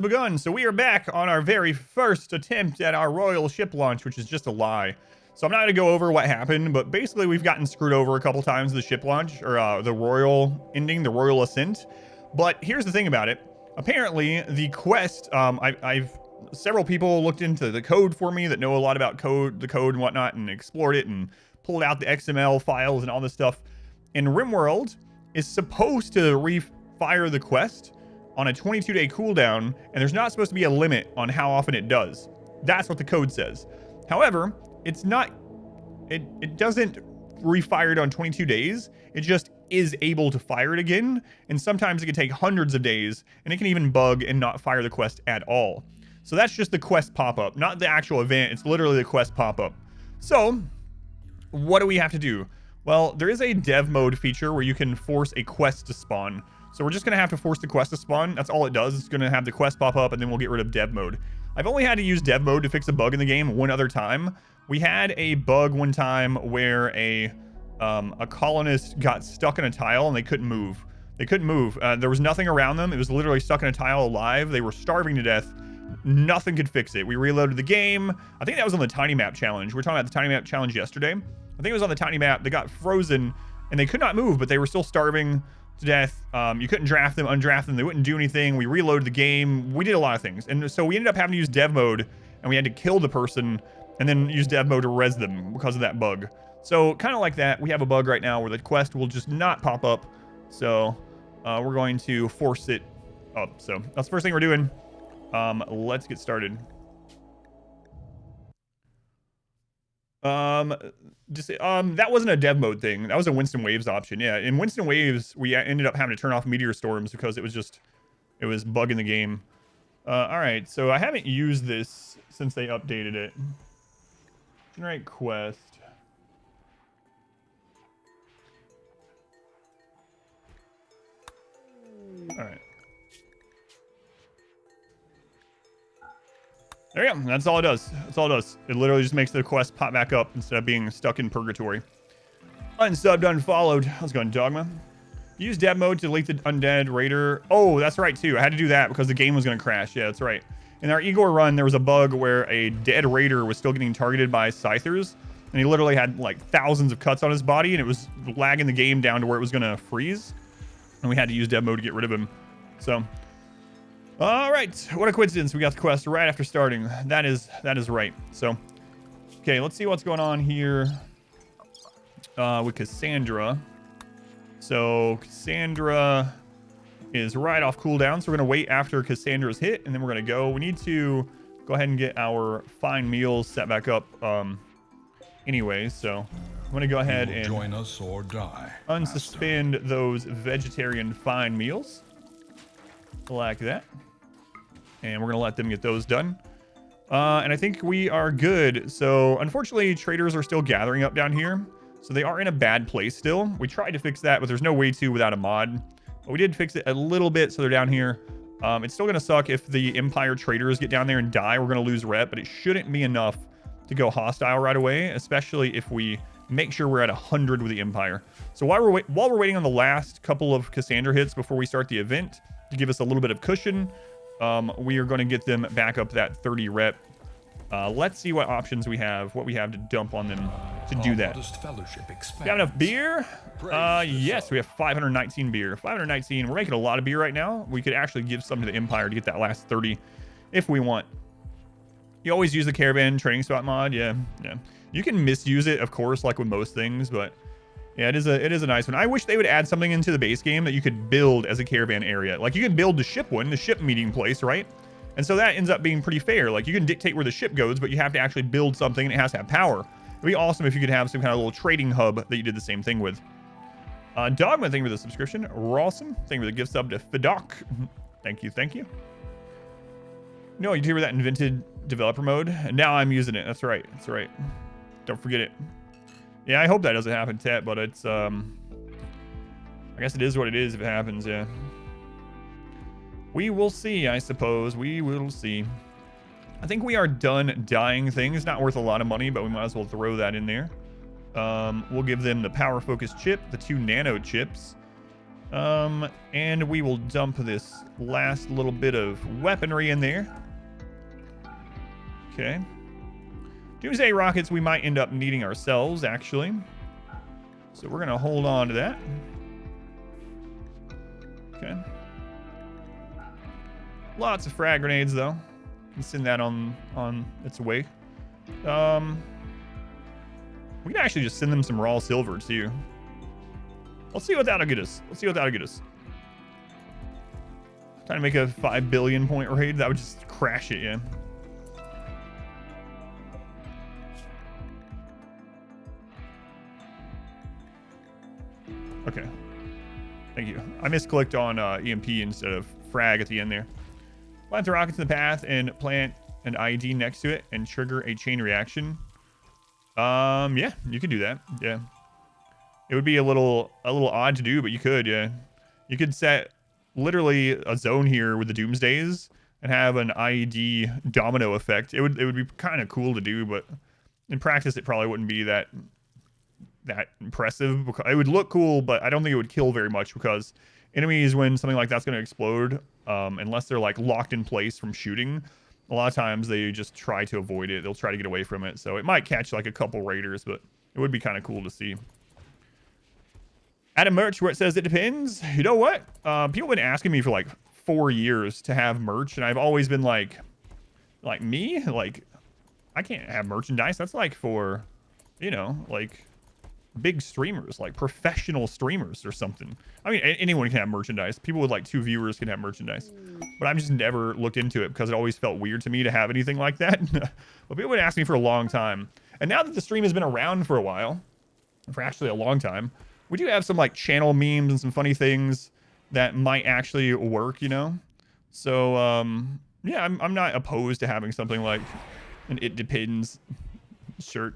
Begun. So we are back on our very first attempt at our royal ship launch, which is just a lie. So I'm not going to go over what happened, but basically we've gotten screwed over a couple times the ship launch, or the royal ending, the royal ascent. But here's the thing about it. Apparently the quest, I've several people looked into the code for me that know a lot about the code and whatnot, and explored it and pulled out the XML files and all this stuff. And RimWorld is supposed to refire the quest on a 22-day cooldown, and there's not supposed to be a limit on how often it does. That's what the code says. However, it's not, it doesn't refire it on 22 days. It just is able to fire it again, and sometimes it can take hundreds of days, and it can even bug and not fire the quest at all. So that's just the quest pop-up, not the actual event. It's literally the quest pop-up. So what do we have to do? Well, there is a dev mode feature where you can force a quest to spawn. So we're just going to have to force the quest to spawn. That's all it does. It's going to have the quest pop up, and then we'll get rid of dev mode. I've only had to use dev mode to fix a bug in the game one other time. We had a bug one time where a colonist got stuck in a tile and they couldn't move. They couldn't move. There was nothing around them. It was literally stuck in a tile alive. They were starving to death. Nothing could fix it. We reloaded the game. I think that was on the Tiny Map Challenge. We were talking about the Tiny Map Challenge yesterday. I think it was on the Tiny Map. They got frozen and they could not move, but they were still starving to death. You couldn't draft them, undraft them. They wouldn't do anything. We reloaded the game. We did a lot of things. And so we ended up having to use dev mode, and we had to kill the person and then use dev mode to res them because of that bug. So kind of like that, we have a bug right now where the quest will just not pop up. So we're going to force it up. So that's the first thing we're doing. Let's get started. That wasn't a dev mode thing. That was a Winston Waves option. Yeah, in Winston Waves, we ended up having to turn off meteor storms because it was bugging the game. All right, so I haven't used this since they updated it. Generate quest. All right. There you go. That's all it does. That's all it does. It literally just makes the quest pop back up instead of being stuck in purgatory. Unsubbed, unfollowed. How's it going, Dogma? Use dev mode to delete the undead raider. Oh, that's right, too. I had to do that because the game was going to crash. Yeah, that's right. In our Igor run, there was a bug where a dead raider was still getting targeted by scythers, and he literally had like thousands of cuts on his body, and it was lagging the game down to where it was going to freeze, and we had to use dev mode to get rid of him. So... all right, what a coincidence. We got the quest right after starting. That is right. So, okay, let's see what's going on here with Cassandra. So, Cassandra is right off cooldown. So, we're going to wait after Cassandra's hit, and then we're going to go. We need to go ahead and get our fine meals set back up anyway. So, I'm going to go ahead and join us or die, unsuspend master. Those vegetarian fine meals. Like that. And we're going to let them get those done. And I think we are good. So, unfortunately, traders are still gathering up down here. So, they are in a bad place still. We tried to fix that, but there's no way to without a mod. But we did fix it a little bit, so they're down here. It's still going to suck if the Empire traders get down there and die. We're going to lose rep, but it shouldn't be enough to go hostile right away, especially if we make sure we're at 100 with the Empire. So, while we're waiting on the last couple of Cassandra hits before we start the event, to give us a little bit of cushion, we are going to get them back up that 30 rep. Let's see what options we have, what we have to dump on them to do that. We have enough beer? Yes, we have 519 beer. 519. We're making a lot of beer right now. We could actually give some to the Empire to get that last 30 if we want. You always use the caravan training spot mod. Yeah. You can misuse it, of course, like with most things, but yeah, it is a nice one. I wish they would add something into the base game that you could build as a caravan area. Like you can build the ship one, the ship meeting place, right? And so that ends up being pretty fair. Like you can dictate where the ship goes, but you have to actually build something and it has to have power. It'd be awesome if you could have some kind of little trading hub that you did the same thing with. Dogma, thank you for the subscription. Rawsome, thank you for the gift sub to Fidok. Thank you. No, you hear that invented developer mode? And now I'm using it. That's right. Don't forget it. Yeah, I hope that doesn't happen, Tet, but it's, I guess it is what it is if it happens, yeah. We will see, I suppose. We will see. I think we are done dyeing things. Not worth a lot of money, but we might as well throw that in there. We'll give them the power focus chip, the 2 nano chips. And we will dump this last little bit of weaponry in there. Okay. Doomsday rockets we might end up needing ourselves, actually. So we're going to hold on to that. Okay. Lots of frag grenades, though. Can send that on its way. We can actually just send them some raw silver, too. Let's see what that'll get us. Trying to make a 5 billion point raid. That would just crash it, yeah. Okay. Thank you. I misclicked on EMP instead of frag at the end there. Plant the rockets in the path and plant an ID next to it and trigger a chain reaction. Yeah, you could do that. Yeah. It would be a little odd to do, but you could, yeah. You could set literally a zone here with the Doomsdays and have an IED domino effect. It would be kind of cool to do, but in practice it probably wouldn't be that impressive. It would look cool, but I don't think it would kill very much because enemies, when something like that's going to explode, unless they're like locked in place from shooting, a lot of times they just try to avoid it. They'll try to get away from it. So it might catch like a couple raiders, but it would be kind of cool to see. Add a merch where it says it depends. You know what? People have been asking me for like 4 years to have merch, and I've always been like me? Like, I can't have merchandise. That's like for, you know, like big streamers, like professional streamers or something. I mean, anyone can have merchandise. People with like 2 viewers can have merchandise. But I've just never looked into it because it always felt weird to me to have anything like that. But people have been asking me for a long time. And now that the stream has been around for a while, for actually a long time, we do have some like channel memes and some funny things that might actually work, you know? So, yeah, I'm not opposed to having something like an It Depends shirt.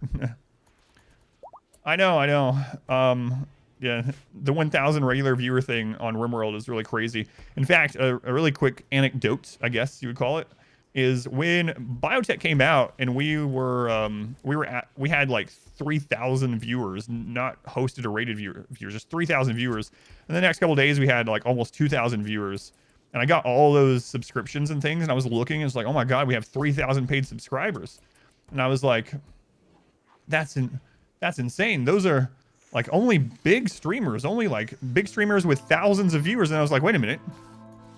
I know. Yeah, the 1,000 regular viewer thing on RimWorld is really crazy. In fact, a really quick anecdote, I guess you would call it, is when Biotech came out and we had like 3,000 viewers, not hosted or rated viewers, just 3,000 viewers. And the next couple of days we had like almost 2,000 viewers. And I got all those subscriptions and things, and I was looking, and it's like, oh my God, we have 3,000 paid subscribers. And I was like, that's insane. Those are like only big streamers, only like big streamers with thousands of viewers. And I was like, wait a minute,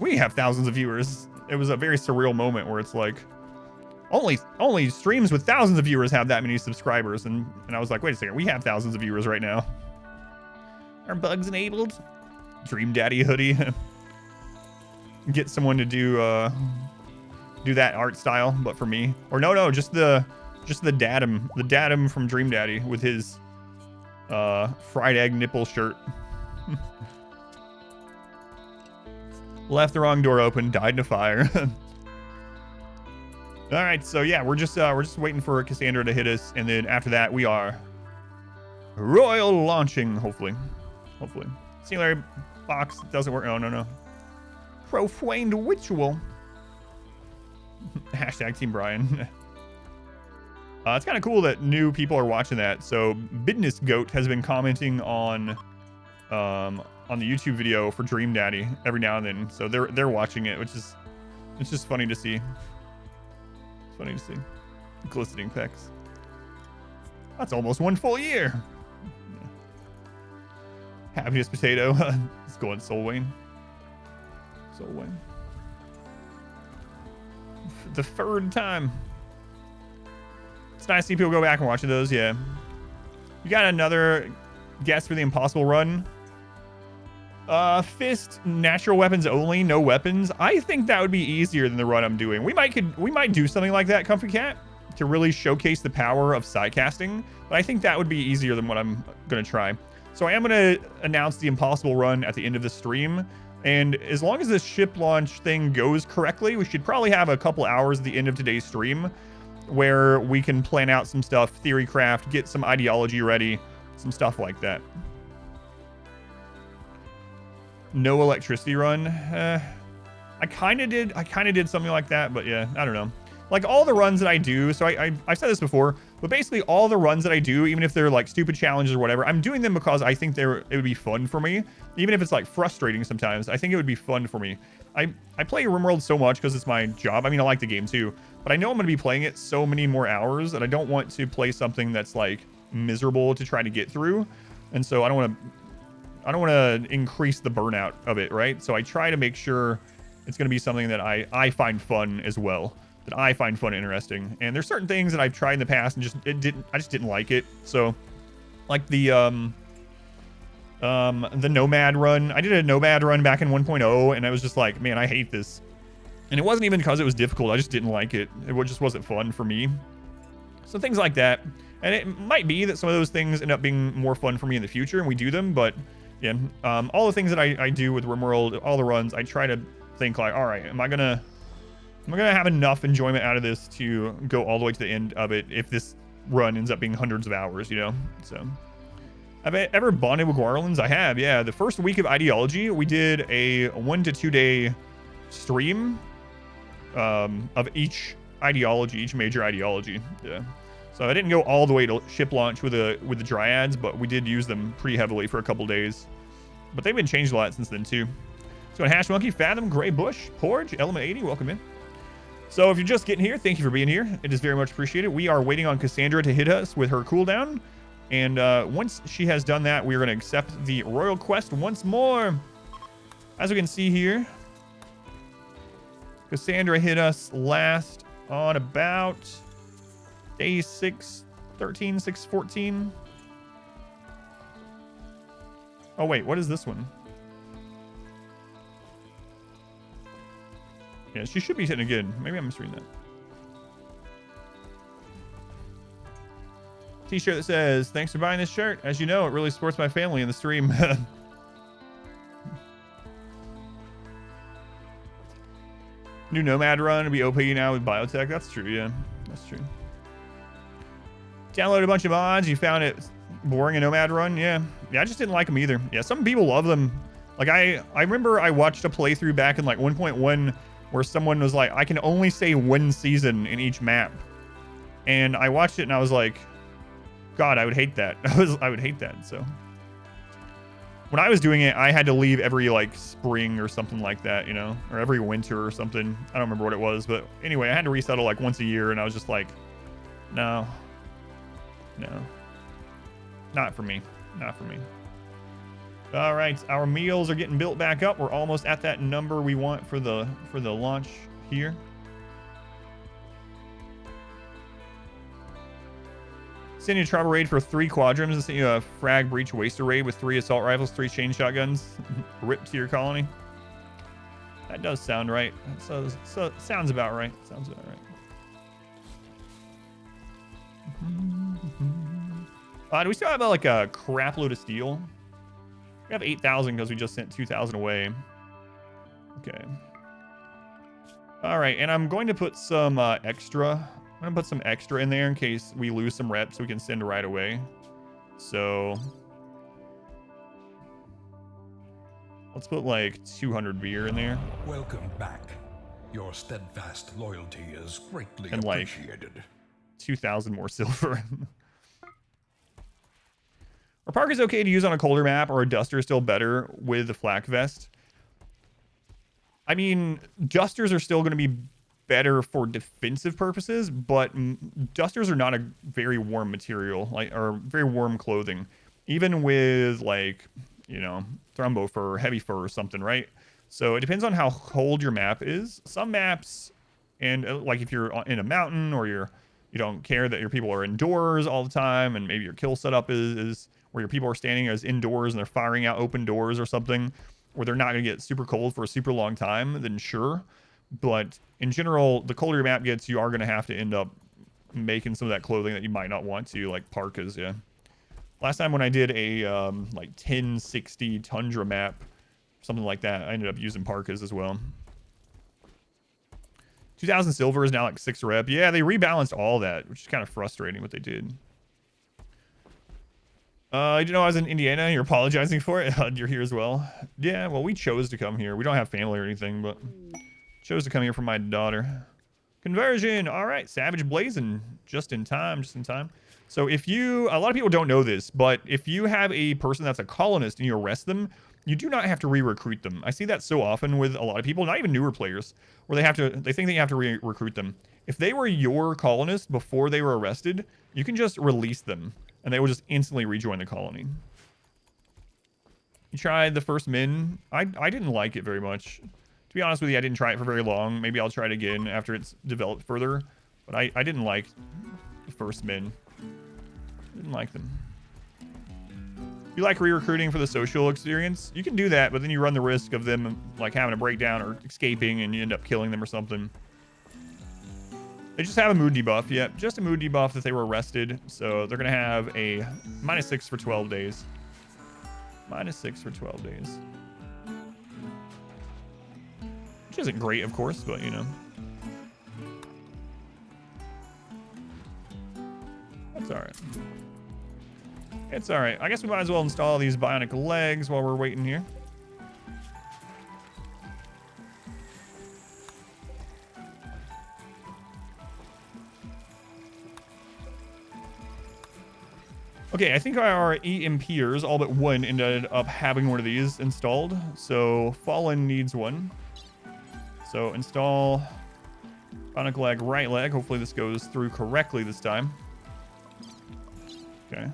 we have thousands of viewers. It was a very surreal moment where it's like only streams with thousands of viewers have that many subscribers. And I was like, wait a second, we have thousands of viewers right now. Are bugs enabled? Dream Daddy hoodie. Get someone to do that art style, but for me. Or no, just the datum from Dream Daddy with his fried egg nipple shirt. Left the wrong door open, died in a fire. All right, so yeah, we're just waiting for Cassandra to hit us, and then after that we are royal launching, hopefully. Singularity box doesn't work. Oh no. Profaned ritual. Hashtag Team Brian. It's kind of cool that new people are watching that. So Business Goat has been commenting on the YouTube video for Dream Daddy every now and then. So they're watching it, which is, it's just funny to see. It's funny to see. Glistening pecs. That's almost 1 full year. Happiness Potato. Let's go on Soul Wayne. The third time. It's nice to see people go back and watch those, yeah. You got another guess for the impossible run? Fist, natural weapons only, no weapons. I think that would be easier than the run I'm doing. We might do something like that, Comfy Cat, to really showcase the power of sidecasting. But I think that would be easier than what I'm gonna try. So I am gonna announce the impossible run at the end of the stream. And as long as this ship launch thing goes correctly, we should probably have a couple hours at the end of today's stream where we can plan out some stuff, theory craft, get some ideology ready, some stuff like that. No electricity run. I kind of did something like that, but yeah, I don't know. Like all the runs that I do, so I've said this before, But basically all the runs that I do, even if they're like stupid challenges or whatever, I'm doing them because I think it would be fun for me. Even if it's like frustrating sometimes, I think it would be fun for me. I play RimWorld so much because it's my job. I mean, I like the game too, but I know I'm going to be playing it so many more hours that I don't want to play something that's like miserable to try to get through. And so I don't want to increase the burnout of it, right? So I try to make sure it's going to be something that I find fun as well, that I find fun and interesting. And there's certain things that I've tried in the past and I just didn't like it. So like the Nomad run, I did a Nomad run back in 1.0 and I was just like, man, I hate this. And it wasn't even because it was difficult. I just didn't like it. It just wasn't fun for me. So things like that. And it might be that some of those things end up being more fun for me in the future and we do them. But yeah, all the things that I do with RimWorld, all the runs, I try to think like, all right, am I gonna have enough enjoyment out of this to go all the way to the end of it if this run ends up being hundreds of hours, you know? So have I ever bonded with Guarlands? I have, yeah. The first week of ideology, we did a 1 to 2 day stream of each ideology, each major ideology. Yeah. So I didn't go all the way to ship launch with the dryads, but we did use them pretty heavily for a couple days. But they've been changed a lot since then too. So Hash Monkey, Fathom, Gray Bush, Porge, Element 80, welcome in. So if you're just getting here, thank you for being here. It is very much appreciated. We are waiting on Cassandra to hit us with her cooldown. And once she has done that, we are going to accept the Royal Quest once more. As we can see here, Cassandra hit us last on about day 613, 614. Oh, wait, what is this one? Yeah, she should be hitting again. Maybe I'm misreading that. T-shirt that says, thanks for buying this shirt. As you know, it really supports my family in the stream. New Nomad run to be OP now with Biotech. That's true, yeah. That's true. Downloaded a bunch of mods. You found it boring a Nomad run? Yeah. Yeah, I just didn't like them either. Yeah, some people love them. Like, I remember I watched a playthrough back in like 1.1 where someone was like, I can only say one season in each map. And I watched it and I was like, God, I would hate that. I would hate that. So when I was doing it, I had to leave every like spring or something like that, you know, or every winter or something. I don't remember what it was, but anyway, I had to resettle like once a year and I was just like, no, not for me. Not for me. All right, our meals are getting built back up. We're almost at that number we want for the launch here. Send you a travel raid for 3 quadrums and send you a frag breach waster raid with 3 assault rifles, 3 chain shotguns. Rip to your colony. That does sound right. So sounds about right. Sounds about right. Do we still have like a crap load of steel? We have 8,000 because we just sent 2,000 away. Okay. All right, and I'm going to put some extra. I'm going to put some extra in there in case we lose some reps we can send right away. So let's put like 200 beer in there. Welcome back. Your steadfast loyalty is greatly and appreciated. Like 2,000 more silver. Are Parkas okay to use on a colder map, or a Duster still better with the flak vest? I mean, Dusters are still going to be better for defensive purposes, but Dusters are not a very warm material, like, or very warm clothing. Even with like, you know, Thrumbo fur or heavy fur or something, right? So it depends on how cold your map is. Some maps, and like if you're in a mountain or you don't care that your people are indoors all the time, and maybe your kill setup is where your people are standing as indoors and they're firing out open doors or something, where they're not going to get super cold for a super long time, then sure. But in general, the colder your map gets, you are going to have to end up making some of that clothing that you might not want to, like parkas, yeah. Last time when I did a like 1060 Tundra map, something like that, I ended up using parkas as well. 2,000 silver is now like 6 rep. Yeah, they rebalanced all that, which is kind of frustrating what they did. You know, I was in Indiana. You're apologizing for it. You're here as well. Yeah, well, we chose to come here. We don't have family or anything, but chose to come here for my daughter. Conversion. All right. Savage Blazing. Just in time. Just in time. So if you, a lot of people don't know this, but if you have a person that's a colonist and you arrest them, you do not have to re-recruit them. I see that so often with a lot of people, not even newer players, where they think they have to re-recruit them. If they were your colonist before they were arrested, you can just release them and they will just instantly rejoin the colony. You tried the first min. I didn't like it very much. To be honest with you, I didn't try it for very long. Maybe I'll try it again after it's developed further. But I didn't like the first min. Didn't like them. If you like re-recruiting for the social experience, you can do that, but then you run the risk of them like having a breakdown or escaping and you end up killing them or something. They just have a mood debuff. Yep, just a mood debuff that they were arrested. So they're going to have a -6 for 12 days. -6 for 12 days. Which isn't great, of course, but you know. That's all right. It's all right. I guess we might as well install these bionic legs while we're waiting here. Okay, I think our EMPers, all but one, ended up having one of these installed. So Fallen needs one. So install bionic leg, right leg. Hopefully this goes through correctly this time. Okay.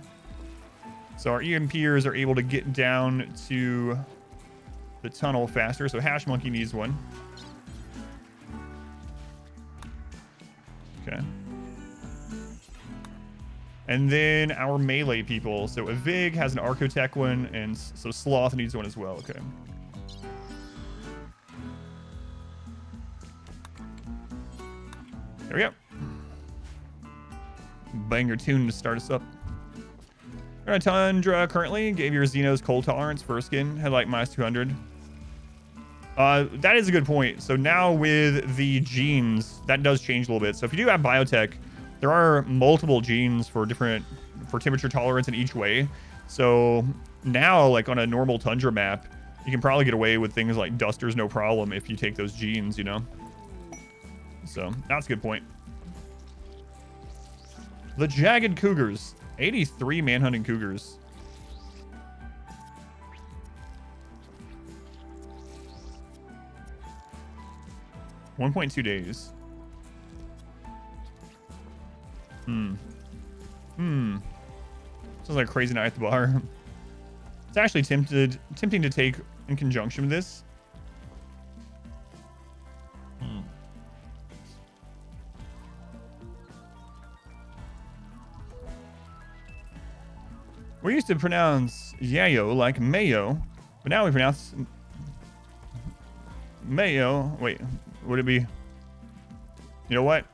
So our EMPers are able to get down to the tunnel faster. So Hash Monkey needs one. Okay. And then our melee people. So Avig has an Archotech one, and so Sloth needs one as well. Okay. There we go. Banger tune to start us up. We're on Tundra currently. Gave your Xenos cold tolerance first skin. Had like -200. That is a good point. So now with the genes, that does change a little bit. So if you do have biotech, there are multiple genes for temperature tolerance in each way. So now, like on a normal Tundra map, you can probably get away with things like dusters no problem if you take those genes, you know? So that's a good point. The Jagged Cougars. 83 manhunting cougars. $1.2 days. Sounds like a crazy night at the bar. It's actually tempting to take in conjunction with this. We used to pronounce yayo like mayo, but now we pronounce mayo. Wait, would it be? You know what?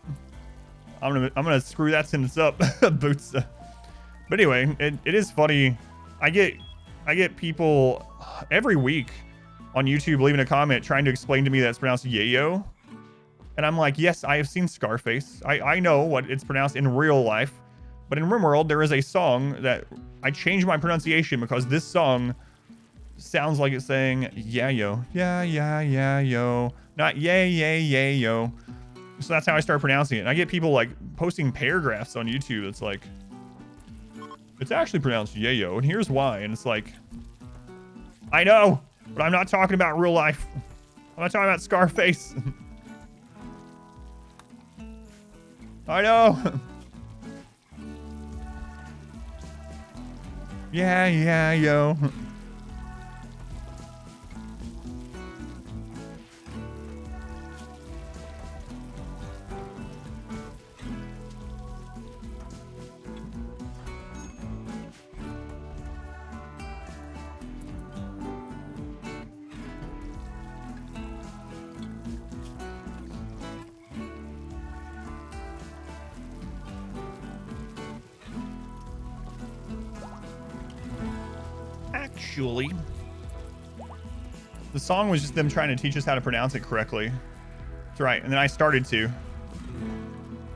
I'm gonna screw that sentence up. Boots. But anyway, it is funny. I get people every week on YouTube leaving a comment trying to explain to me that it's pronounced yayo, and I'm like, yes, I have seen Scarface. I know what it's pronounced in real life. But in RimWorld, there is a song that I changed my pronunciation because this song sounds like it's saying yeah yo, yeah yo, not yay yo. So that's how I start pronouncing it. And I get people like posting paragraphs on YouTube. It's like, it's actually pronounced yayo, and here's why. And it's like, I know, but I'm not talking about real life. I'm not talking about Scarface. I know. Yeah, yo. Actually, the song was just them trying to teach us how to pronounce it correctly. That's right. And then I started to.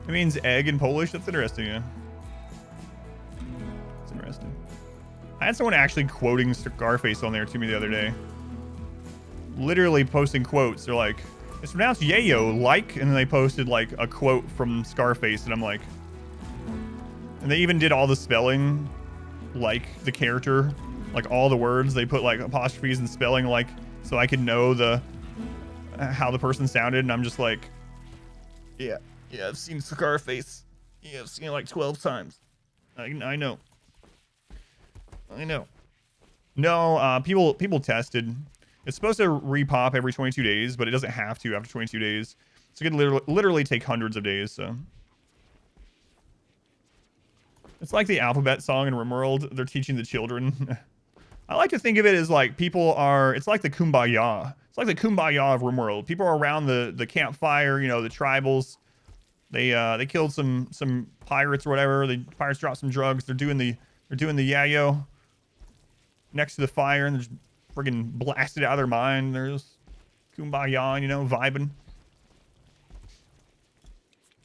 It means egg in Polish. That's interesting, yeah. That's interesting. I had someone actually quoting Scarface on there to me the other day. Literally posting quotes. They're like, It's pronounced yayo, like, and then they posted like a quote from Scarface, and I'm like, and they even did all the spelling, like the character, like all the words. They put like apostrophes and spelling, like, so I could know how the person sounded, and I'm just like, yeah, I've seen Scarface. Yeah, I've seen it like 12 times. I know. No, people tested. It's supposed to repop every 22 days, but it doesn't have to after 22 days. So it could literally take hundreds of days, so. It's like the alphabet song in RimWorld. They're teaching the children. I like to think of it as like it's like the kumbaya. It's like the kumbaya of RimWorld. People are around the campfire, you know, the tribals. They killed some pirates or whatever. The pirates dropped some drugs. They're doing the yayo next to the fire, and they're just friggin' blasted out of their mind. They're just kumbaya, you know, vibing.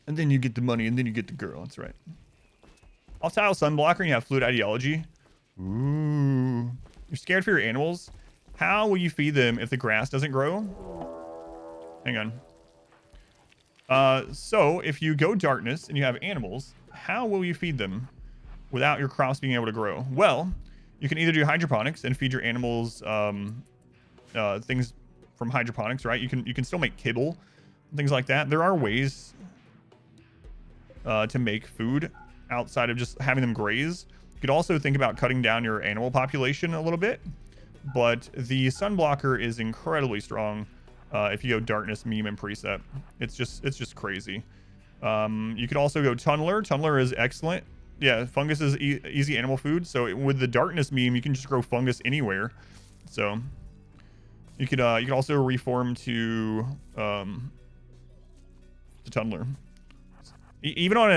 And then you get the money, and then you get the girl. That's right. Off-tile sunblocker, and you have fluid ideology. Ooh. You're scared for your animals? How will you feed them if the grass doesn't grow? Hang on. So if you go darkness and you have animals, how will you feed them without your crops being able to grow? Well, you can either do hydroponics and feed your animals things from hydroponics, right? You can still make kibble, things like that. There are ways to make food outside of just having them graze. You could also think about cutting down your animal population a little bit, but the sunblocker is incredibly strong if you go darkness, meme, and preset. It's just crazy. You could also go tunneler. Tunneler is excellent. Yeah, fungus is easy animal food. So with the darkness meme, you can just grow fungus anywhere. So you could also reform to tunneler. Even on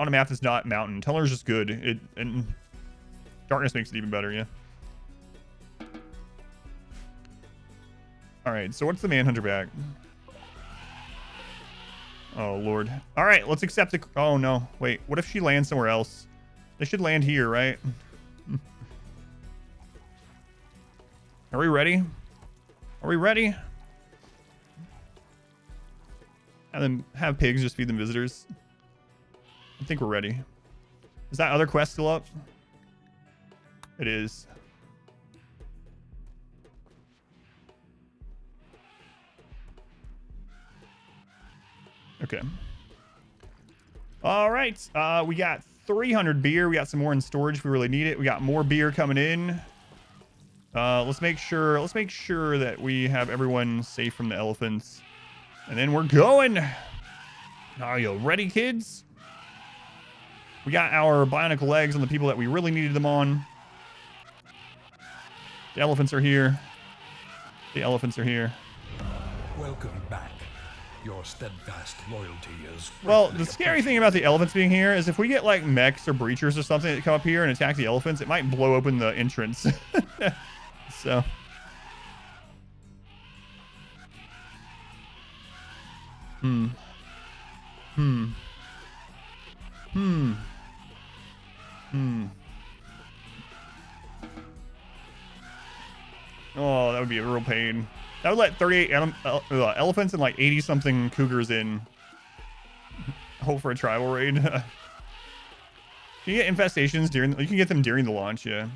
a map that's not mountain, tunneler is just good. And darkness makes it even better. Yeah. All right. So what's the manhunter bag? Oh Lord. All right. Let's accept the. Oh no. Wait. What if she lands somewhere else? They should land here, right? Are we ready? Are we ready? And then have pigs just feed them visitors. I think we're ready. Is that other quest still up? It is. Okay. All right. We got 300 beer. We got some more in storage if we really need it. We got more beer coming in. Let's make sure that we have everyone safe from the elephants. And then we're going. Are you ready, kids? We got our bionic legs on the people that we really needed them on. The elephants are here. The elephants are here. Welcome back. Your steadfast loyalty is... Well, the scary thing about the elephants being here is if we get like mechs or breachers or something that come up here and attack the elephants, it might blow open the entrance. So... Oh, that would be a real pain. That would let 38 elephants and like 80-something cougars in. Hope for a tribal raid. You get infestations you can get them during the launch, yeah.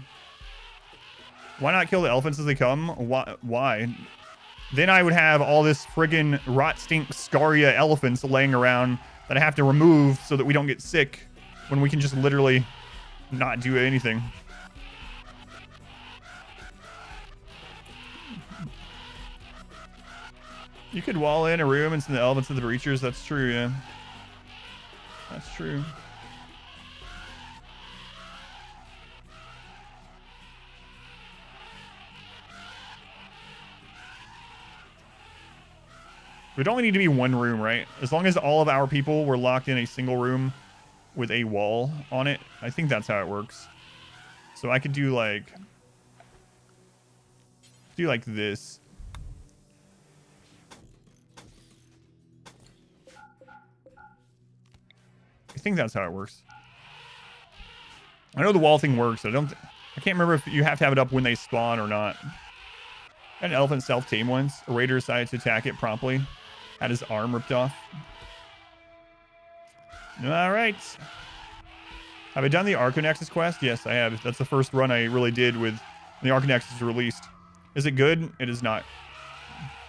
Why not kill the elephants as they come? Why? Then I would have all this friggin' rot stink scaria elephants laying around that I have to remove so that we don't get sick when we can just literally not do anything. You could wall in a room and send the elephants to the breachers. That's true, yeah. That's true. It would only need to be one room, right? As long as all of our people were locked in a single room with a wall on it. I think that's how it works. So I could do like this. I think that's how it works. I know the wall thing works. I can't remember if you have to have it up when they spawn or not. An elephant self-tame once. A raider decided to attack it promptly. Had his arm ripped off. All right. Have I done the Arconexus quest? Yes, I have. That's the first run I really did with when the Arconexus released. Is it good? It is not.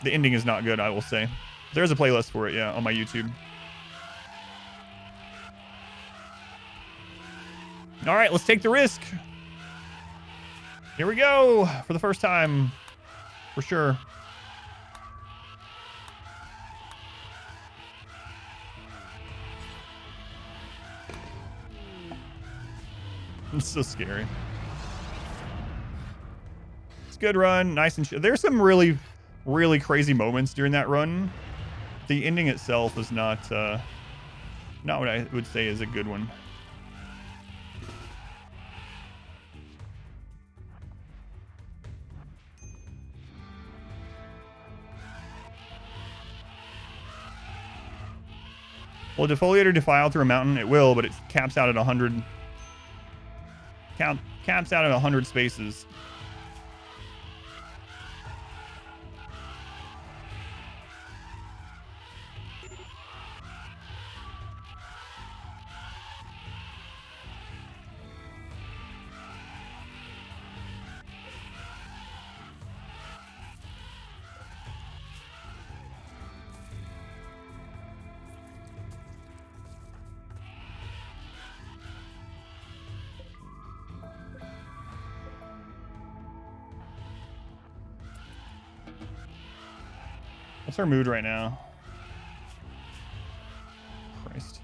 The ending is not good, I will say. There's a playlist for it, yeah, on my YouTube. All right, let's take the risk. Here we go for the first time, for sure. It's so scary. It's a good run, nice and there's some really, really crazy moments during that run. The ending itself is not what I would say is a good one. Will a defoliator defile through a mountain? It will, but it caps out at 100. Caps out at 100 spaces. What's our mood right now? Christ.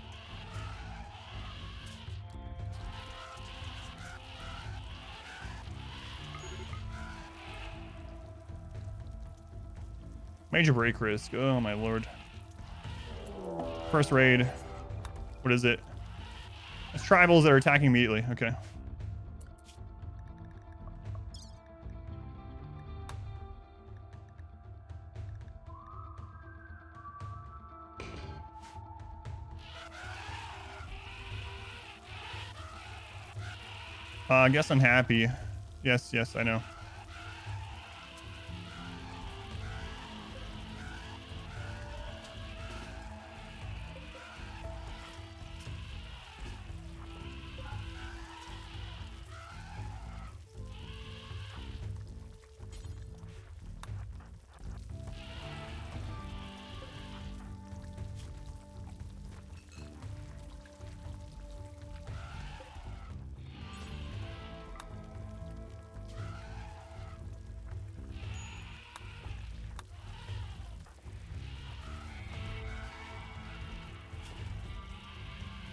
Major break risk. Oh my lord. First raid. What is it? It's tribals that are attacking immediately. Okay. I guess I'm happy. Yes, I know.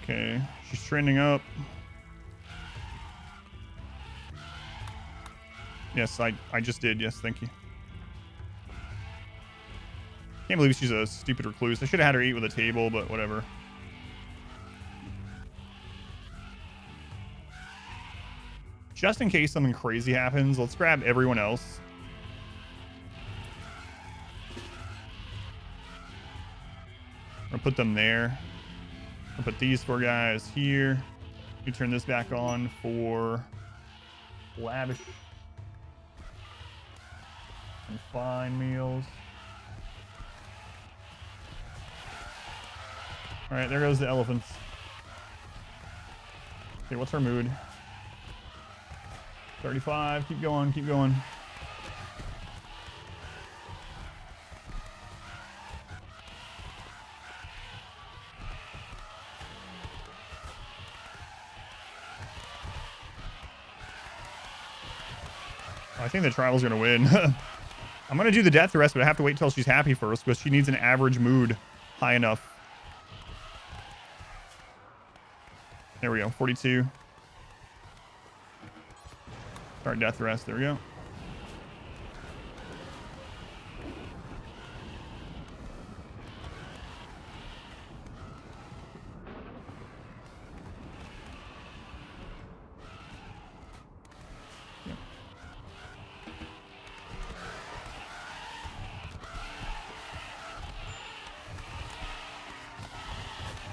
Okay, she's trending up. Yes, I just did. Yes, thank you. Can't believe she's a stupid recluse. I should have had her eat with a table, but whatever. Just in case something crazy happens, let's grab everyone else. I'll put them there. I'll put these 4 guys here. You turn this back on for lavish and fine meals. All right, there goes the elephants. Okay, what's our mood? 35. Keep going, keep going. I think the tribal's gonna win. I'm gonna do the death rest, but I have to wait till she's happy first because she needs an average mood high enough. There we go, 42. Start death rest, there we go.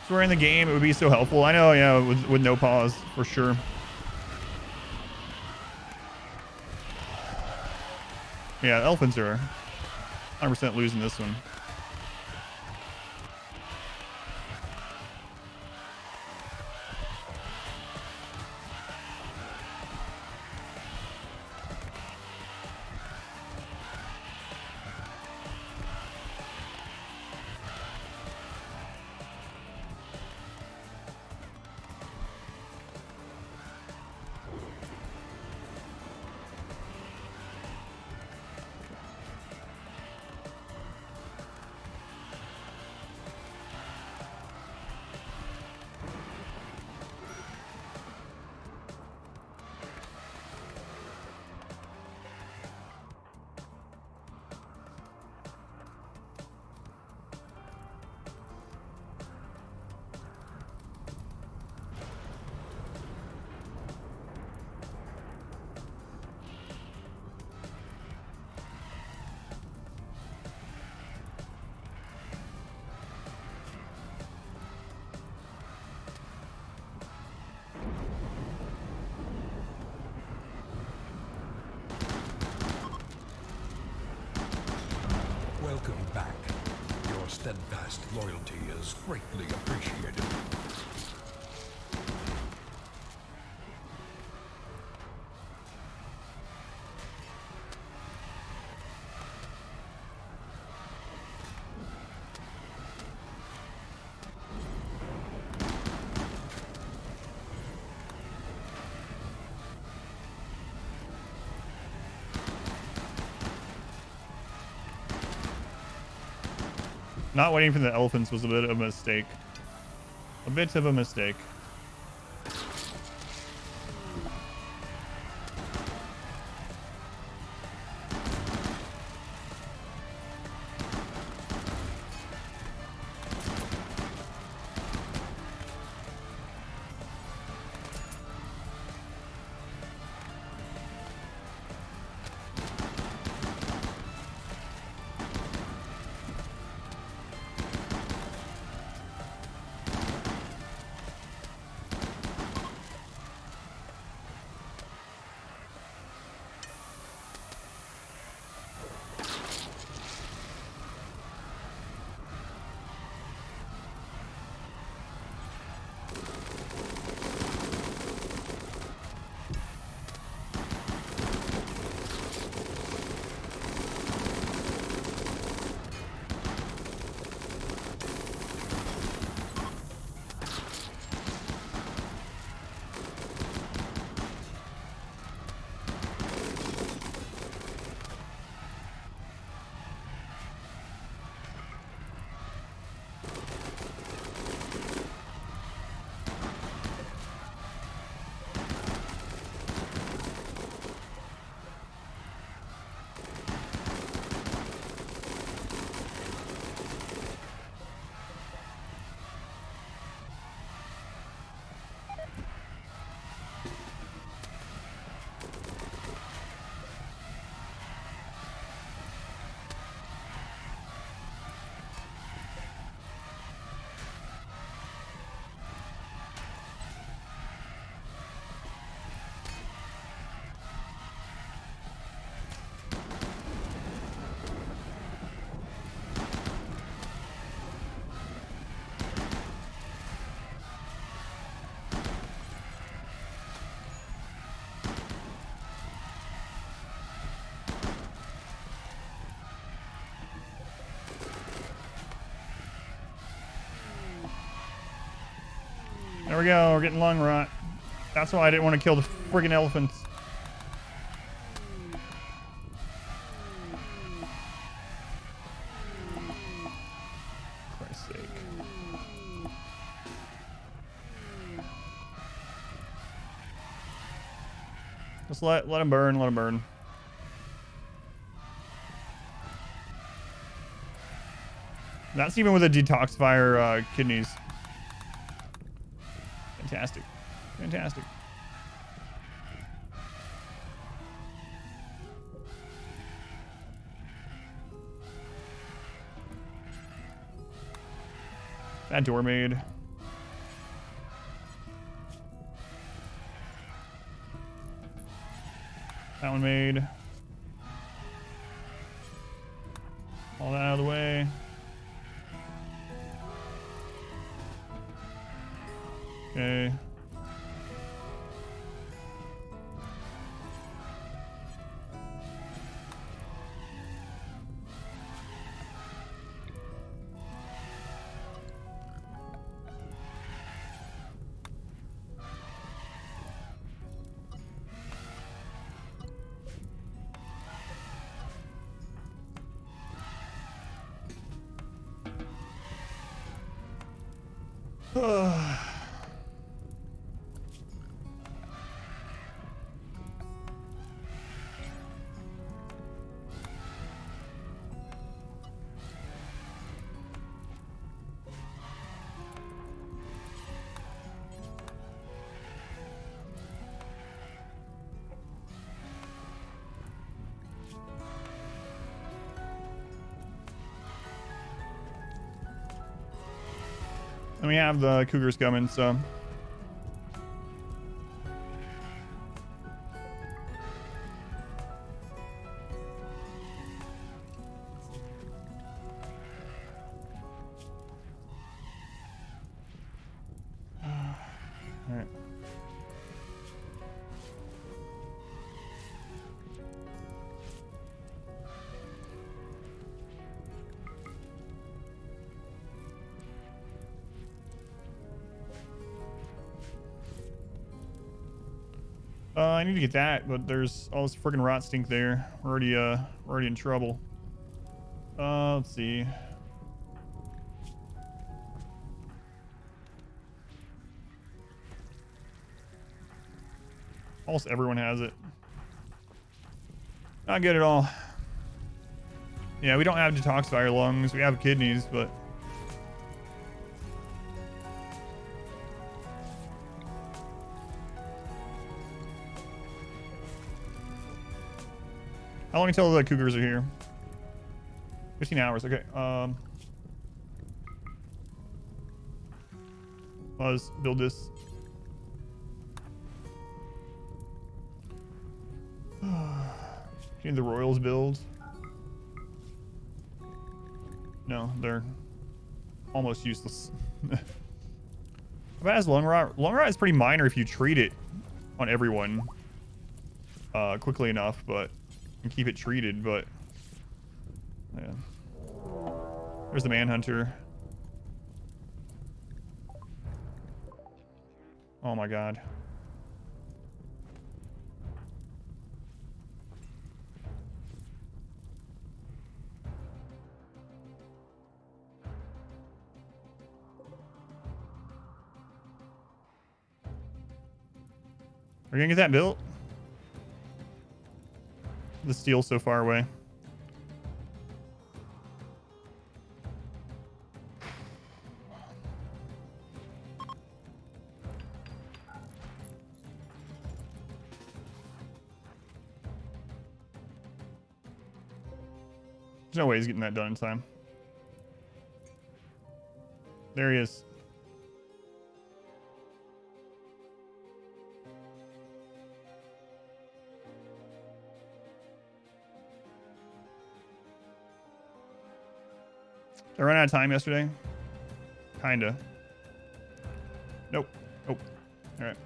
We're in the game, it would be so helpful. I know, yeah, with no pause, for sure. Yeah, elephants are 100% losing this one. steadfast loyalty is greatly appreciated. Not waiting for the elephants was a bit of a mistake. A bit of a mistake. There we go. We're getting lung rot. That's why I didn't want to kill the friggin' elephants. For Christ's sake. Just let him burn. Let him burn. That's even with a detoxifier kidneys. Fantastic. Fantastic. That door made. That one made. All that out of the way. Okay. And we have the cougars coming, so. I need to get that, but there's all this freaking rot stink there. We're already in trouble. Let's see. Almost everyone has it. Not good at all. Yeah, we don't have detoxifier lungs. We have kidneys, but... How long until the cougars are here? 15 hours, okay. Let's build this. Need the Royals build. No, they're almost useless. If it has lung rot is pretty minor if you treat it on everyone quickly enough, but and keep it treated, but yeah. There's the manhunter. Oh my god. Are you gonna get that built? The steel's so far away. There's no way he's getting that done in time. There he is. Did I run out of time yesterday? Kinda. Nope. Oh. Alright.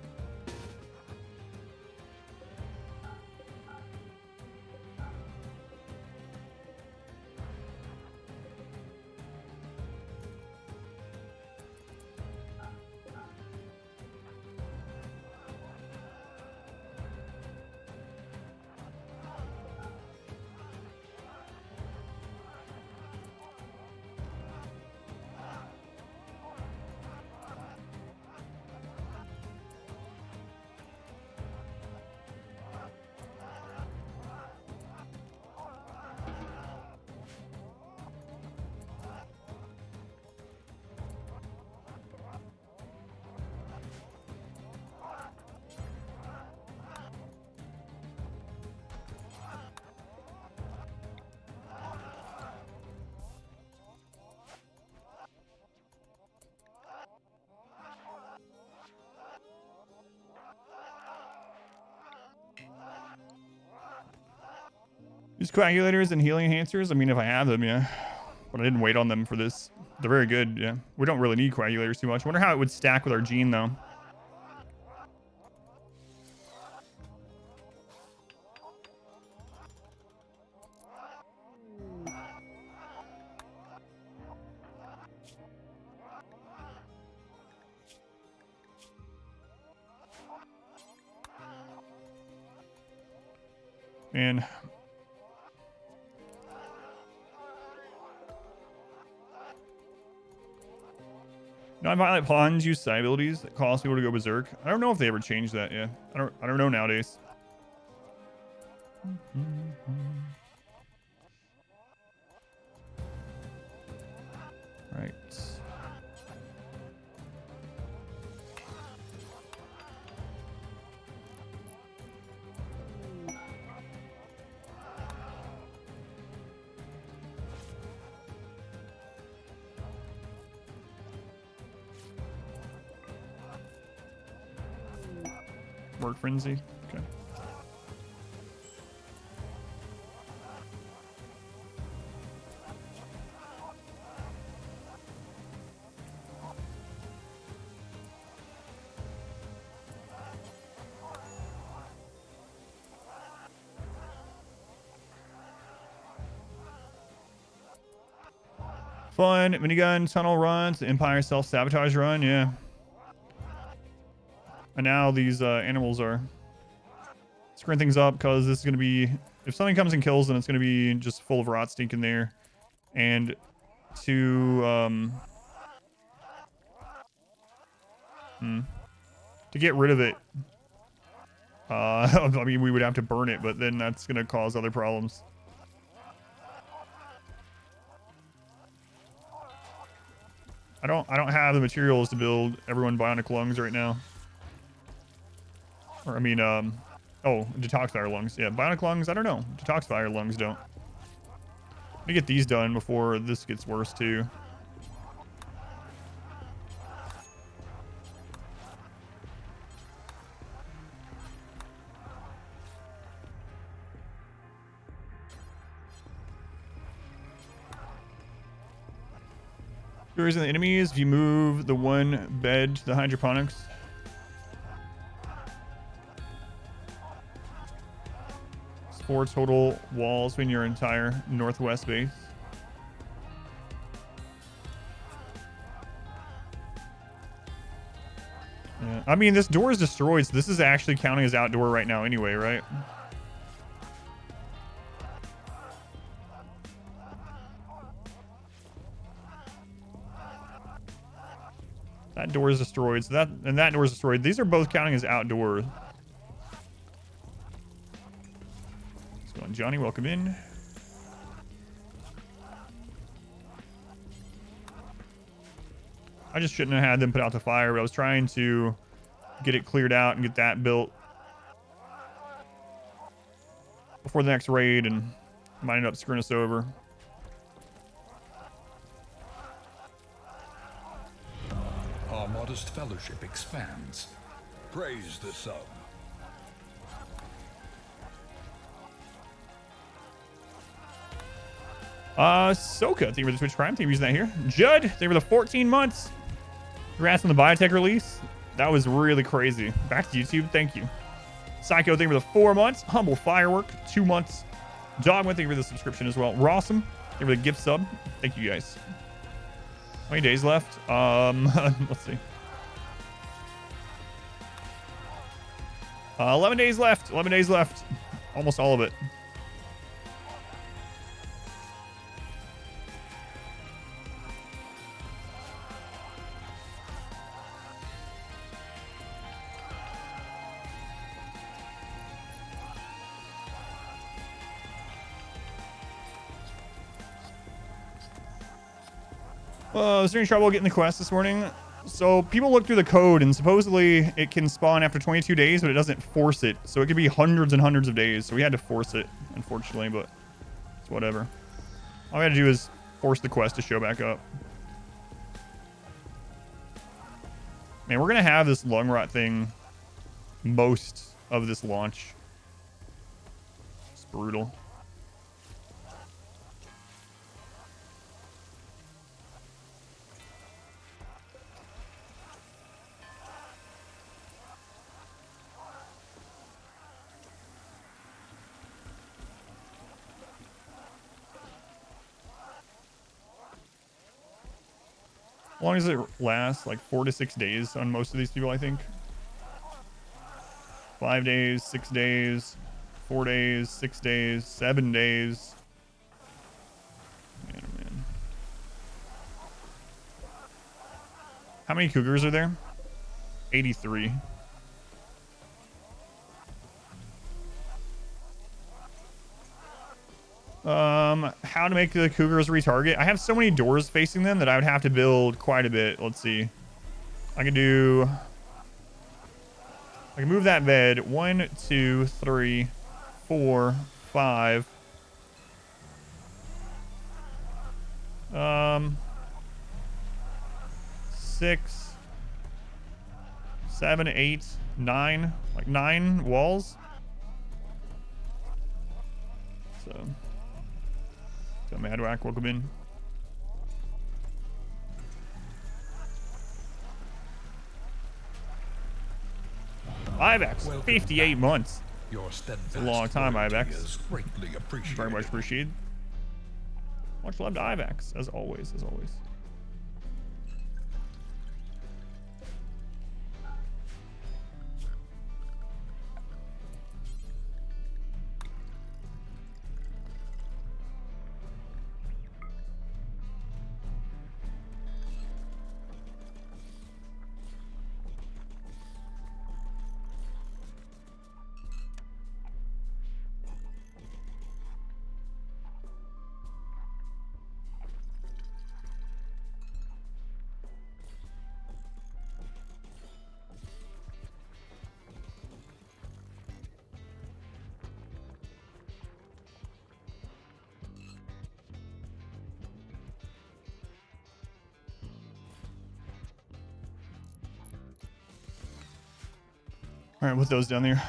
Use coagulators and healing enhancers? I mean, if I have them, yeah. But I didn't wait on them for this. They're very good, yeah. We don't really need coagulators too much. I wonder how it would stack with our gene, though. And... non-violent pawns use side abilities that cause people to go berserk. I don't know if they ever changed that, yeah. I don't know nowadays. Right. Work frenzy. Okay. Fun minigun tunnel runs, Empire self-sabotage run, yeah. And now these animals are screwing things up because this is going to be, if something comes and kills, then it's going to be just full of rot stink in there. And to get rid of it, I mean, we would have to burn it, but then that's going to cause other problems. I don't have the materials to build everyone bionic lungs right now. Or I mean, oh, detoxifier lungs. Yeah, bionic lungs, I don't know. Detoxifier lungs don't. Let me get these done before this gets worse too. Cures in the enemies if you move the one bed to the hydroponics. It's 4 total walls between your entire northwest base. Yeah. I mean, this door is destroyed, so this is actually counting as outdoor right now anyway, right? That door is destroyed. So that door is destroyed. These are both counting as outdoor. What's going on, Johnny? Welcome in. I just shouldn't have had them put out the fire, but I was trying to get it cleared out and get that built before the next raid, and might end up screwing us over. Our modest fellowship expands. Praise the sub. Soka, thank you for the Twitch Prime. Thank you for using that here. Judd, thank you for the 14 months. Congrats on the biotech release. That was really crazy. Back to YouTube, thank you. Psycho, thank you for the 4 months. Humble Firework, 2 months. Dogman, thank you for the subscription as well. Rawsome, thank you for the gift sub. Thank you guys. How many days left? Let's see. 11 days left. 11 days left. Almost all of it. Was there any trouble getting the quest this morning? So people look through the code and supposedly it can spawn after 22 days, but it doesn't force it. So it could be hundreds and hundreds of days. So we had to force it, unfortunately, but it's whatever. All we had to do is force the quest to show back up. Man, we're going to have this lung rot thing most of this launch. It's brutal. How long does it last? Like 4 to 6 days on most of these people, I think. 5 days, 6 days, 4 days, 6 days, 7 days. Man, oh man. How many cougars are there? 83. How to make the cougars retarget. I have so many doors facing them that I would have to build quite a bit. Let's see. I can move that bed. 1, 2, 3, 4, 5. 6, 7, 8, 9. Like 9 walls. So Madwack, welcome in. Ibex, 58 months. Your steadfast a long time, Ibex. is greatly appreciated. Very much appreciated. Much love to Ibex, as always, as always. All right, put those down there.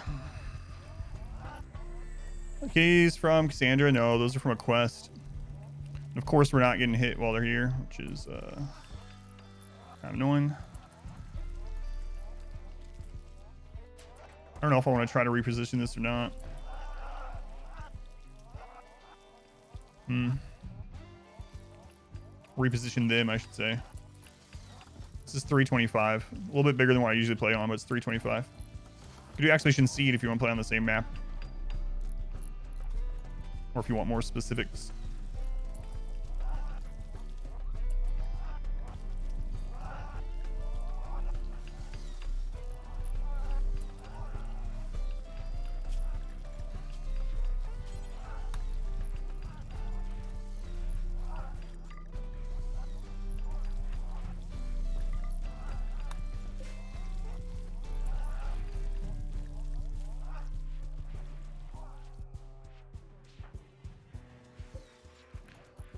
Keys from Cassandra. No, those are from a quest. And of course, we're not getting hit while they're here, which is kind of annoying. I don't know if I want to try to reposition this or not. Reposition them, I should say. This is 325. A little bit bigger than what I usually play on, but it's 325. You do actually concede if you want to play on the same map. Or if you want more specifics.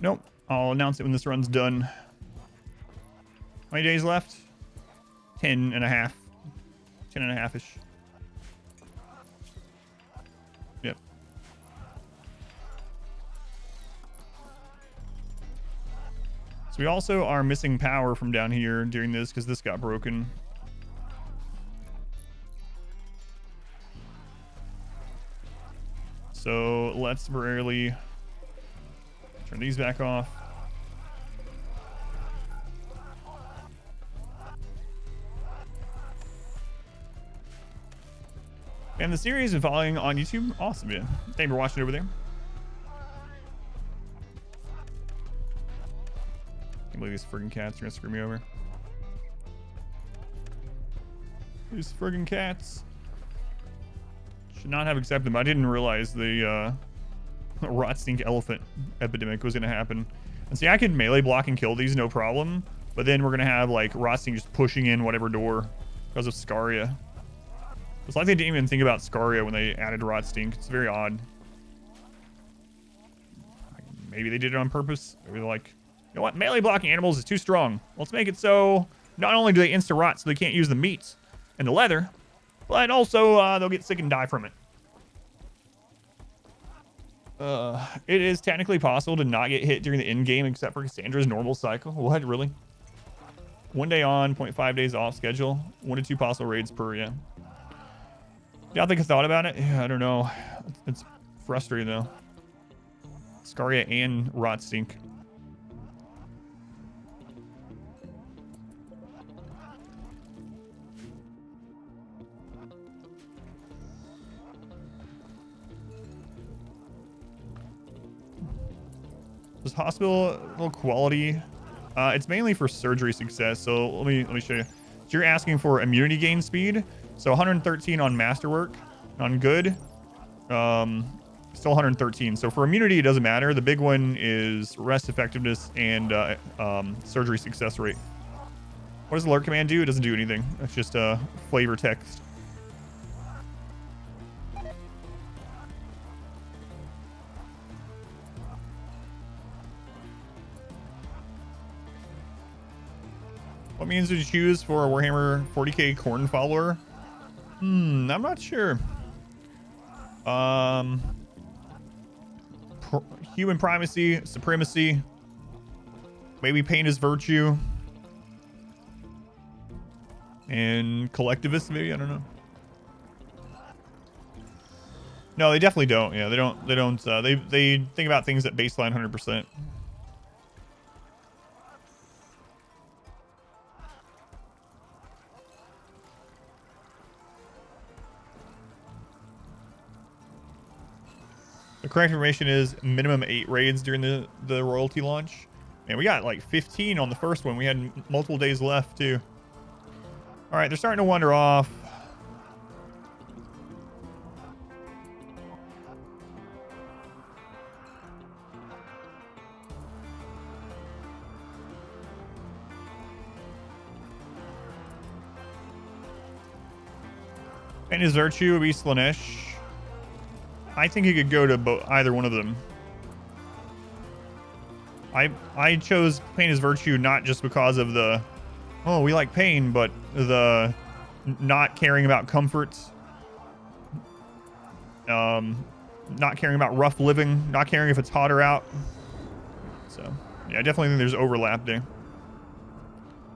Nope. I'll announce it when this run's done. How many days left? 10 and a half. 10 and a half-ish. Yep. So we also are missing power from down here during this because this got broken. So let's temporarily turn these back off. And the series is following on YouTube. Awesome, yeah. Thank you for watching over there. Can't believe these friggin' cats are gonna screw me over. These friggin' cats. Should not have accepted them. I didn't realize the rot stink elephant epidemic was gonna happen. And see, I could melee block and kill these no problem, but then we're gonna have like rot stink just pushing in whatever door because of Scaria. It's like they didn't even think about Scaria when they added rot stink. It's very odd. Maybe they did it on purpose. Maybe they're like, you know what, melee blocking animals is too strong. Let's make it so not only do they insta rot so they can't use the meat and the leather, but also they'll get sick and die from it. It is technically possible to not get hit during the end game except for Cassandra's normal cycle. What, really? 1 day on, 0.5 days off schedule. 1 to 2 possible raids per, yeah. Y'all think I thought about it? Yeah, I don't know. It's frustrating though. Scaria and rot stink. This hospital quality, it's mainly for surgery success. So let me show you. So you're asking for immunity gain speed. So 113 on masterwork, on good, still 113. So for immunity, it doesn't matter. The big one is rest effectiveness and surgery success rate. What does alert command do? It doesn't do anything. It's just flavor text. What means did you choose for a Warhammer 40k Corn follower? I'm not sure. Human primacy, supremacy. Maybe pain is virtue. And collectivist, maybe, I don't know. No, they definitely don't. Yeah, they think about things at baseline 100%. The correct information is minimum 8 raids during the royalty launch. Man, we got like 15 on the first one. We had multiple days left too. All right, they're starting to wander off. And his virtue would be Slanesh. I think he could go to either one of them. I chose pain as virtue not just because of the, oh, we like pain, but the not caring about comfort Not caring about rough living, not caring if it's hot or out. So, yeah, I definitely think there's overlap there.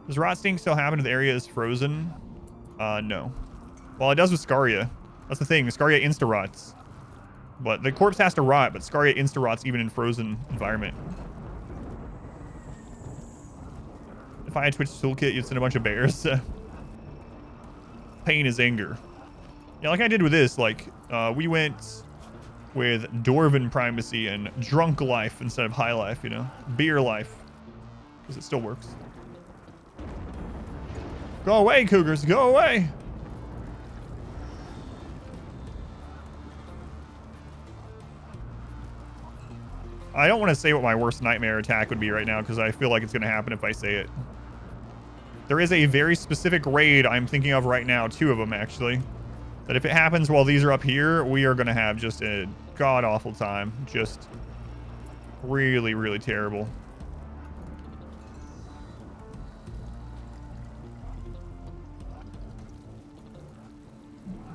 Does rot stink still happen if the area is frozen? No. Well, it does with Scaria. That's the thing. Scaria insta-rots. But the corpse has to rot, but Scaria insta-rots even in frozen environment. If I had Twitch toolkit, you'd send a bunch of bears. Pain is anger. Yeah, like I did with this. Like, we went with Dwarven primacy and drunk life instead of high life, you know? Beer life. Because it still works. Go away, cougars. Go away. I don't want to say what my worst nightmare attack would be right now because I feel like it's going to happen if I say it. There is a very specific raid I'm thinking of right now, 2 of them actually, that if it happens while these are up here, we are going to have just a god-awful time. Just really, really terrible.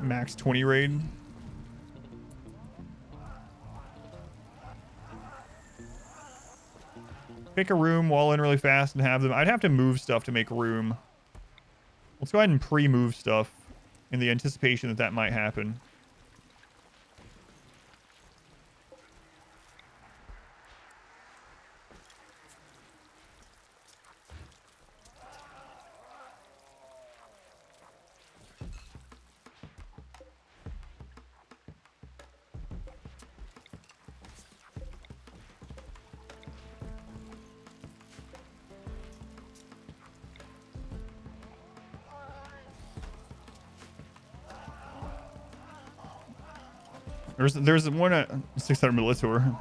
Max 20 raid. Pick a room, wall in really fast, and have them. I'd have to move stuff to make room. Let's go ahead and pre-move stuff in the anticipation that that might happen. There's one at 600 Militor.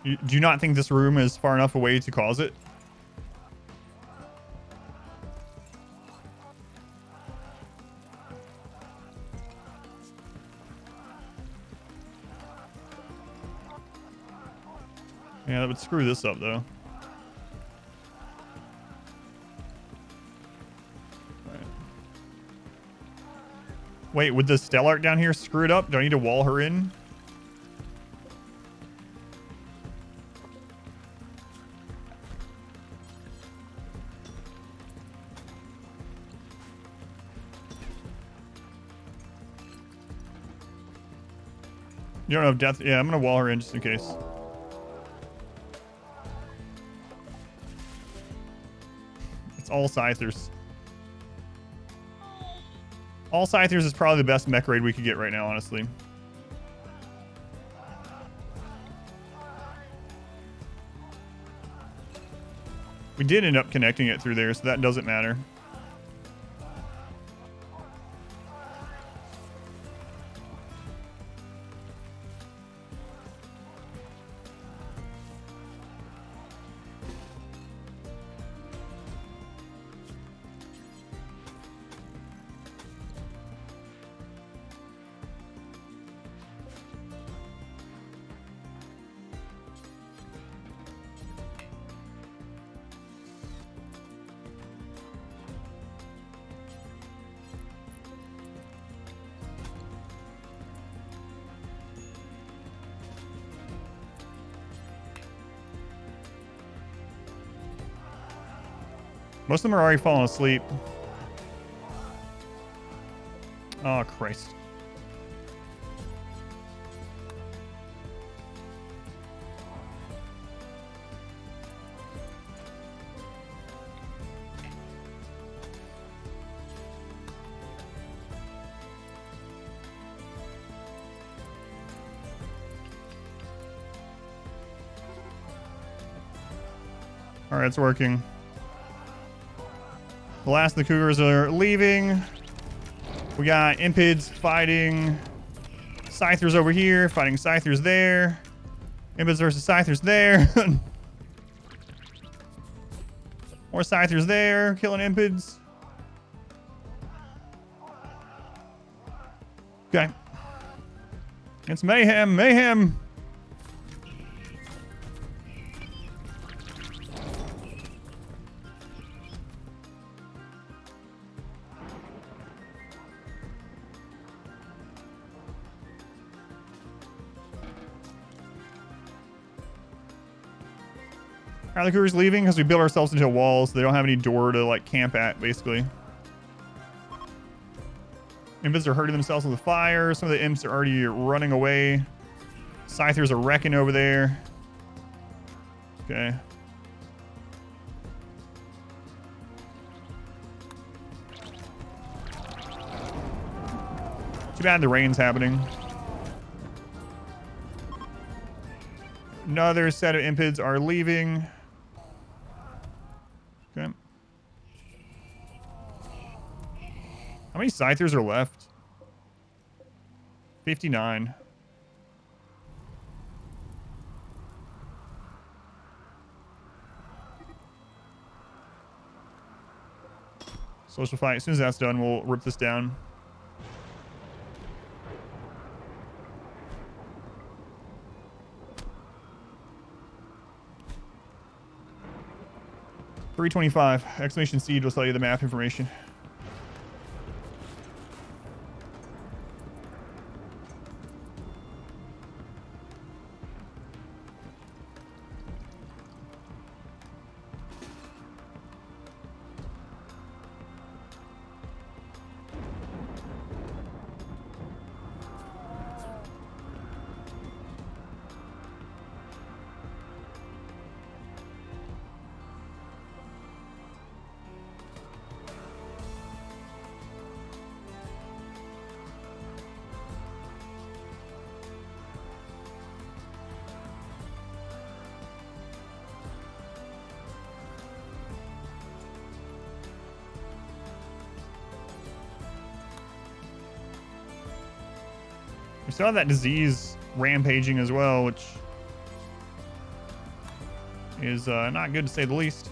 Do you not think this room is far enough away to cause it? Yeah, that would screw this up though. Wait, would the Stellark down here screw it up? Do I need to wall her in? You don't have death? Yeah, I'm gonna wall her in just in case. It's all Scythers. All Scythers is probably the best mech raid we could get right now, honestly. We did end up connecting it through there, so that doesn't matter. Most of them are already falling asleep. Oh, Christ. All right, it's working. The last of the cougars are leaving. We got Impids fighting Scythers over here, fighting Scythers there. Impids versus Scythers there. More Scythers there, killing Impids. Okay. It's mayhem, mayhem. Are the cougars leaving? Because we built ourselves into a wall, so they don't have any door to, like, camp at, basically. Imps are hurting themselves with the fire. Some of the imps are already running away. Scythers are wrecking over there. Okay. Too bad the rain's happening. Another set of impids are leaving. Okay. How many scythers are left? 59. Social fight. As soon as that's done, we'll rip this down. $325. Exclamation siege will tell you the map information. We still have that disease rampaging as well, which is not good to say the least.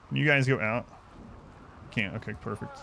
Can you guys go out? Can't. Okay, perfect.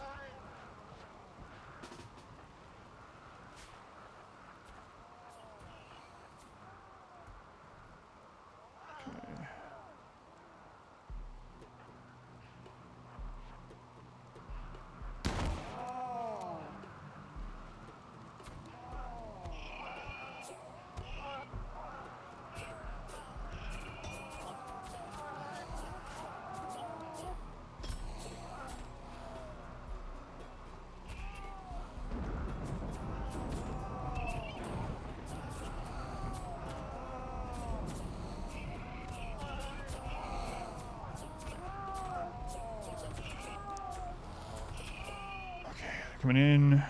Coming in.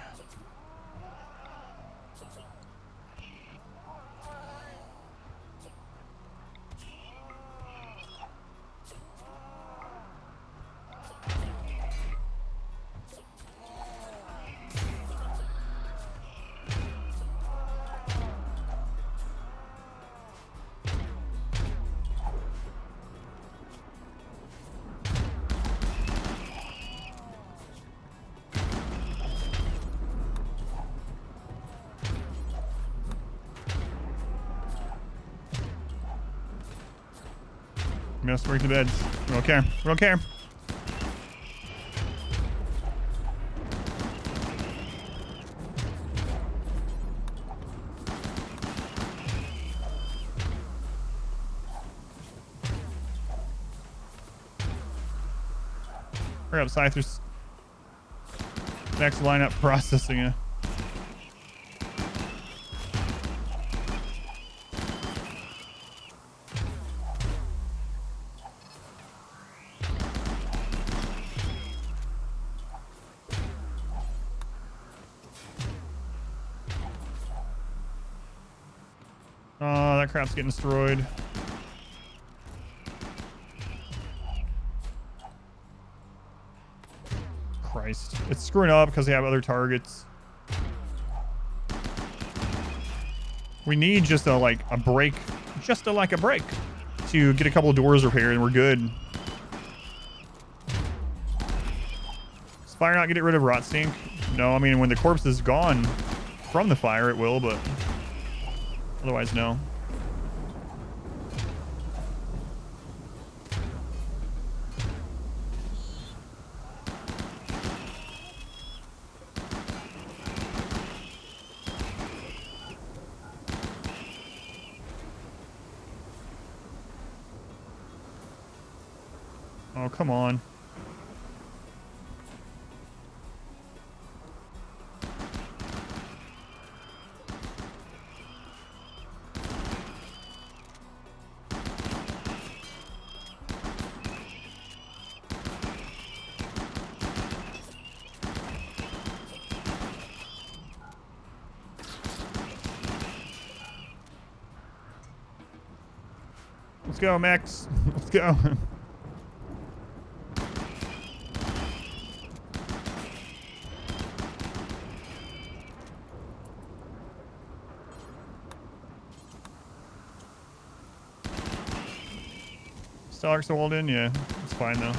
We must break the beds. We don't care. We don't care. Hurry up, Scythers. Next lineup processing it. Oh, that crap's getting destroyed. Christ. It's screwing up because they have other targets. We need just a break. Just a break to get a couple of doors repaired and we're good. Does fire not get rid of rot stink? No, I mean when the corpse is gone from the fire it will, but otherwise no. Oh, come on. Let's go, Max. Let's go. Stark's hold in? Yeah, it's fine though.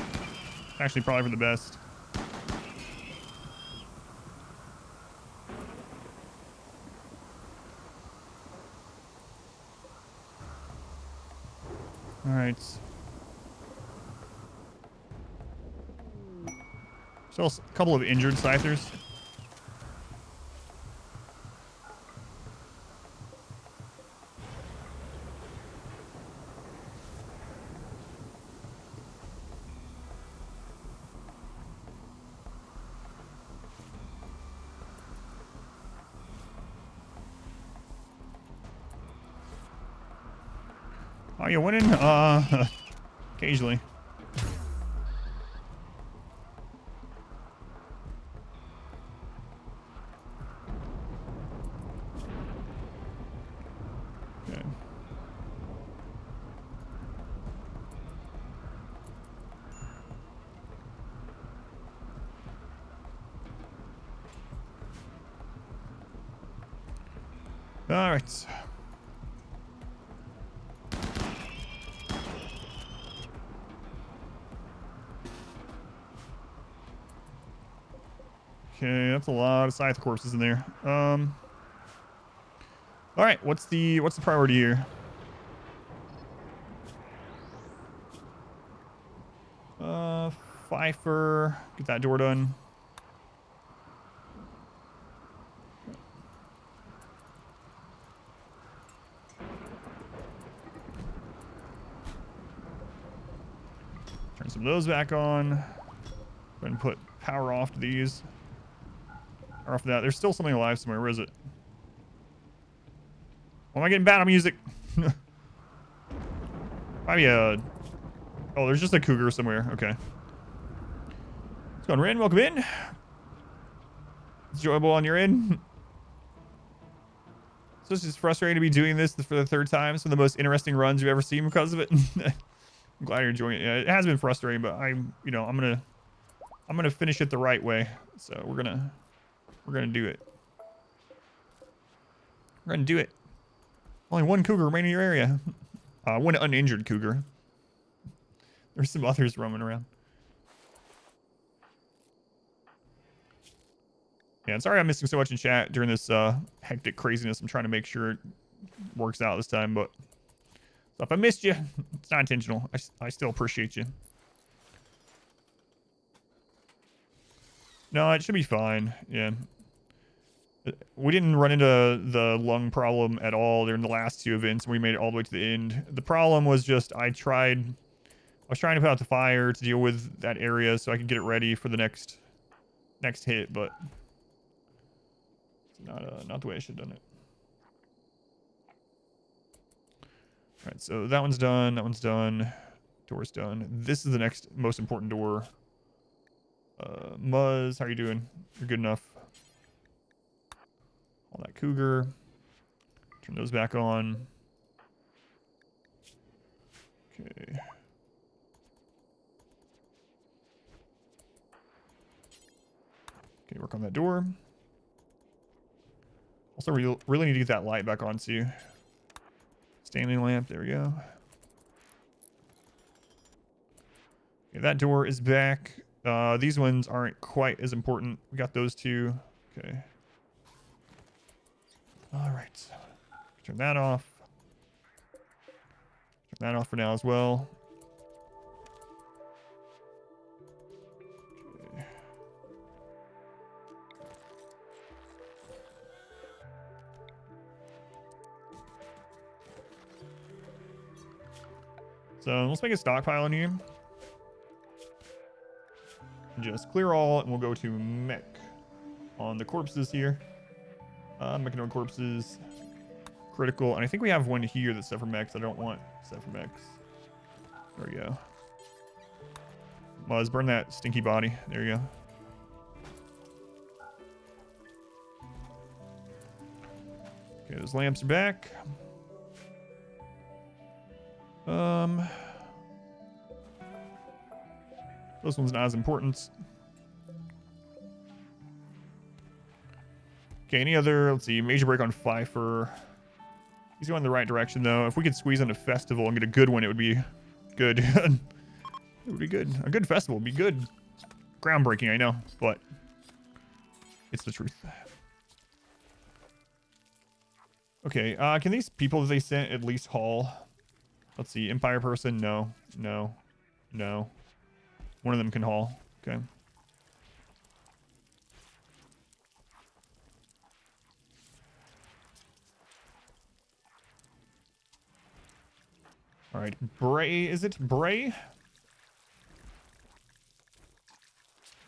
Actually, probably for the best. All right. Still a couple of injured scythers. Are you winning? Occasionally. Okay. All right. Okay, that's a lot of scythe corpses in there. All right, what's the priority here? Pfeiffer, get that door done. Turn some of those back on. Go ahead and put power off to these. Or off that. There's still something alive somewhere. Where is it? Why am I getting battle music? Maybe a... Oh, there's just a cougar somewhere. Okay. What's going on, Rin? Welcome in. It's enjoyable on your end. So it's just frustrating to be doing this for the third time. Some of the most interesting runs you've ever seen because of it. I'm glad you're enjoying it. Yeah, it has been frustrating, but I'm gonna finish it the right way. So we're gonna do it. We're gonna do it. Only one cougar remaining in your area. One uninjured cougar. There's some others roaming around. Yeah, sorry I'm missing so much in chat during this hectic craziness. I'm trying to make sure it works out this time, but so if I missed you, it's not intentional. I still appreciate you. No, it should be fine. Yeah. We didn't run into the lung problem at all during the last two events. We made it all the way to the end. The problem was just I was trying to put out the fire to deal with that area so I could get it ready for the next hit, but it's not the way I should have done it. All right, so that one's done. That one's done. Door's done. This is the next most important door. Muzz, how are you doing? You're good enough. All that cougar. Turn those back on. Okay. Okay, work on that door. Also, we really need to get that light back on too. Standing lamp, there we go. Okay, that door is back. These ones aren't quite as important. We got those two. Okay. All right. Turn that off. Turn that off for now as well. Okay. So let's make a stockpile in here. Just clear all, and we'll go to mech on the corpses here. Mechanoid corpses. Critical. And I think we have one here that's set for mechs. I don't want set for mechs. There we go. Let's burn that stinky body. There you go. Okay, those lamps are back. This one's not as important. Okay, any other, let's see, major break on Pfeiffer. He's going in the right direction, though. If we could squeeze into Festival and get a good one, it would be good. It would be good. A good festival would be good. Groundbreaking, I know, but it's the truth. Okay, can these people that they sent at least haul? Let's see, Empire person, no, no, no. One of them can haul, okay. All right, Bray, is it Bray? Were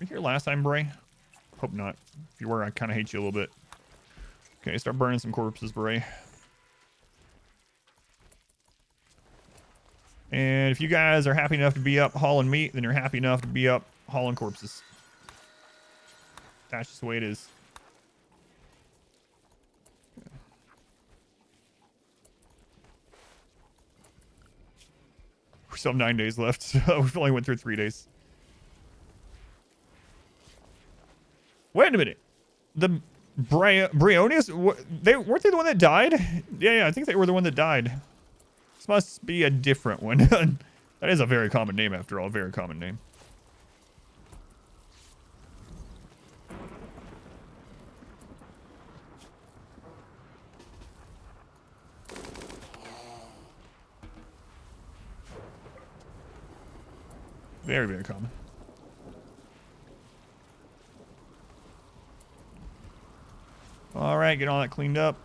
you here last time, Bray? Hope not. If you were, I kind of hate you a little bit. Okay, start burning some corpses, Bray. And if you guys are happy enough to be up hauling meat, then you're happy enough to be up hauling corpses. That's just the way it is. We still have 9 days left. We've only went through 3 days. Wait a minute. The Briones, weren't they the one that died? Yeah, I think they were the one that died. This must be a different one. That is a very common name, after all. Very common name. Very, very common. All right, get all that cleaned up.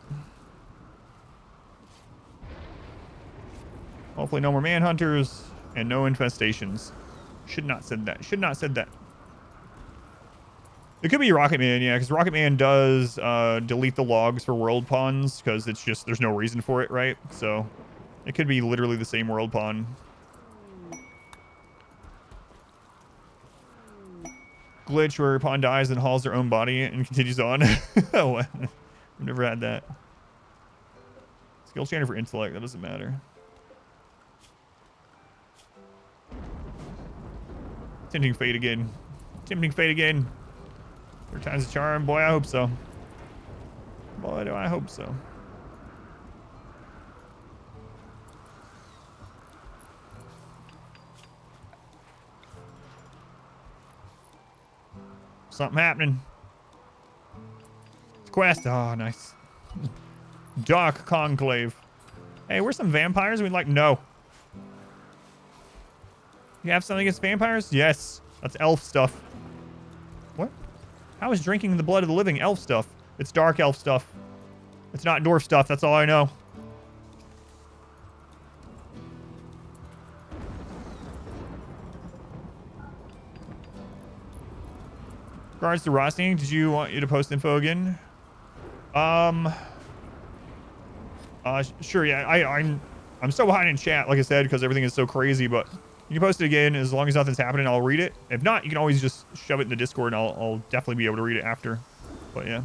Hopefully no more manhunters and no infestations. Should not said that. Should not said that. It could be Rocketman, yeah, because Rocketman does delete the logs for world pawns because it's just, there's no reason for it, right? So it could be literally the same world pawn. Glitch where pawn dies and hauls their own body and continues on. Oh, I've never had that. Skill changer for intellect, that doesn't matter. Tempting fate again. Tempting fate again. Third time's a charm. Boy, I hope so. Boy, do I hope so. Something happening. Quest. Oh, nice. Dark Conclave. Hey, we're some vampires. We'd like, no. You have something against vampires? Yes. That's elf stuff. What? How is drinking the blood of the living elf stuff? It's dark elf stuff. It's not dwarf stuff. That's all I know. Regards to Rossing, did you want you to post info again? Sure, yeah. I'm so behind in chat, like I said, because everything is so crazy, but you can post it again as long as nothing's happening. I'll read it. If not, you can always just shove it in the Discord, and I'll definitely be able to read it after. But yeah.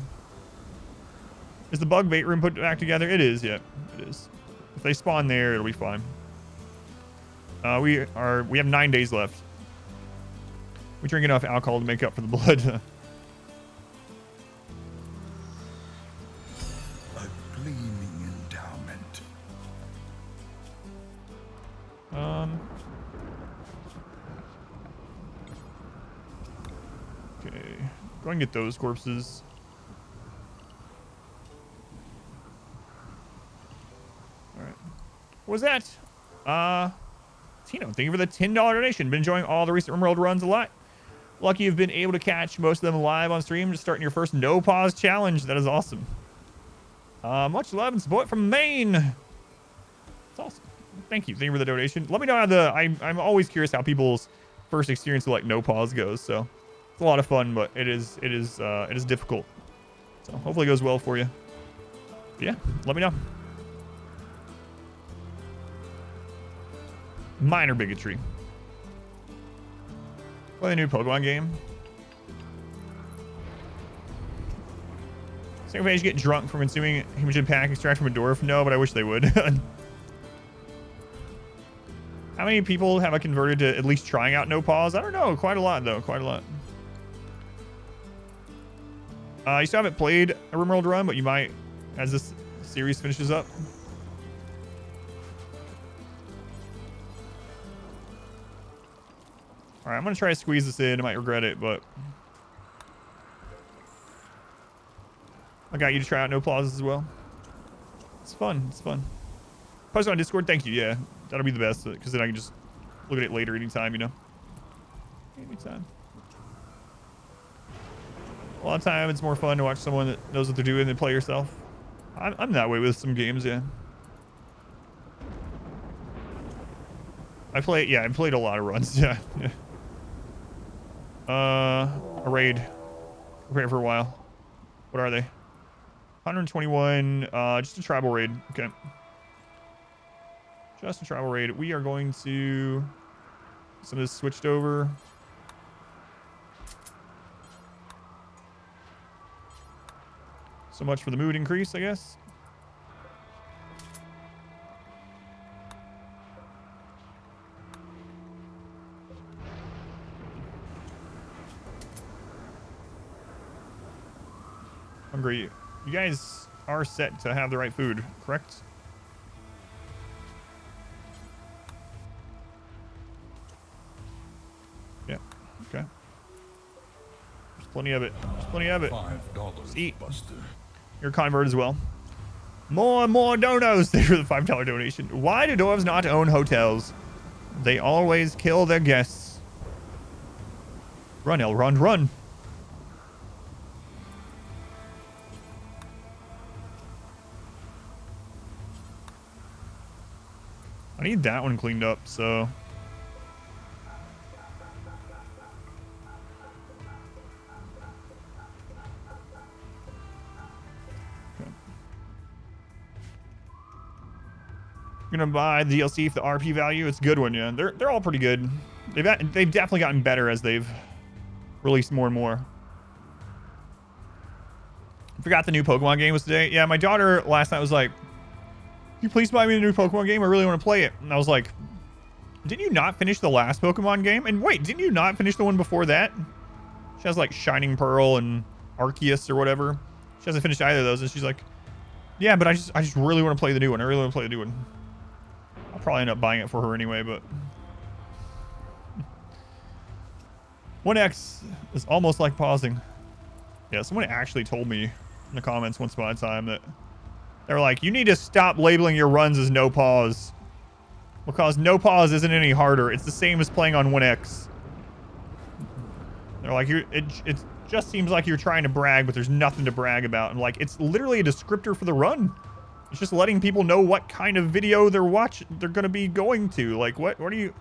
Is the bug bait room put back together? It is, yeah. It is. If they spawn there, it'll be fine. We have 9 days left. We drink enough alcohol to make up for the blood. A gleaming endowment. Okay. Go and get those corpses. Alright. What was that? Tino, thank you for the $10 donation. Been enjoying all the recent RimWorld runs a lot. Lucky you've been able to catch most of them live on stream, just starting your first no pause challenge. That is awesome. Much love and support from Maine. That's awesome. Thank you. Thank you for the donation. Let me know how I'm always curious how people's first experience with like no pause goes. So It's a lot of fun, but it is difficult. So hopefully it goes well for you. But yeah, let me know. Minor bigotry. Play the new Pokemon game. Second phase, you get drunk from consuming Hemorrhagid pack extract from a Dwarf. No, but I wish they would. How many people have I converted to at least trying out no pause? I don't know. Quite a lot, though. Quite a lot. You still haven't played a RimWorld Run, but you might as this series finishes up. All right, I'm going to try to squeeze this in. I might regret it, but I got you to try out no pauses as well. It's fun. It's fun. Post on Discord. Thank you. Yeah, that'll be the best because then I can just look at it later anytime, you know. Anytime. A lot of time it's more fun to watch someone that knows what they're doing than play yourself. I'm that way with some games, yeah. I played a lot of runs, yeah. A raid. Prepared for a while. What are they? 121, just a tribal raid. Okay. Just a tribal raid. We are going to some of this switched over. So much for the mood increase, I guess. Hungry. You guys are set to have the right food, correct? Yeah. Okay. There's plenty of it. There's plenty of it. $5, eat. Buster. You're a convert as well. More and more donos. Thanks for the $5 donation. Why do dwarves not own hotels? They always kill their guests. Run, Elrond, run. I need that one cleaned up, so. Okay. I'm gonna buy the DLC for the RP value. It's a good one, yeah. They're all pretty good. They've definitely gotten better as they've released more and more. Forgot the new Pokemon game was today. Yeah, my daughter last night was like, "Can you please buy me the new Pokemon game? I really want to play it." And I was like, "Didn't you not finish the last Pokemon game? And wait, didn't you not finish the one before that?" She has like Shining Pearl and Arceus or whatever. She hasn't finished either of those, and she's like, "Yeah, but I just really want to play the new one. I really want to play the new one." I'll probably end up buying it for her anyway, but 1X is almost like pausing. Yeah, someone actually told me in the comments once upon a time that they were like, "You need to stop labeling your runs as no pause. Because no pause isn't any harder. It's the same as playing on 1X. They're like, it just seems like you're trying to brag, but there's nothing to brag about. And like, it's literally a descriptor for the run. It's just letting people know what kind of video they're going to be going to. Like, what are you...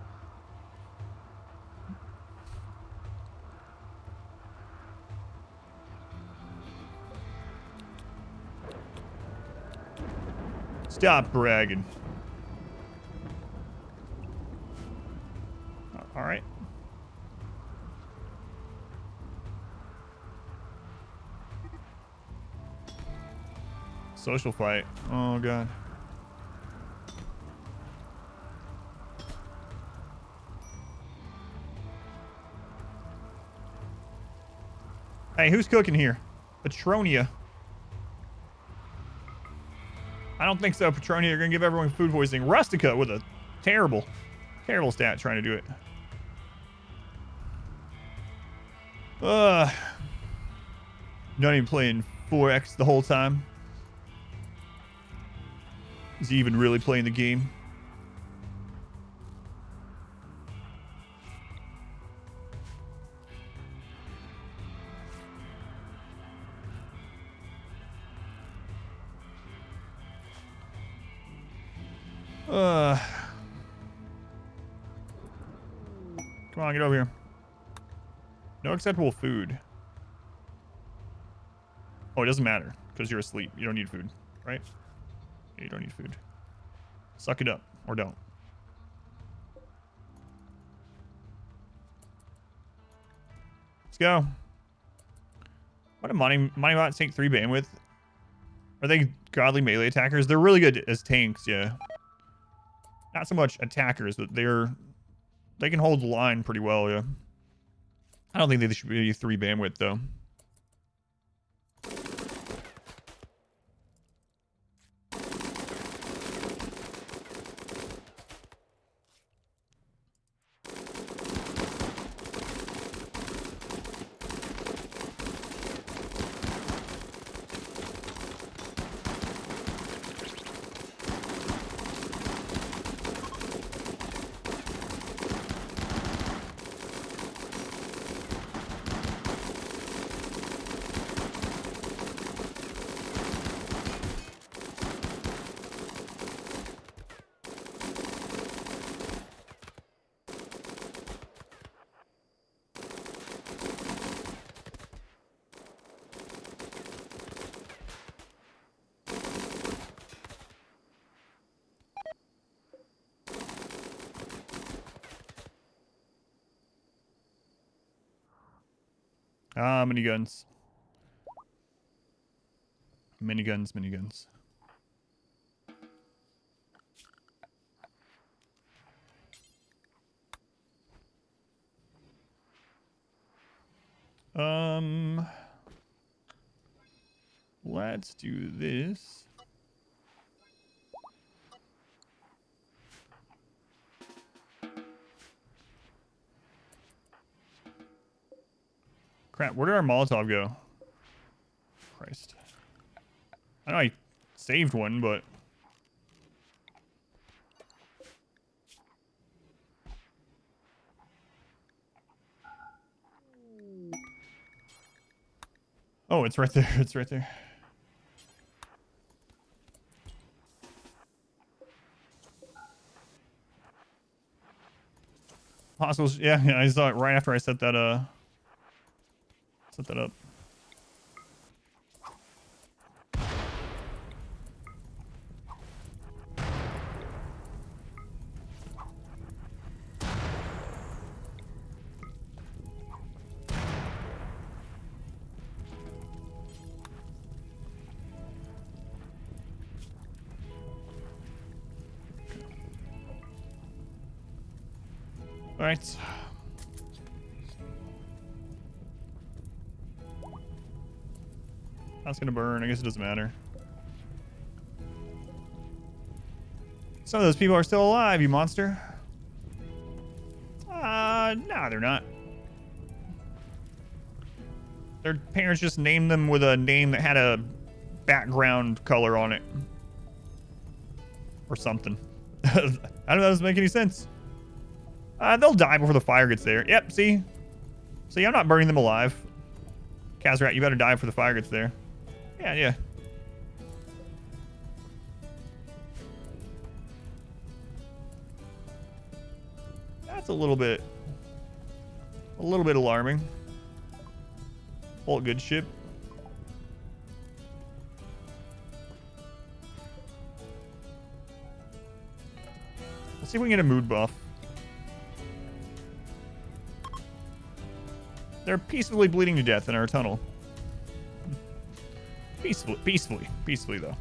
Stop bragging. All right. Social fight. Oh, God. Hey, who's cooking here? Petronia. I don't think so, Petronia. You're going to give everyone food poisoning. Rustica with a terrible stat trying to do it. Not even playing 4X the whole time. Is he even really playing the game? Come on, get over here. No acceptable food. Oh, it doesn't matter because you're asleep. You don't need food, right? Yeah, you don't need food. Suck it up or don't. Let's go. Why do mining bots take 3 bandwidth? Are they godly melee attackers? They're really good as tanks, yeah. Not so much attackers, but they can hold the line pretty well, yeah. I don't think they should be 3 bandwidth though. Ah, miniguns. Miniguns, miniguns. Let's do this. Crap, where did our Molotov go? Christ. I know I saved one, but... Oh, it's right there. It's right there. Hostiles, yeah, I saw it right after I set that up. All right. That's gonna burn. I guess it doesn't matter. Some of those people are still alive, you monster. No, they're not. Their parents just named them with a name that had a background color on it. Or something. I don't know if that doesn't make any sense. They'll die before the fire gets there. Yep, see? See, I'm not burning them alive. Kazrat, you better die before the fire gets there. Yeah, yeah. That's a little bit alarming. All good ship. Let's see if we can get a mood buff. They're peacefully bleeding to death in our tunnel. Peacefully though.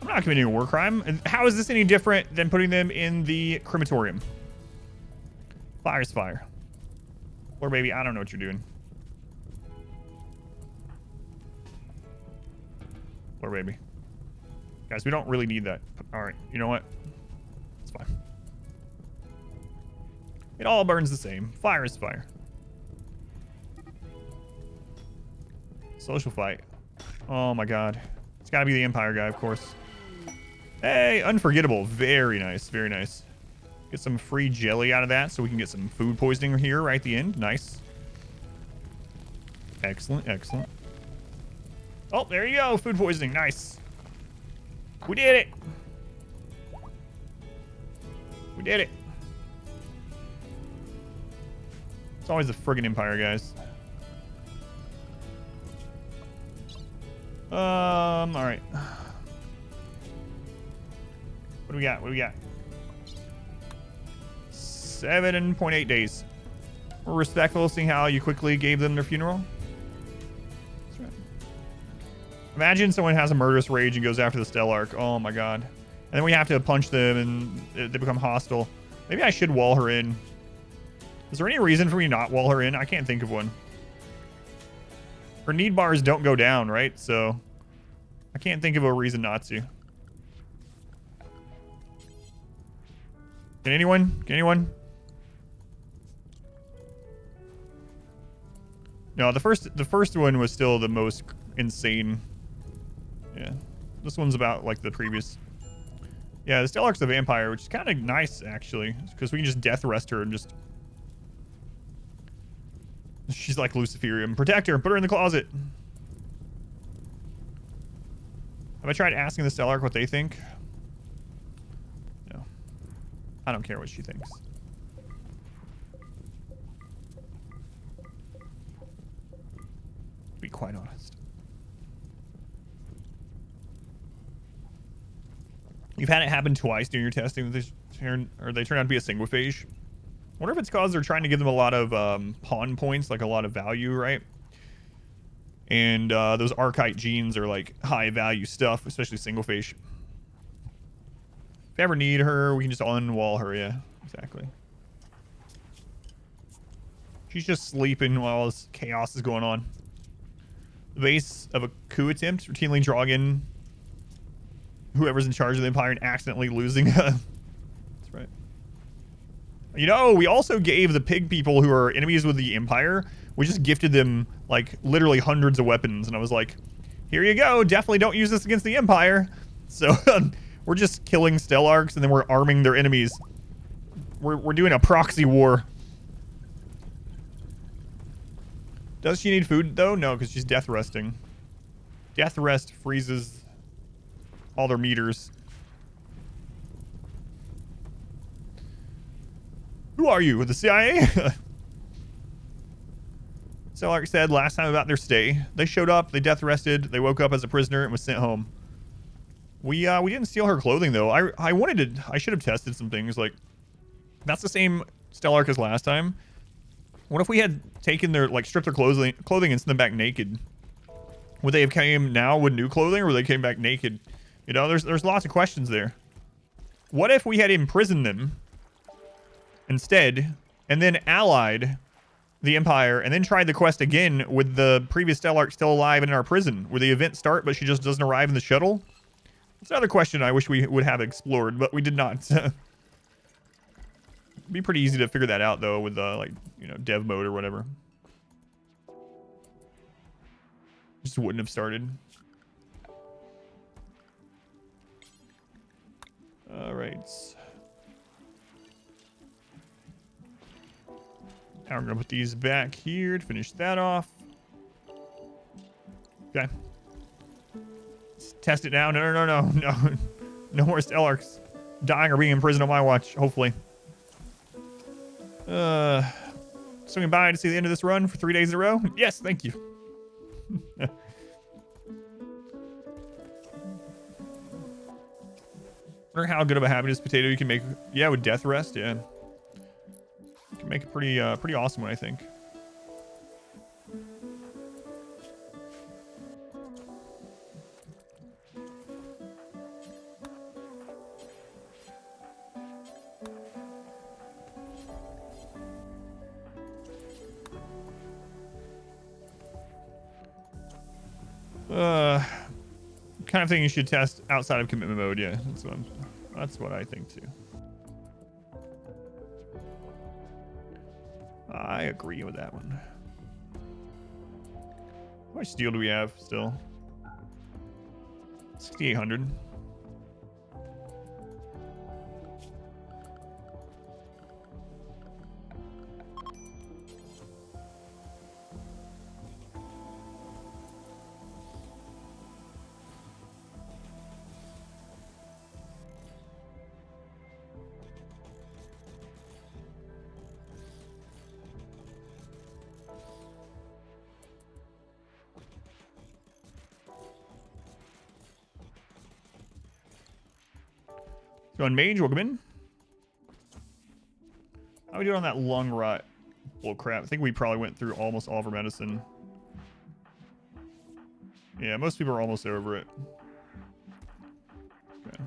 I'm not committing a war crime. How is this any different than putting them in the crematorium? Fire's fire. Or baby, I don't know what you're doing. Or baby. Guys, we don't really need that. All right, you know what? It's fine. It all burns the same. Fire is fire. Social fight. Oh my god. It's gotta be the Empire guy, of course. Hey, unforgettable. Very nice, very nice. Get some free jelly out of that so we can get some food poisoning here right at the end. Nice. Excellent, excellent. Oh, there you go. Food poisoning. Nice. We did it. We did it. It's always the friggin' Empire, guys. All right. What do we got? What do we got? 7.8 days. We're respectful, seeing how you quickly gave them their funeral. That's right. Imagine someone has a murderous rage and goes after the Stellarch. Oh my god. And then we have to punch them and they become hostile. Maybe I should wall her in. Is there any reason for me not wall her in? I can't think of one. Her need bars don't go down, right? So I can't think of a reason not to. Can anyone? Can anyone? No, the first one was still the most insane. Yeah. This one's about like the previous. Yeah, the Stellarch's a vampire, which is kind of nice actually, because we can just death rest her and just. She's like Luciferium. Protect her. Put her in the closet. Have I tried asking the Stellarch what they think? No. I don't care what she thinks. To be quite honest. You've had it happen twice during your testing that they turn out to be a single-phage. I wonder if it's because they're trying to give them a lot of pawn points, like a lot of value, right? And those archite genes are like high-value stuff, especially single-phage. If you ever need her, we can just unwall her, yeah, exactly. She's just sleeping while this chaos is going on. The base of a coup attempt, routinely drawing whoever's in charge of the Empire and accidentally losing. That's right. You know, we also gave the pig people who are enemies with the Empire, we just gifted them, like, literally hundreds of weapons. And I was like, here you go. Definitely don't use this against the Empire. So, we're just killing Stellarchs and then we're arming their enemies. We're doing a proxy war. Does she need food, though? No, because she's death resting. Death rest freezes all their meters. Who are you? With the CIA? Stellarch said last time about their stay. They showed up, they death rested, they woke up as a prisoner and was sent home. We didn't steal her clothing though. I should have tested some things. Like, that's the same Stellarch as last time. What if we had taken their, like, stripped their clothing and sent them back naked? Would they have came now with new clothing, or would they came back naked? You know, there's lots of questions there. What if we had imprisoned them instead, and then allied the Empire, and then tried the quest again with the previous Stellarch still alive in our prison? Would the event start, but she just doesn't arrive in the shuttle? That's another question I wish we would have explored, but we did not. It'd be pretty easy to figure that out, though, with, like, you know, dev mode or whatever. Just wouldn't have started. All right. Now we're gonna put these back here to finish that off. Okay. Let's test it now. No. No more Stellarchs dying or being imprisoned on my watch, hopefully. Swinging by to see the end of this run for 3 days in a row? Yes, thank you. Wonder how good of a habit is potato you can make. Yeah, with death rest, yeah. You can make a pretty awesome one, I think. Kind of thing you should test outside of commitment mode. Yeah, that's what I think too. I agree with that one. How much steel do we have still? 6,800. Going mage, welcome in. How we doing on that lung rot? Bull crap. I think we probably went through almost all of our medicine. Yeah, most people are almost over it. Okay.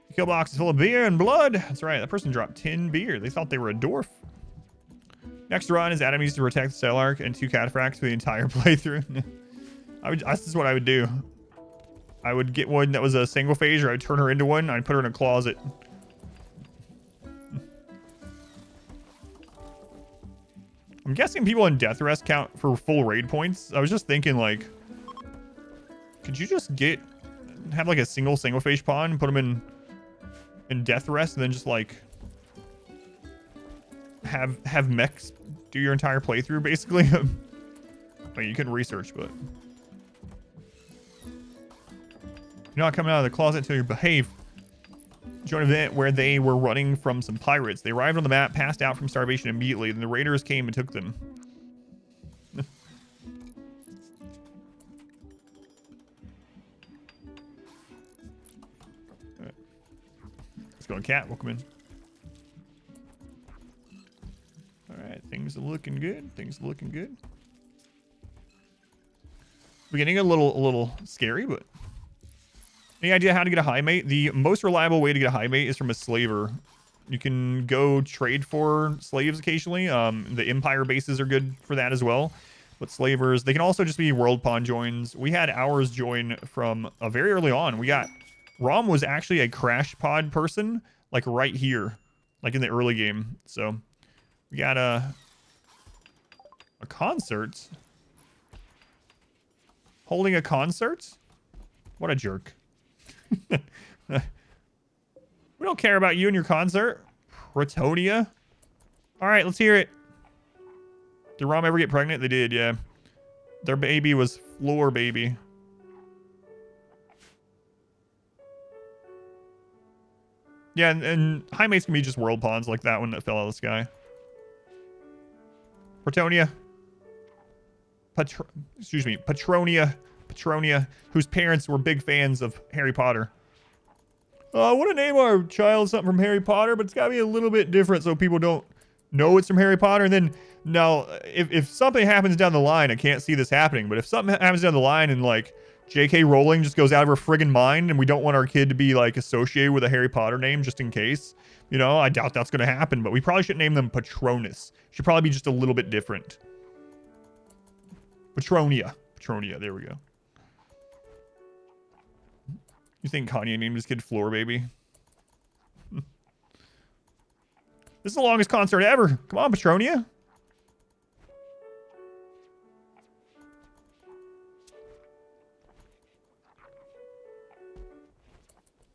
The kill box is full of beer and blood. That's right. That person dropped 10 beer. They thought they were a dwarf. Next run is Adam used to protect the cell arc and 2 cataphracts for the entire playthrough. This is what I would do. I would get one that was a single phase, or I'd turn her into one. And I'd put her in a closet. I'm guessing people in death rest count for full raid points. I was just thinking, like, could you just have like a single phase pawn, put them in death rest, and then just like have mechs do your entire playthrough, basically. I mean, you can research, but you're not coming out of the closet until you behave. Join an event where they were running from some pirates. They arrived on the map, passed out from starvation immediately, then the raiders came and took them. Right. Let's go on cat. Welcome in. Alright, things are looking good. Things are looking good. We're getting a little scary, but any idea how to get a high mate? The most reliable way to get a high mate is from a slaver. You can go trade for slaves occasionally. The Empire bases are good for that as well. But slavers, they can also just be world pawn joins. We had ours join from very early on. Rom was actually a crash pod person, like right here, like in the early game. So we got a concert. Holding a concert? What a jerk. We don't care about you and your concert. Pretonia. All right, let's hear it. Did Rom ever get pregnant? They did, yeah. Their baby was floor baby. Yeah, and high mates can be just world pawns like that one that fell out of the sky. Pretonia. Petronia, whose parents were big fans of Harry Potter. I want to name our child something from Harry Potter, but it's got to be a little bit different so people don't know it's from Harry Potter. And then, now, if something happens down the line, I can't see this happening, but if something happens down the line and, like, J.K. Rowling just goes out of her friggin' mind and we don't want our kid to be, like, associated with a Harry Potter name just in case, you know, I doubt that's going to happen, but we probably shouldn't name them Patronus. Should probably be just a little bit different. Petronia, there we go. You think Kanye named his kid Floor Baby? This is the longest concert ever. Come on, Petronia.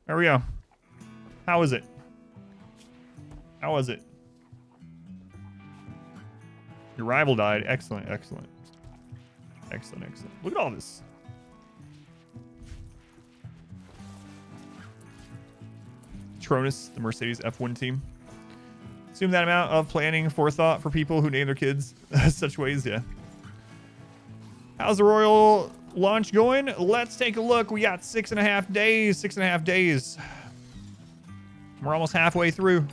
There we go. How is it? How was it? Your rival died. Excellent, excellent. Excellent, excellent. Look at all this. Patronus, the Mercedes F1 team. Assume that amount of planning, forethought for people who name their kids such ways, yeah. How's the Royal launch going? Let's take a look. We got 6.5 days. 6.5 days. We're almost halfway through.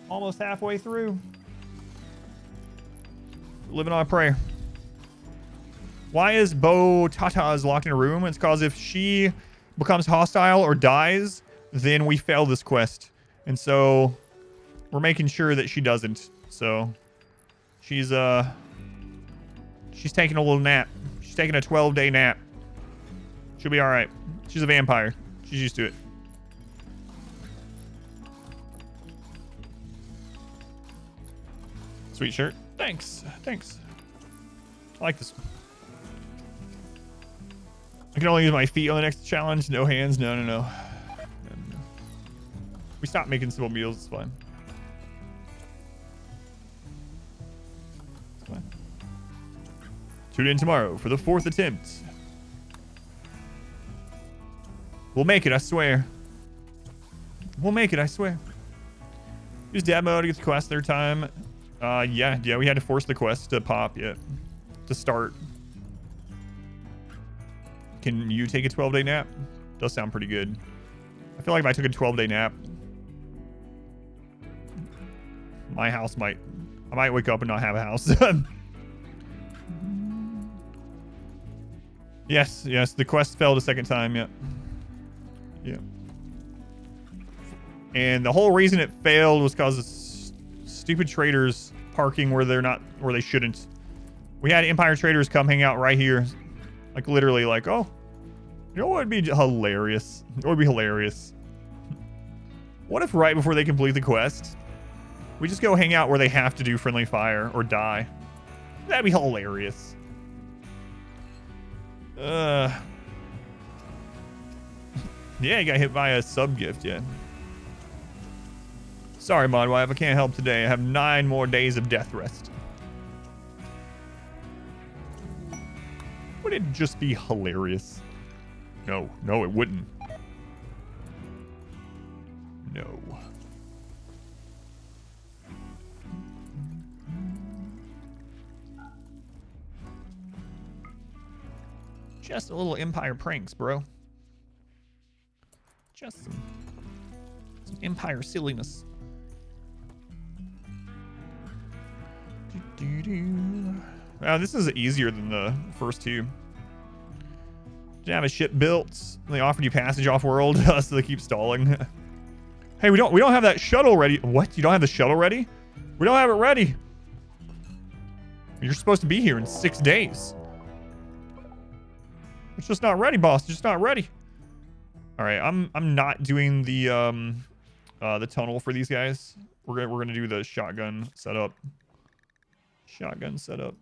Almost halfway through. Living on a prayer. Why is Bo Tata's locked in a room? It's because if she becomes hostile or dies, then we fail this quest. And so we're making sure that she doesn't. So she's taking a little nap. She's taking a 12-day nap. She'll be all right. She's a vampire. She's used to it. Sweet shirt. Thanks. Thanks. I like this one. I can only use my feet on the next challenge. No hands. No. We stopped making simple meals. It's fine. It's fine. Tune in tomorrow for the 4th attempt. We'll make it, I swear. We'll make it, I swear. Use dab mode to get the quest 3rd time. Yeah, we had to force the quest to pop, to start. Can you take a 12-day nap? Does sound pretty good. I feel like if I took a 12-day nap, my house I might wake up and not have a house. Yes, the quest failed a second time, yeah. Yeah. And the whole reason it failed was because of stupid traders parking where they shouldn't. We had Empire traders come hang out right here. Like literally like, oh, you know what would be hilarious? It would be hilarious. What if right before they complete the quest, we just go hang out where they have to do friendly fire or die? That'd be hilarious. Yeah, you got hit by a sub gift, yeah. Sorry, Modwife, I can't help today. I have 9 more days of death rest. Would it just be hilarious? No, it wouldn't. No. Just a little Empire pranks, bro. Just some Empire silliness. Wow, this is easier than the first two. Didn't have a ship built. They offered you passage off world, so they keep stalling. Hey, we don't have that shuttle ready. What? You don't have the shuttle ready? We don't have it ready. You're supposed to be here in 6 days. It's just not ready, boss. It's just not ready. All right, I'm not doing the tunnel for these guys. We're gonna do the shotgun setup. Shotgun setup.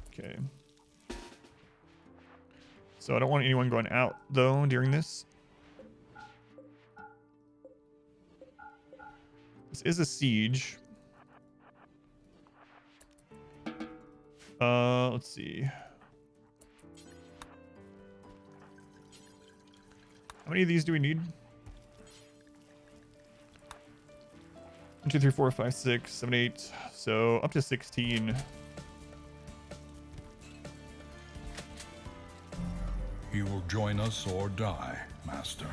Okay. So I don't want anyone going out though during this. This is a siege. Let's see. How many of these do we need? 1, 2, 3, 4, 5, 6, 7, 8. So up to 16. You will join us or die, Master.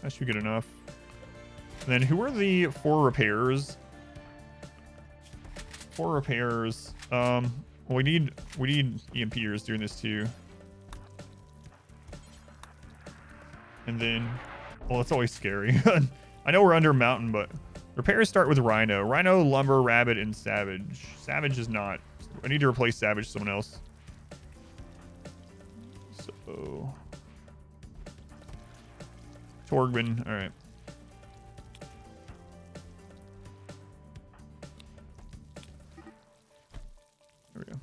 That should be good enough. And then who are the 4 repairs? 4 repairs. Well, we need EMPers doing this too. And then, well, it's always scary. I know we're under a mountain, but repairs start with Rhino. Rhino, Lumber, Rabbit, and Savage. Savage is not. I need to replace Savage with someone else. So, Torgman. All right. There we go.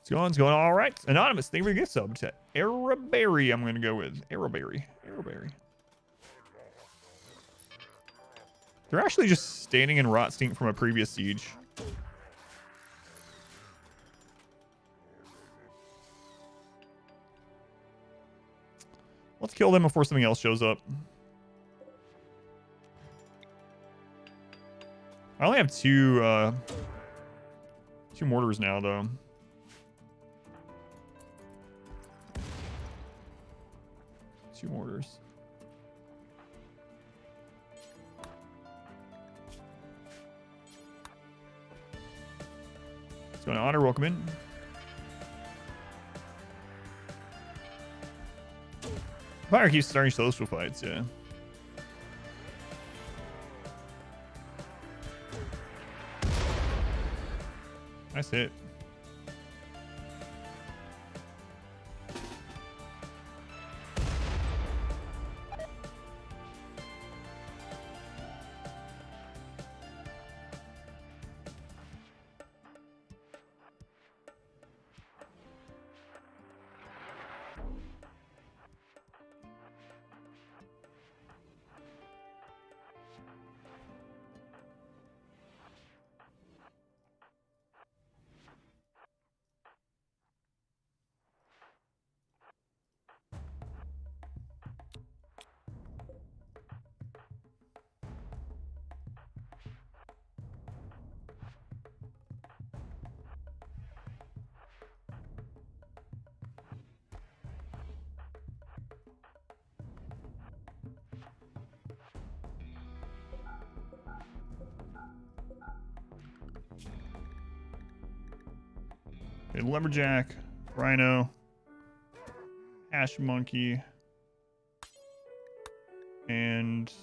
It's going all right. Anonymous, thank you for the gift sub to Araberry. I'm going to go with Araberry. They're actually just standing in rot stink from a previous siege. Let's kill them before something else shows up. I only have two mortars now, though. Two mortars. Let's go to honor Rocketman. Fire keeps starting social fights, yeah. Nice hit. Okay, lumberjack, rhino, ash monkey, and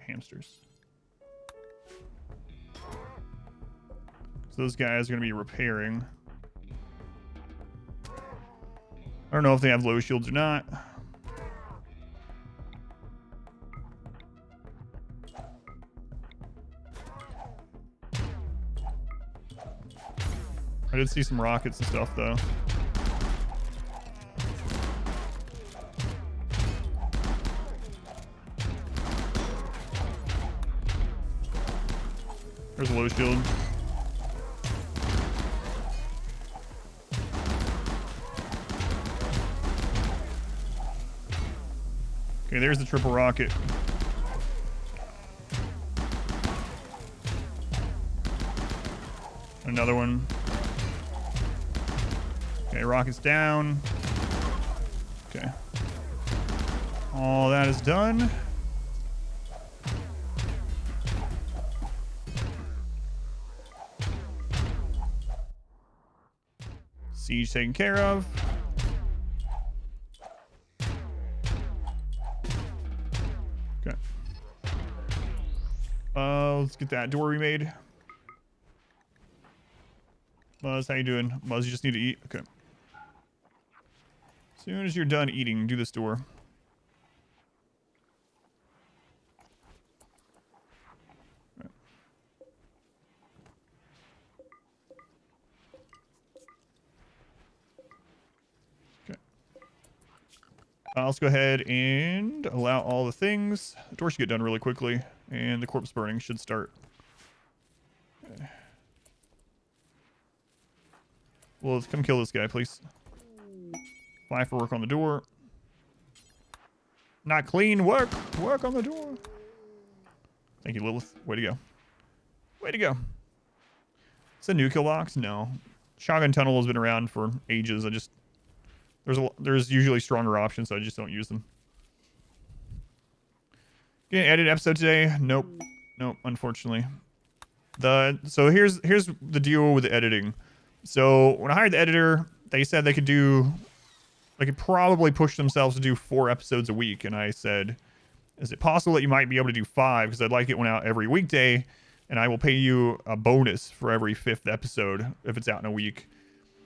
hamsters. So those guys are going to be repairing. I don't know if they have low shields or not. I did see some rockets and stuff, though. There's a low shield. Okay, there's the triple rocket. Another one. Okay, rocket's down. Okay. All that is done. Siege taken care of. Okay. Let's get that door remade. Muzz, how you doing? Muzz, you just need to eat? Okay. As soon as you're done eating, do this door. Right. Okay. Let's go ahead and allow all the things. The door should get done really quickly, and the corpse burning should start. Okay. Well, let's come kill this guy, please. 5 for work on the door. Not clean. Work on the door. Thank you, Lilith. Way to go. Way to go. It's a new kill box? No. Shotgun tunnel has been around for ages. There's usually stronger options, so I just don't use them. Gonna edit episode today? Nope. Nope, unfortunately. So here's the deal with the editing. So when I hired the editor, they said they could probably push themselves to do 4 episodes a week. And I said, is it possible that you might be able to do 5? Because I'd like it went out every weekday, and I will pay you a bonus for every 5th episode if it's out in a week.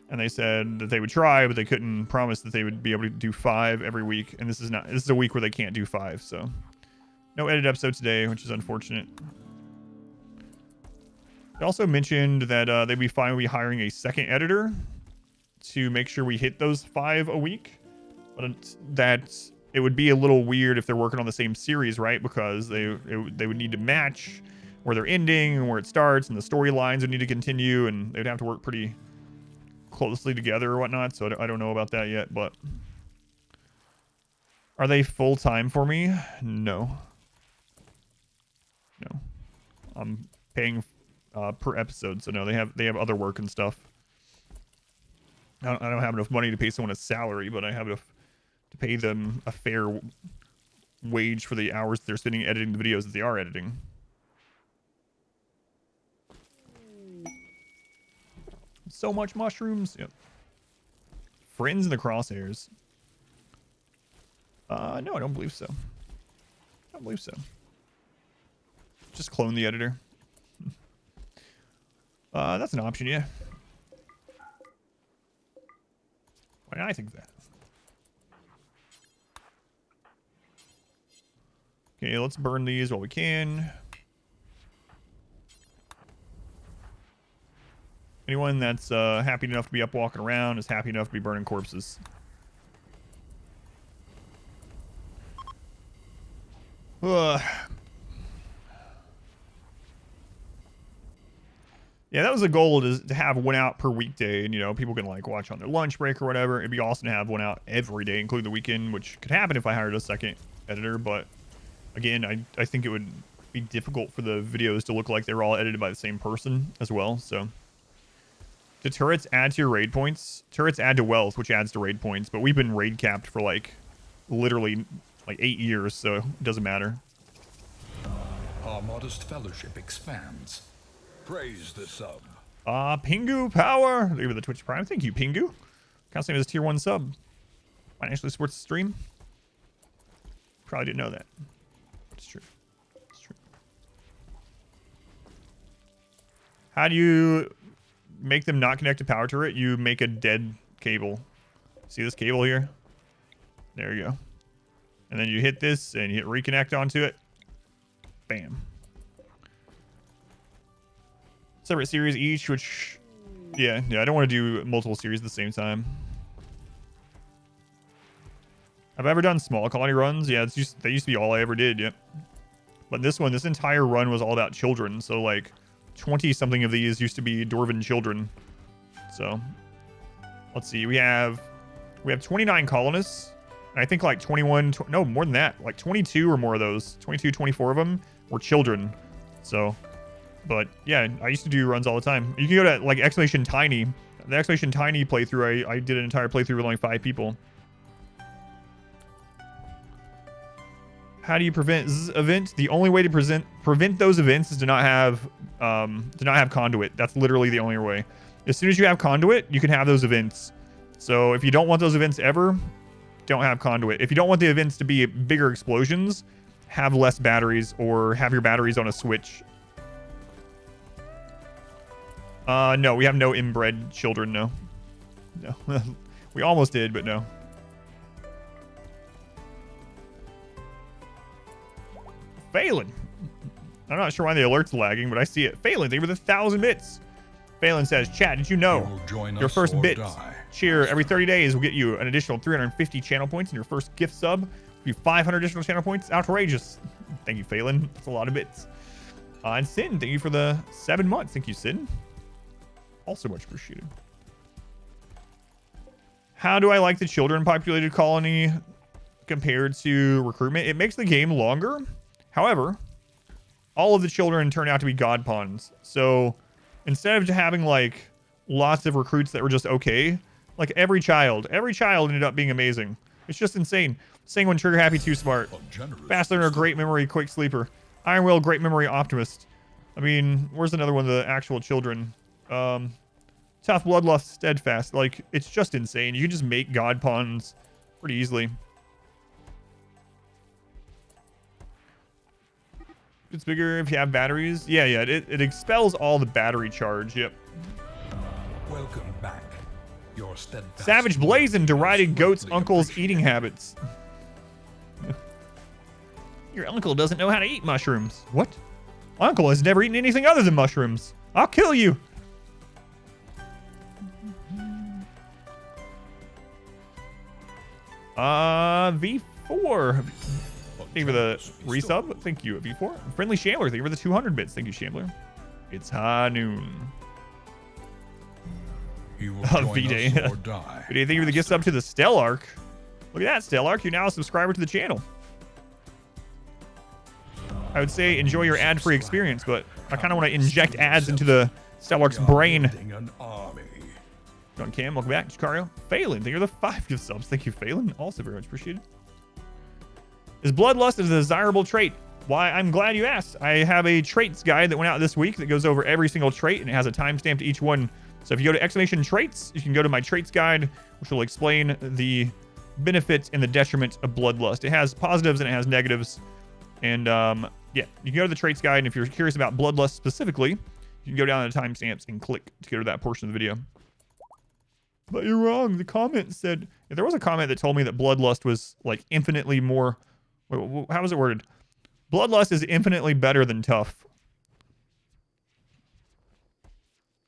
And they said that they would try, but they couldn't promise that they would be able to do 5 every week. And this is a week where they can't do 5. So no edit episode today, which is unfortunate. They also mentioned that they'd be fine with me hiring a second editor to make sure we hit those 5 a week, but that it would be a little weird if they're working on the same series, right? Because they would need to match where they're ending and where it starts, and the storylines would need to continue, and they'd have to work pretty closely together or whatnot. So I don't know about that yet, but are they full time for me? No. I'm paying per episode, so no, they have other work and stuff. I don't have enough money to pay someone a salary, but I have enough to pay them a fair wage for the hours they're spending editing the videos that they are editing. So much mushrooms. Yep. Friends in the crosshairs. No, I don't believe so. I don't believe so. Just clone the editor. That's an option, yeah. Why did I think that? Okay, let's burn these while we can. Anyone that's happy enough to be up walking around is happy enough to be burning corpses. Yeah, that was the goal, to have one out per weekday, and, you know, people can like watch on their lunch break or whatever. It'd be awesome to have one out every day, including the weekend, which could happen if I hired a second editor. But again, I think it would be difficult for the videos to look like they were all edited by the same person as well. So, do turrets add to your raid points? Turrets add to wealth, which adds to raid points. But we've been raid capped for like literally like 8 years, so it doesn't matter. Our modest fellowship expands. Praise the sub. Pingu Power. Thank you for the Twitch Prime. Thank you, Pingu. Counts as tier 1 sub. Financially supports the stream. Probably didn't know that. It's true. It's true. How do you make them not connect to power turret? You make a dead cable. See this cable here? There you go. And then you hit this and you hit reconnect onto it. Bam. Separate series each, which, yeah, I don't want to do multiple series at the same time. Have I ever done small colony runs? Yeah, they used to be all I ever did, yep. But this entire run was all about children. So like 20 something of these used to be Dwarven children. So let's see, we have 29 colonists. And I think like 21, no, more than that, like 22 or more of those, 22, 24 of them were children. So, but yeah, I used to do runs all the time. You can go to like Exclamation Tiny. The Exclamation Tiny playthrough, I did an entire playthrough with only 5 people. How do you prevent events? The only way to prevent those events is to not have conduit. That's literally the only way. As soon as you have conduit, you can have those events. So if you don't want those events ever, don't have conduit. If you don't want the events to be bigger explosions, have less batteries or have your batteries on a switch. No, we have no inbred children, no. No. We almost did, but no. Phelan. I'm not sure why the alert's lagging, but I see it. Phelan, thank you for the 1,000 bits. Phelan says, Chat, did you know your first bit cheer every 30 days will get you an additional 350 channel points, and your first gift sub will be 500 additional channel points? Outrageous. Thank you, Phelan. That's a lot of bits. And Sin, thank you for the 7 months. Thank you, Sin. Also much appreciated. How do I like the children populated colony compared to recruitment? It makes the game longer. However, all of the children turn out to be god pawns. So instead of having like lots of recruits that were just okay, like every child ended up being amazing. It's just insane. Sanguine, Trigger Happy, Too Smart. Fast Learner, Great Memory, Quick Sleeper. Iron Will, Great Memory, Optimist. I mean, where's another one of the actual children? Tough Bloodlust, Steadfast. Like, it's just insane. You can just make god pawns pretty easily. It's bigger if you have batteries. Yeah, it expels all the battery charge. Yep. Welcome back. Your steadfast Savage Blazin' derided goat's uncle's eating habits. Your uncle doesn't know how to eat mushrooms. What? Uncle has never eaten anything other than mushrooms. I'll kill you. V4. Thank you for the resub. Thank you, V4. Friendly Shambler. Thank you for the 200 bits. Thank you, Shambler. It's high noon. V-Day. V-Day, thank you for the gift sub to the Stellark. Look at that, Stellark. You're now a subscriber to the channel. I would say enjoy your ad-free experience, but I kind of want to inject ads into the Stellark's brain. John Cam, welcome back. Chicario. Phelan, thank you for the 5 gift subs. Thank you, Phelan. Also very much appreciated. Is bloodlust a desirable trait? Why, I'm glad you asked. I have a traits guide that went out this week that goes over every single trait, and it has a timestamp to each one. So if you go to exclamation traits, you can go to my traits guide, which will explain the benefits and the detriment of bloodlust. It has positives and it has negatives. And yeah, you can go to the traits guide, and if you're curious about bloodlust specifically, you can go down to the timestamps and click to go to that portion of the video. But you're wrong. The comment said, if there was a comment that told me that bloodlust was like infinitely more, how was it worded? Bloodlust is infinitely better than tough.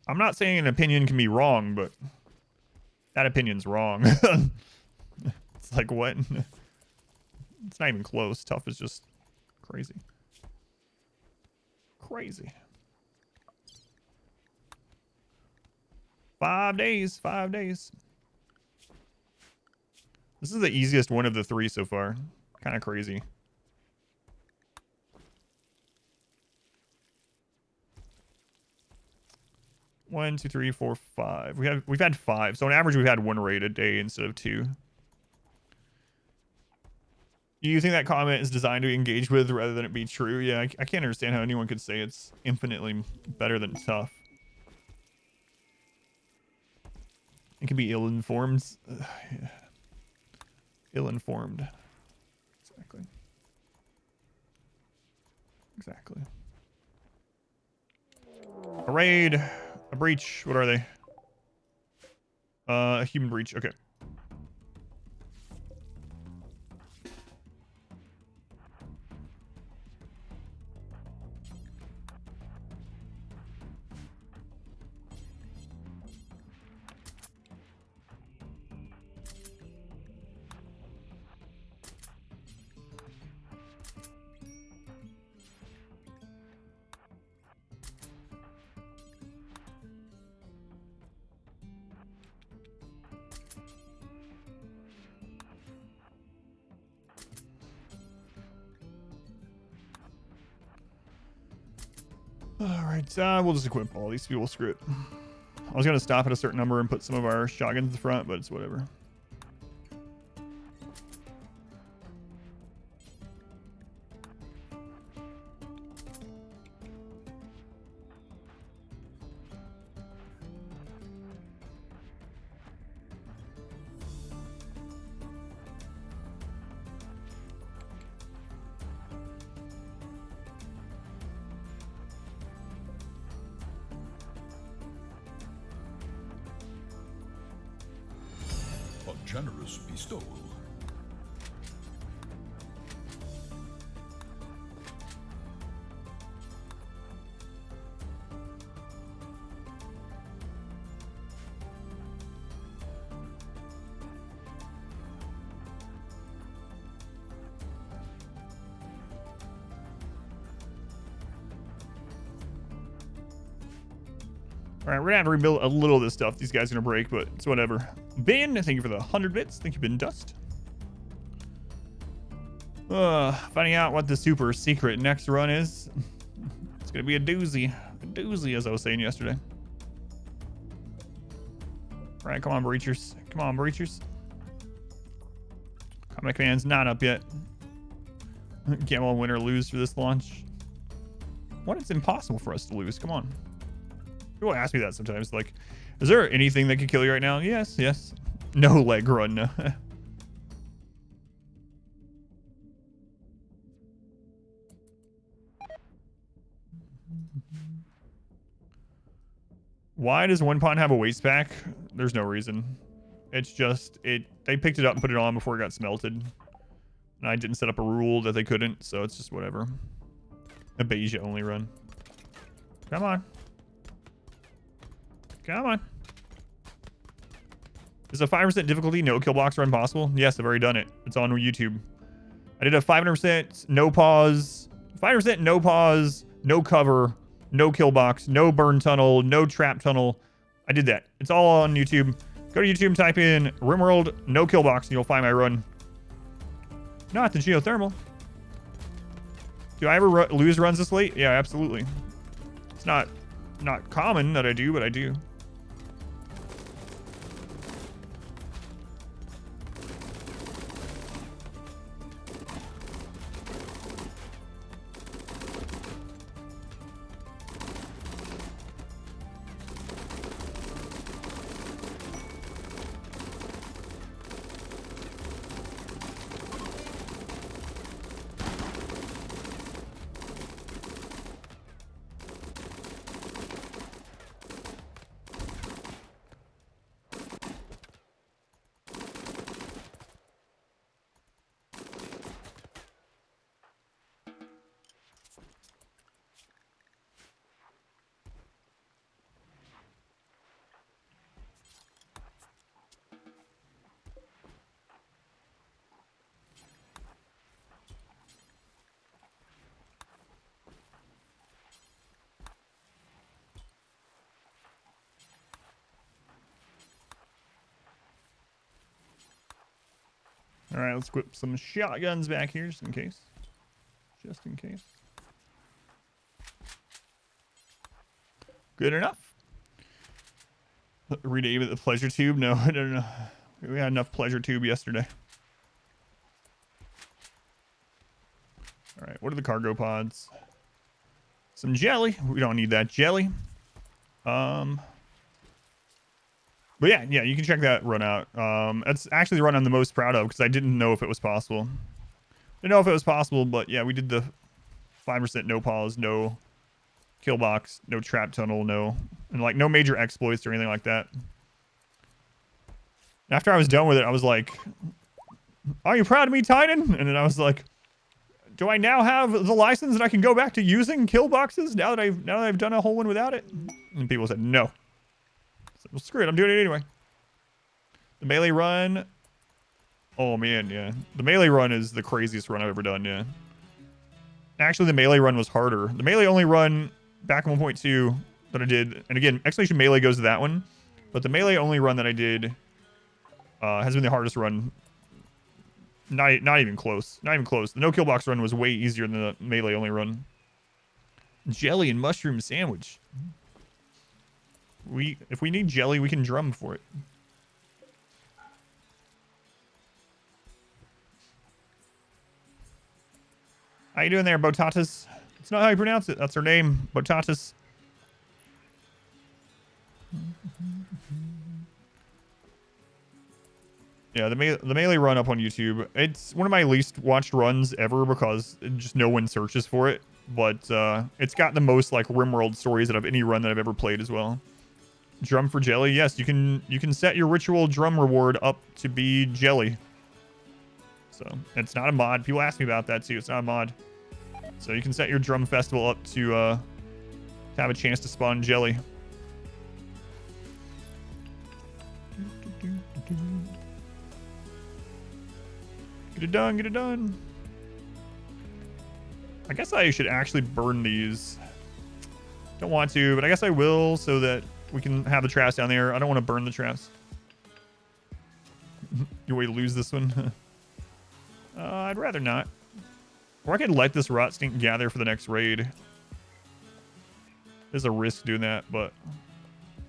I'm not saying an opinion can be wrong, but that opinion's wrong. It's like, what? It's not even close. Tough is just crazy. Crazy. 5 days. 5 days. This is the easiest one of the 3 so far. Kind of crazy. One, two, three, four, 5. We've had 5. So on average, we've had 1 raid a day instead of 2. Do you think that comment is designed to be engaged with rather than it be true? Yeah, I can't understand how anyone could say it's infinitely better than tough. It can be ill-informed. Yeah. Ill-informed. Exactly. Exactly. A raid. A breach. What are they? A human breach. Okay. Alright, we'll just equip all these people. Screw it. I was going to stop at a certain number and put some of our shotguns in the front, but it's whatever. A generous bestowal. All right, we're gonna have to rebuild a little of this stuff. These guys are gonna break, but it's whatever. Ben, thank you for the 100 bits. Thank you, Ben Dust. Finding out what the super secret next run is. It's gonna be a doozy. A doozy, as I was saying yesterday. All right, come on, breachers. Come on, breachers. Comic Man's not up yet. Can't all win or lose for this launch. What? It's impossible for us to lose. Come on. People ask me that sometimes. Like, is there anything that could kill you right now? Yes, yes. No leg run. No. Why does one pawn have a waste pack? There's no reason. It's just they picked it up and put it on before it got smelted. And I didn't set up a rule that they couldn't, so it's just whatever. A beige only run. Come on. Come on. Is a 5% difficulty no kill box run possible? Yes, I've already done it. It's on YouTube. I did a 500% no pause, 5% no pause, no cover, no kill box, no burn tunnel, no trap tunnel. I did that. It's all on YouTube. Go to YouTube and type in RimWorld no kill box and you'll find my run. Not the geothermal. Do I ever lose runs this late? Yeah, absolutely. It's not common that I do, but I do. All right, let's equip some shotguns back here just in case. Just in case. Good enough. Rename it the pleasure tube? No, I don't know. We had enough pleasure tube yesterday. All right, what are the cargo pods? Some jelly. We don't need that jelly. But yeah, you can check that run out. That's actually the run I'm the most proud of because I didn't know if it was possible. Didn't know if it was possible, but yeah, we did the 5% no pause, no kill box, no trap tunnel, and like no major exploits or anything like that. After I was done with it, I was like, "Are you proud of me, Tynan?" And then I was like, "Do I now have the license that I can go back to using kill boxes now that I've done a whole one without it?" And people said no. I said, well, screw it, I'm doing it anyway. The melee run. Oh man, yeah. The melee run is the craziest run I've ever done, yeah. Actually, the melee run was harder. The melee only run back in 1.2 that I did, and again, Explanation Melee goes to that one, but the melee only run that I did has been the hardest run. Not even close. Not even close. The no kill box run was way easier than the melee only run. Jelly and mushroom sandwich. If we need jelly, we can drum for it. How you doing there, Botatas? It's not how you pronounce it. That's her name, Botatas. Yeah, the melee run up on YouTube. It's one of my least watched runs ever because just no one searches for it. But it's got the most like RimWorld stories out of any run that I've ever played as well. Drum for jelly. Yes, you can set your ritual drum reward up to be jelly. So it's not a mod. People ask me about that too. It's not a mod. So you can set your drum festival up to have a chance to spawn jelly. Get it done, get it done. I guess I should actually burn these. Don't want to, but I guess I will so that we can have the traps down there. I don't want to burn the traps. Your way to lose this one. I'd rather not. Or I could let this rot stink gather for the next raid. There's a risk doing that, but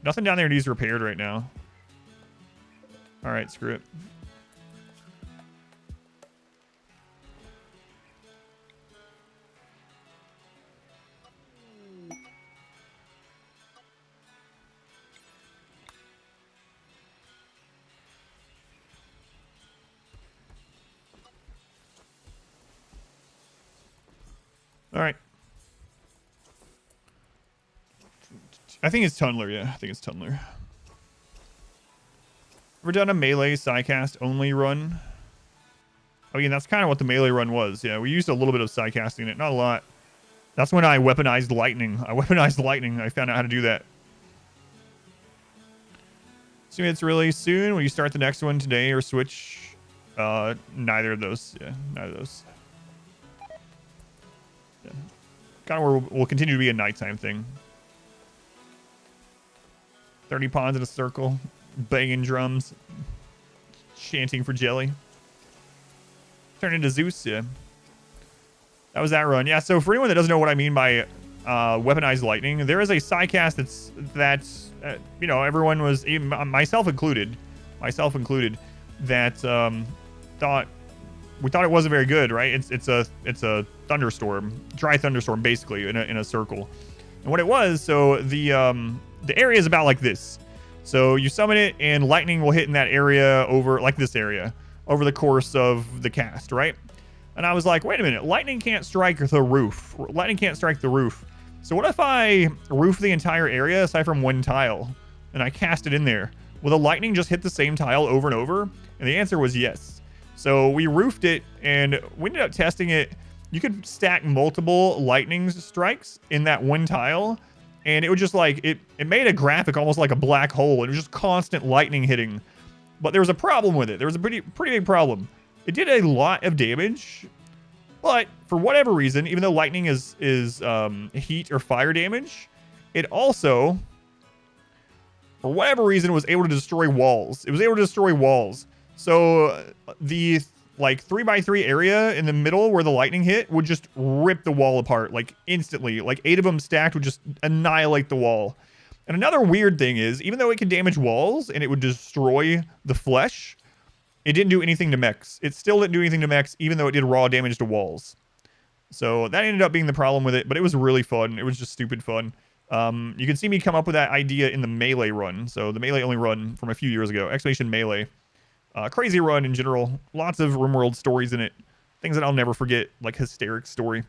nothing down there needs repaired right now. All right, screw it. All right. I think it's Tunneler, yeah. I think it's Tunneler. Ever done a melee psycast only run? I mean, that's kind of what the melee run was. Yeah, we used a little bit of psycasting in it, not a lot. That's when I weaponized lightning. I found out how to do that. Assuming it's really soon. Will you start the next one today or switch? Neither of those. Yeah, neither of those. Yeah. Kind of where we'll continue to be a nighttime thing. 30 pawns in a circle, banging drums, chanting for jelly. Turn into Zeus, yeah. That was that run. Yeah, so for anyone that doesn't know what I mean by weaponized lightning, there is a psycast that's you know, everyone was, even myself included, that thought it wasn't very good, right? It's a thunderstorm, dry thunderstorm, basically in a circle. And what it was, so the area is about like this. So you summon it, and lightning will hit in that area over, like this area, over the course of the cast, right? And I was like, wait a minute, lightning can't strike the roof. Lightning can't strike the roof. So what if I roof the entire area aside from one tile, and I cast it in there? Will the lightning just hit the same tile over and over? And the answer was yes. So we roofed it, and we ended up testing it. You could stack multiple lightning strikes in that one tile, and it would just like, it made a graphic almost like a black hole. It was just constant lightning hitting. But there was a problem with it. There was a pretty big problem. It did a lot of damage, but for whatever reason, even though lightning is heat or fire damage, it also, for whatever reason, was able to destroy walls. It was able to destroy walls. So the like 3x3 area in the middle where the lightning hit would just rip the wall apart like instantly. Like 8 of them stacked would just annihilate the wall. And another weird thing is, even though it can damage walls and it would destroy the flesh, it didn't do anything to mechs. It still didn't do anything to mechs, even though it did raw damage to walls. So that ended up being the problem with it, but it was really fun. It was just stupid fun. You can see me come up with that idea in the Melee run. So the Melee only run from a few years ago. Exclamation Melee. Crazy run in general. Lots of RimWorld stories in it. Things that I'll never forget, like Hysteric story.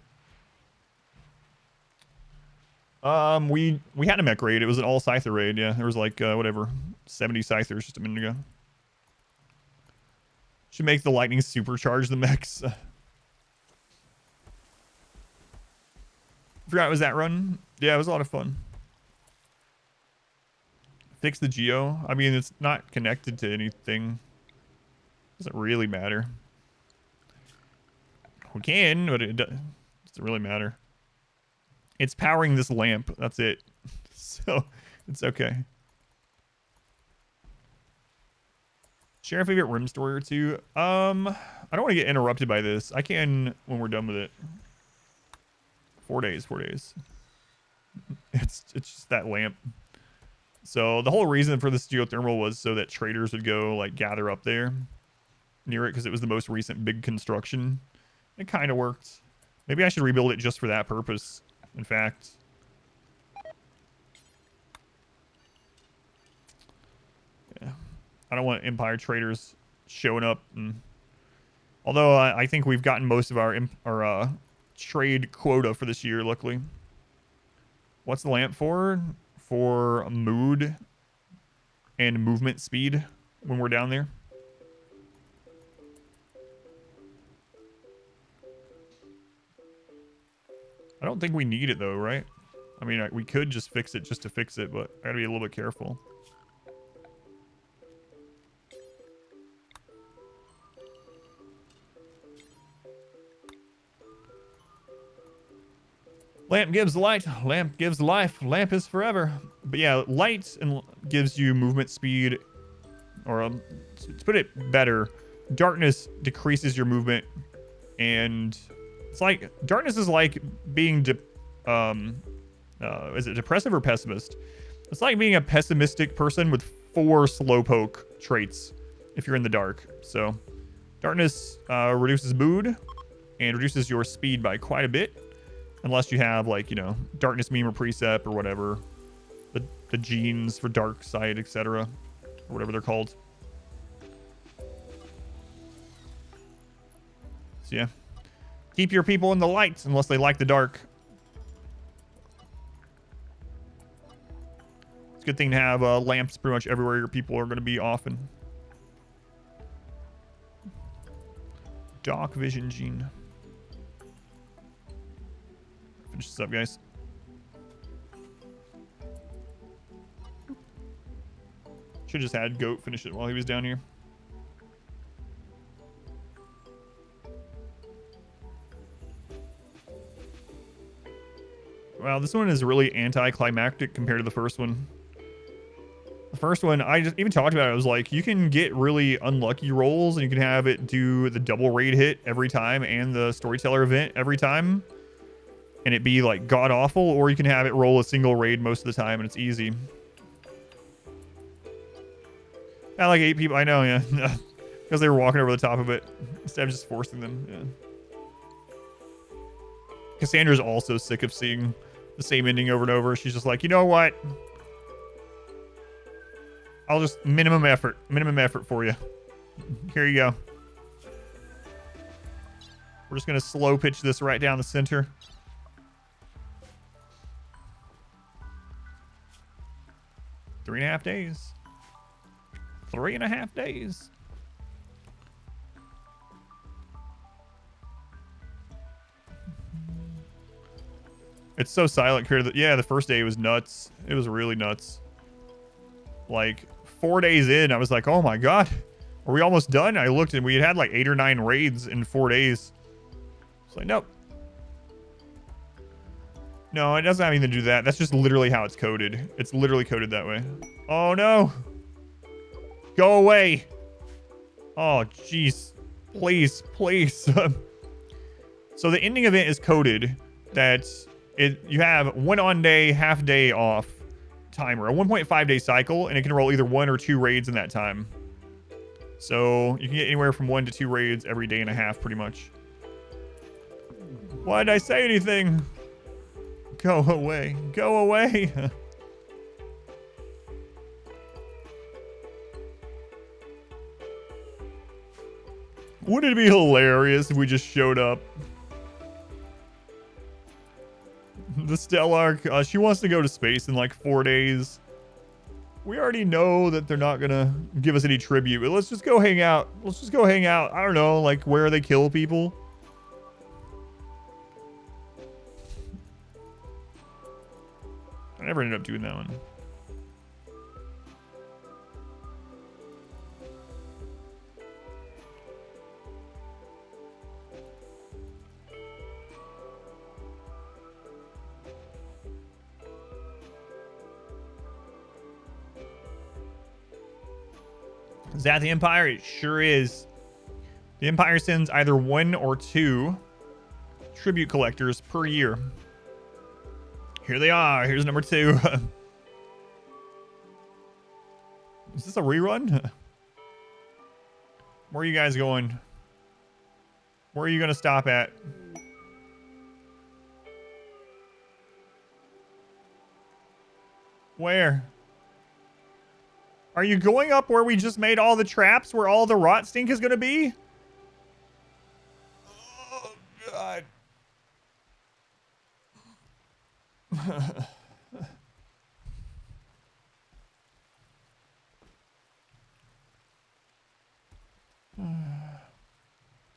We had a mech raid. It was an all Scyther raid. Yeah, there was like whatever 70 Scythers just a minute ago. Should make the lightning supercharge the mechs. Forgot it was that run. Yeah, it was a lot of fun. Fix the geo. I mean, it's not connected to anything. Doesn't really matter. We can, but it doesn't really matter. It's powering this lamp. That's it. So it's okay. Share a favorite Rim story or two. I don't want to get interrupted by this. I can when we're done with it. 4 days. 4 days. It's just that lamp. So the whole reason for this geothermal was so that traders would go like gather up there near it because it was the most recent big construction. It kind of worked. Maybe I should rebuild it just for that purpose. In fact. Yeah. I don't want Empire traders showing up. Although I think we've gotten most of our trade quota for this year, luckily. What's the lamp for? For mood and movement speed when we're down there. I don't think we need it though, right? I mean, we could just fix it just to fix it, but I gotta be a little bit careful. Lamp gives light, lamp gives life, lamp is forever. But yeah, light gives you movement speed, or to put it better, darkness decreases your movement, and it's like darkness is like being is it depressive or pessimist? It's like being a pessimistic person with 4 slowpoke traits if you're in the dark. So darkness reduces mood and reduces your speed by quite a bit. Unless you have, like, you know, darkness meme or precept or whatever. The genes for dark side, etc. Or whatever they're called. So, yeah. Keep your people in the light unless they like the dark. It's a good thing to have lamps pretty much everywhere your people are going to be often. Dark vision gene. Finish this up, guys. Should just had Goat finish it while he was down here. Wow, this one is really anticlimactic compared to the first one. The first one, I just even talked about it. I was like, you can get really unlucky rolls and you can have it do the double raid hit every time and the storyteller event every time. And it be like god awful, or you can have it roll a single raid most of the time and it's easy. I like 8 people. I know, yeah. Because they were walking over the top of it instead of just forcing them. Yeah. Cassandra's also sick of seeing the same ending over and over. She's just like, you know what? I'll just minimum effort for you. Here you go. We're just gonna slow pitch this right down the center. Three and a half days. 3.5 days. It's so silent here. Yeah, the first day was nuts. It was really nuts. Like 4 days in, I was like, oh my god, are we almost done? I looked and we had like 8 or 9 raids in 4 days. It's like, nope. No, it doesn't have anything to do with that. That's just literally how it's coded. It's literally coded that way. Oh no. Go away. Oh, jeez. Please, please. So the ending event is coded that you have 1 on day, half day off timer, a 1.5 day cycle, and it can roll either 1 or 2 raids in that time. So you can get anywhere from 1 to 2 raids every day and a half, pretty much. Why did I say anything? Go away. Go away. Wouldn't it be hilarious if we just showed up? The Stellark, she wants to go to space in like 4 days. We already know that they're not gonna give us any tribute, but let's just go hang out. Let's just go hang out. I don't know, like where they kill people. I never ended up doing that one. Is that the Empire? It sure is. The Empire sends either 1 or 2 tribute collectors per year. Here they are. Here's number 2. Is this a rerun? Where are you guys going? Where are you going to stop at? Where? Are you going up where we just made all the traps, where all the rot stink is going to be? Oh, God.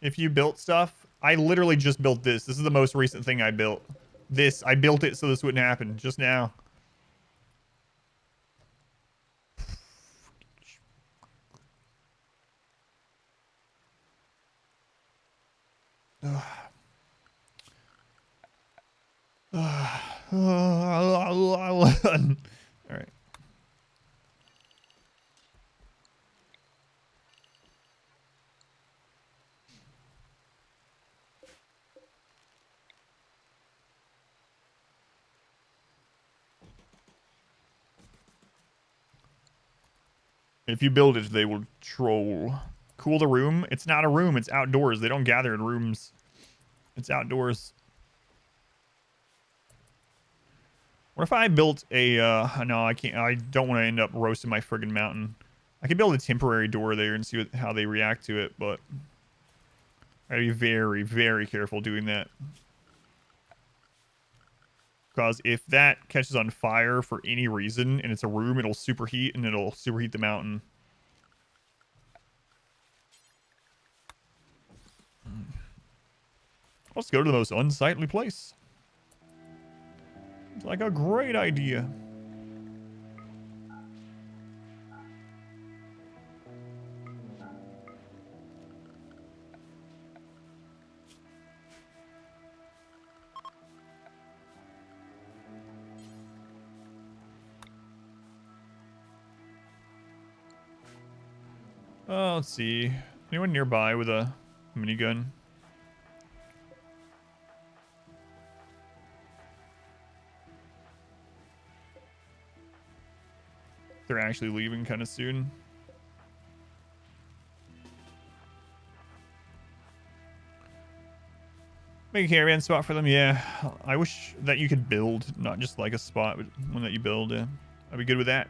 If you built stuff, I literally just built this. This is the most recent thing I built. I built it so this wouldn't happen just now. All right. If you build it, they will troll. Cool the room? It's not a room. It's outdoors. They don't gather in rooms. It's outdoors. What if I built a, no, I can't. I don't want to end up roasting my friggin' mountain. I could build a temporary door there and see how they react to it, but I gotta be very, very careful doing that. Because if that catches on fire for any reason and it's a room, it'll superheat and it'll superheat the mountain. Let's go to the most unsightly place. It's like a great idea. Oh, let's see. Anyone nearby with a minigun? They're actually leaving kind of soon. Make a caravan spot for them. Yeah, I wish that you could build, not just like a spot, but one that you build. I'd be good with that.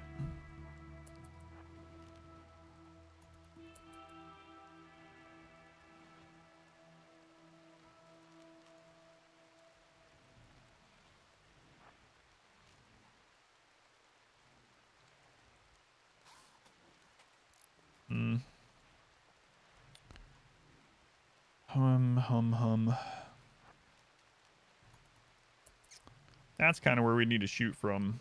Hum. That's kind of where we need to shoot from.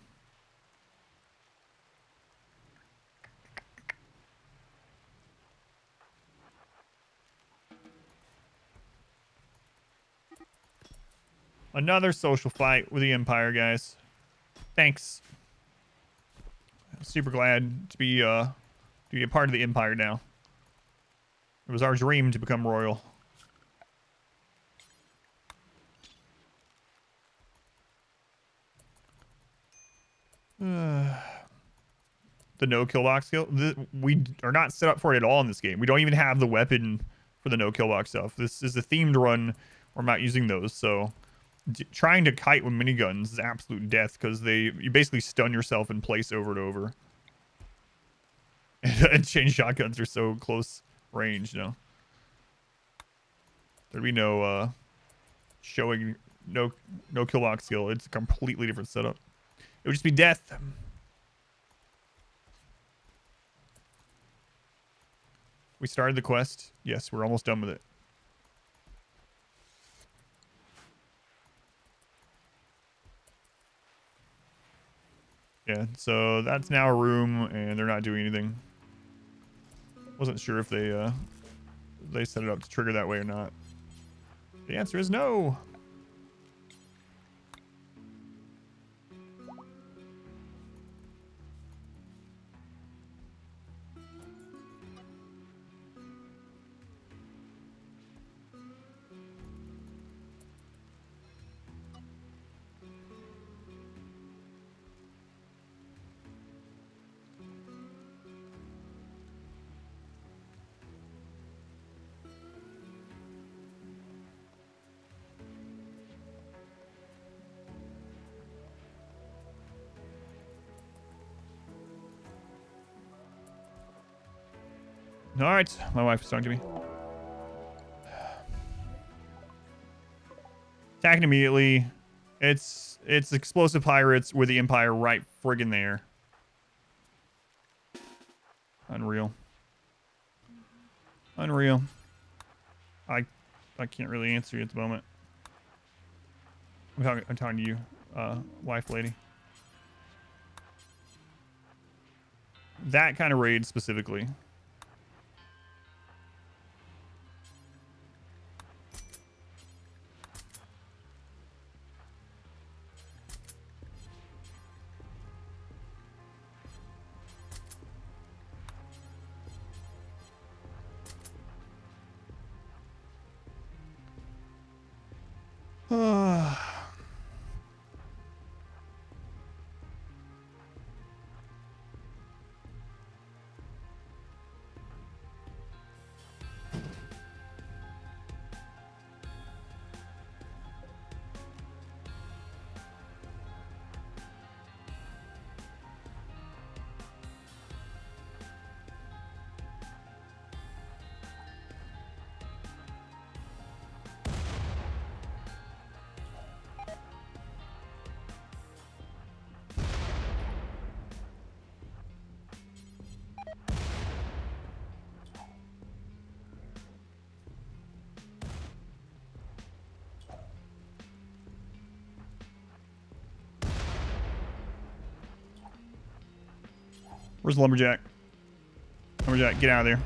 Another social fight with the Empire, guys. Thanks. Super glad to be a part of the Empire now. It was our dream to become royal. The no kill box skill. We are not set up for it at all in this game. We don't even have the weapon for the no kill box stuff. This is a themed run. We're not using those, so trying to kite with miniguns is absolute death because you basically stun yourself in place over and over. And chain shotguns are so close range, you know. There'd be no showing no kill box skill. It's a completely different setup. It would just be death. We started the quest. Yes, we're almost done with it. Yeah, so that's now a room, and they're not doing anything. Wasn't sure if they set it up to trigger that way or not. The answer is no. All right, my wife is talking to me. Attacking immediately. It's explosive pirates with the Empire right friggin' there. Unreal. Unreal. I can't really answer you at the moment. I'm talking to you, wife lady. That kind of raid specifically. Where's Lumberjack? Lumberjack, get out of there.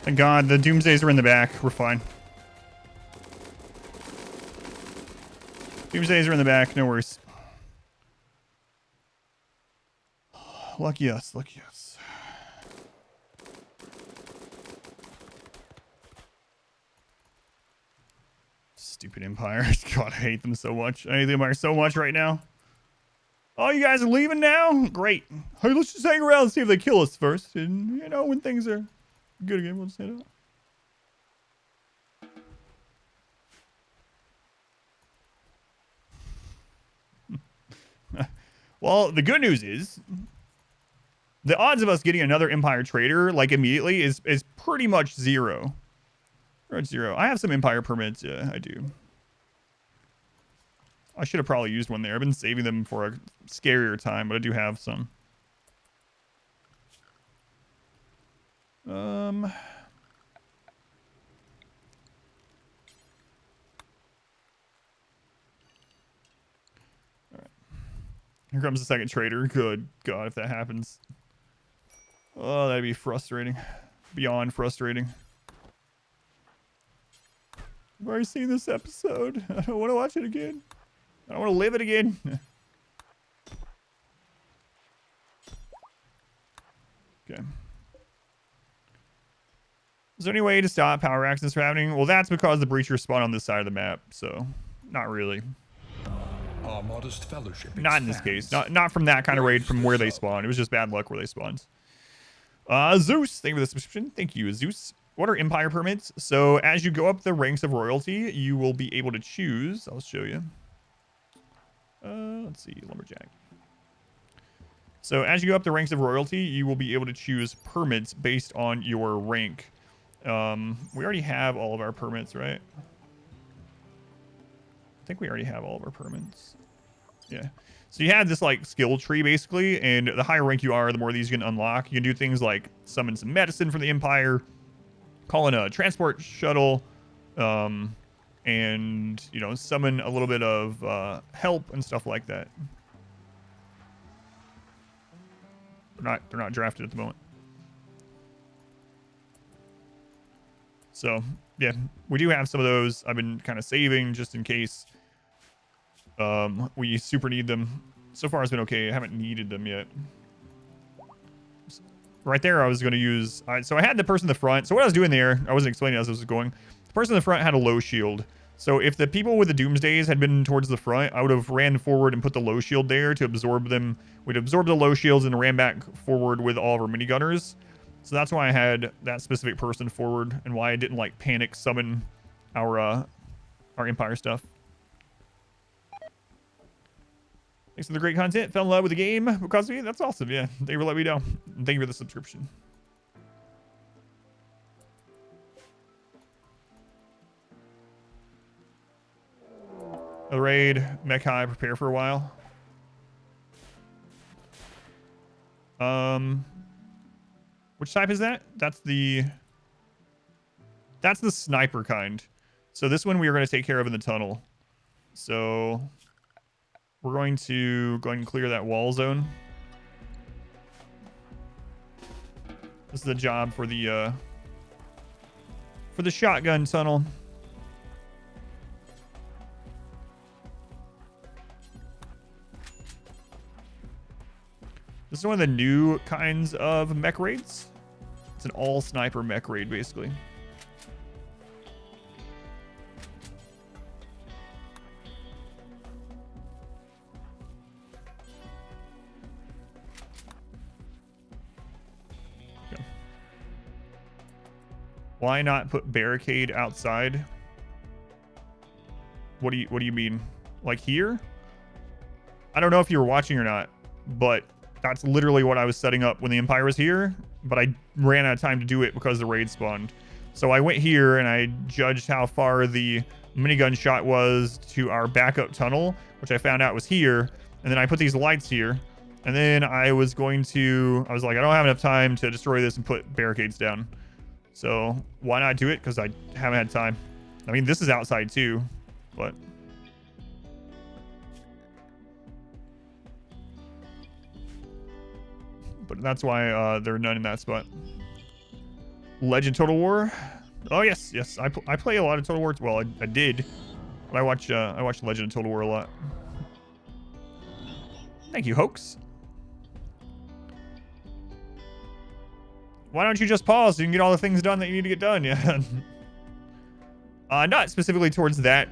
Thank God, the Doomsdays are in the back. We're fine. Doomsdays are in the back. No worries. Lucky us. Lucky us. Stupid Empire. God, I hate them so much. I hate the Empire so much right now. Oh, you guys are leaving now? Great. Hey, let's just hang around and see if they kill us first. And, you know, when things are good again, we'll just head out. Well, the good news is the odds of us getting another Empire trader like immediately is pretty much zero. Pretty much zero. I have some Empire permits. Yeah, I do. I should have probably used one there. I've been saving them for a scarier time, but I do have some. All right. Here comes the second trader. Good God, if that happens. Oh, that'd be frustrating. Beyond frustrating. I've already seen this episode. I don't want to watch it again. I don't want to live it again. Okay. Is there any way to stop power accidents from happening? Well, that's because the breachers spawn on this side of the map, so not really. Our modest fellowship Not in this expands. case. Not from that kind of raid from where they spawn. It was just bad luck where they spawned. Zeus, thank you for the subscription. Thank you, Zeus. What are empire permits? So as you go up the ranks of royalty, you will be able to choose. I'll show you. Let's see, lumberjack. So as you go up the ranks of royalty, you will be able to choose permits based on your rank. We already have all of our permits, right? I think we already have all of our permits. Yeah. So you have this like skill tree basically, and the higher rank you are, the more of these you can unlock. You can do things like summon some medicine for the Empire, call in a transport shuttle, and you know, summon a little bit of help and stuff like that. They're not drafted at the moment. So yeah, we do have some of those. I've been kind of saving just in case we super need them. So far it's been okay. I haven't needed them yet. Right there I was going to use, so I had the person in the front. So what I was doing there, I wasn't explaining as I was going. The person in the front had a low shield. So if the people with the Doomsdays had been towards the front, I would have ran forward and put the low shield there to absorb them. We'd absorb the low shields and ran back forward with all of our minigunners. So that's why I had that specific person forward and why I didn't like panic summon our Empire stuff. Thanks for the great content. Fell in love with the game because of you. That's awesome. Yeah, thank you for letting me know. Thank you for the subscription. A raid, mech high, prepare for a while. Which type is that? That's the sniper kind. So this one we are going to take care of in the tunnel. So we're going to go ahead and clear that wall zone. This is a job for the shotgun tunnel. This is one of the new kinds of mech raids. It's an all sniper mech raid, basically. Okay. Why not put barricade outside? What do you mean? Like here? I don't know if you were watching or not, but that's literally what I was setting up when the Empire was here, but I ran out of time to do it because the raid spawned. So I went here and I judged how far the minigun shot was to our backup tunnel, which I found out was here. And then I put these lights here. And then I was like, I don't have enough time to destroy this and put barricades down. So why not do it? Because I haven't had time. I mean, this is outside too, but... But that's why there are none in that spot. Legend Total War. Oh yes, yes. I play a lot of Total War. Well, I did, but I watch Legend of Total War a lot. Thank you, Hoax. Why don't you just pause so you can get all the things done that you need to get done? Yeah. Not specifically towards that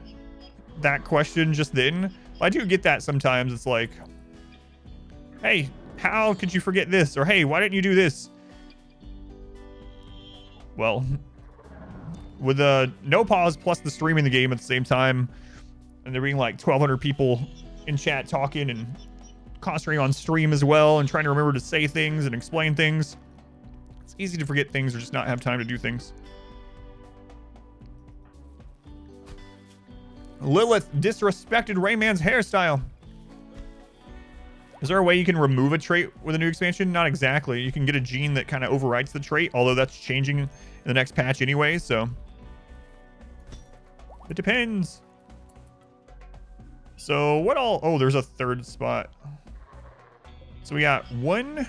question just then. I do get that sometimes. It's like, hey, how could you forget this? Or hey, why didn't you do this? Well, with no pause plus the stream in the game at the same time, and there being like 1,200 people in chat talking and concentrating on stream as well and trying to remember to say things and explain things, it's easy to forget things or just not have time to do things. Lilith disrespected Rayman's hairstyle. Is there a way you can remove a trait with a new expansion? Not exactly. You can get a gene that kind of overwrites the trait, although that's changing in the next patch anyway, so it depends. So what all... Oh, there's a third spot. So we got 1,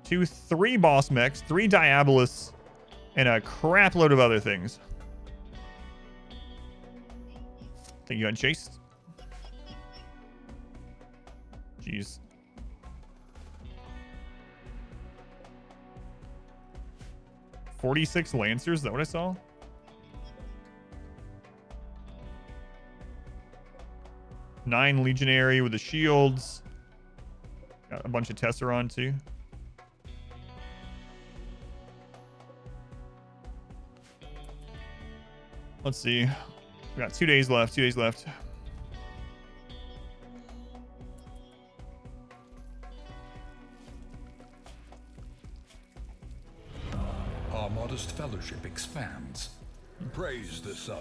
2, 3 boss mechs, 3 Diabolus, and a crap load of other things. think you got chased. Jeez. "46 Lancers," is that what I saw? "9 Legionary with the shields." Got a bunch of Tesseron too. Let's see. We got 2 days left. 2 days left. Our modest fellowship expands. Praise the sub.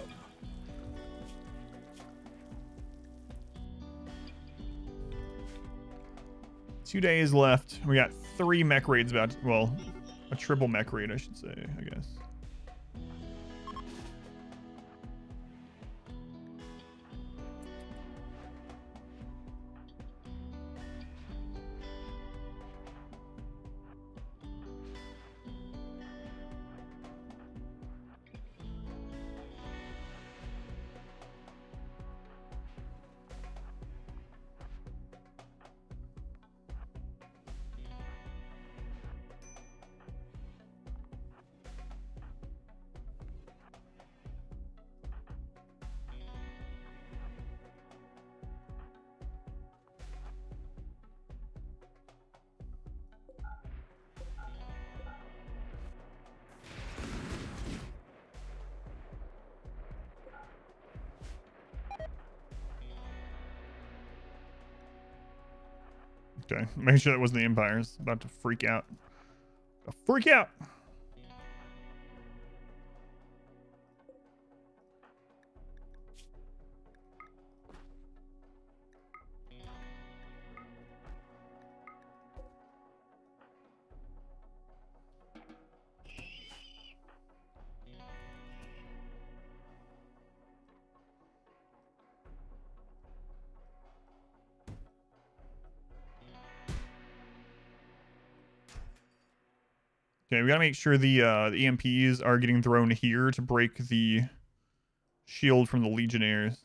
Two days left. We got 3 mech raids about. Well, a triple mech raid, I should say. I guess. Okay, make sure that wasn't the Empires. About to freak out. Freak out! Okay, we gotta make sure the EMPs are getting thrown here to break the shield from the Legionnaires.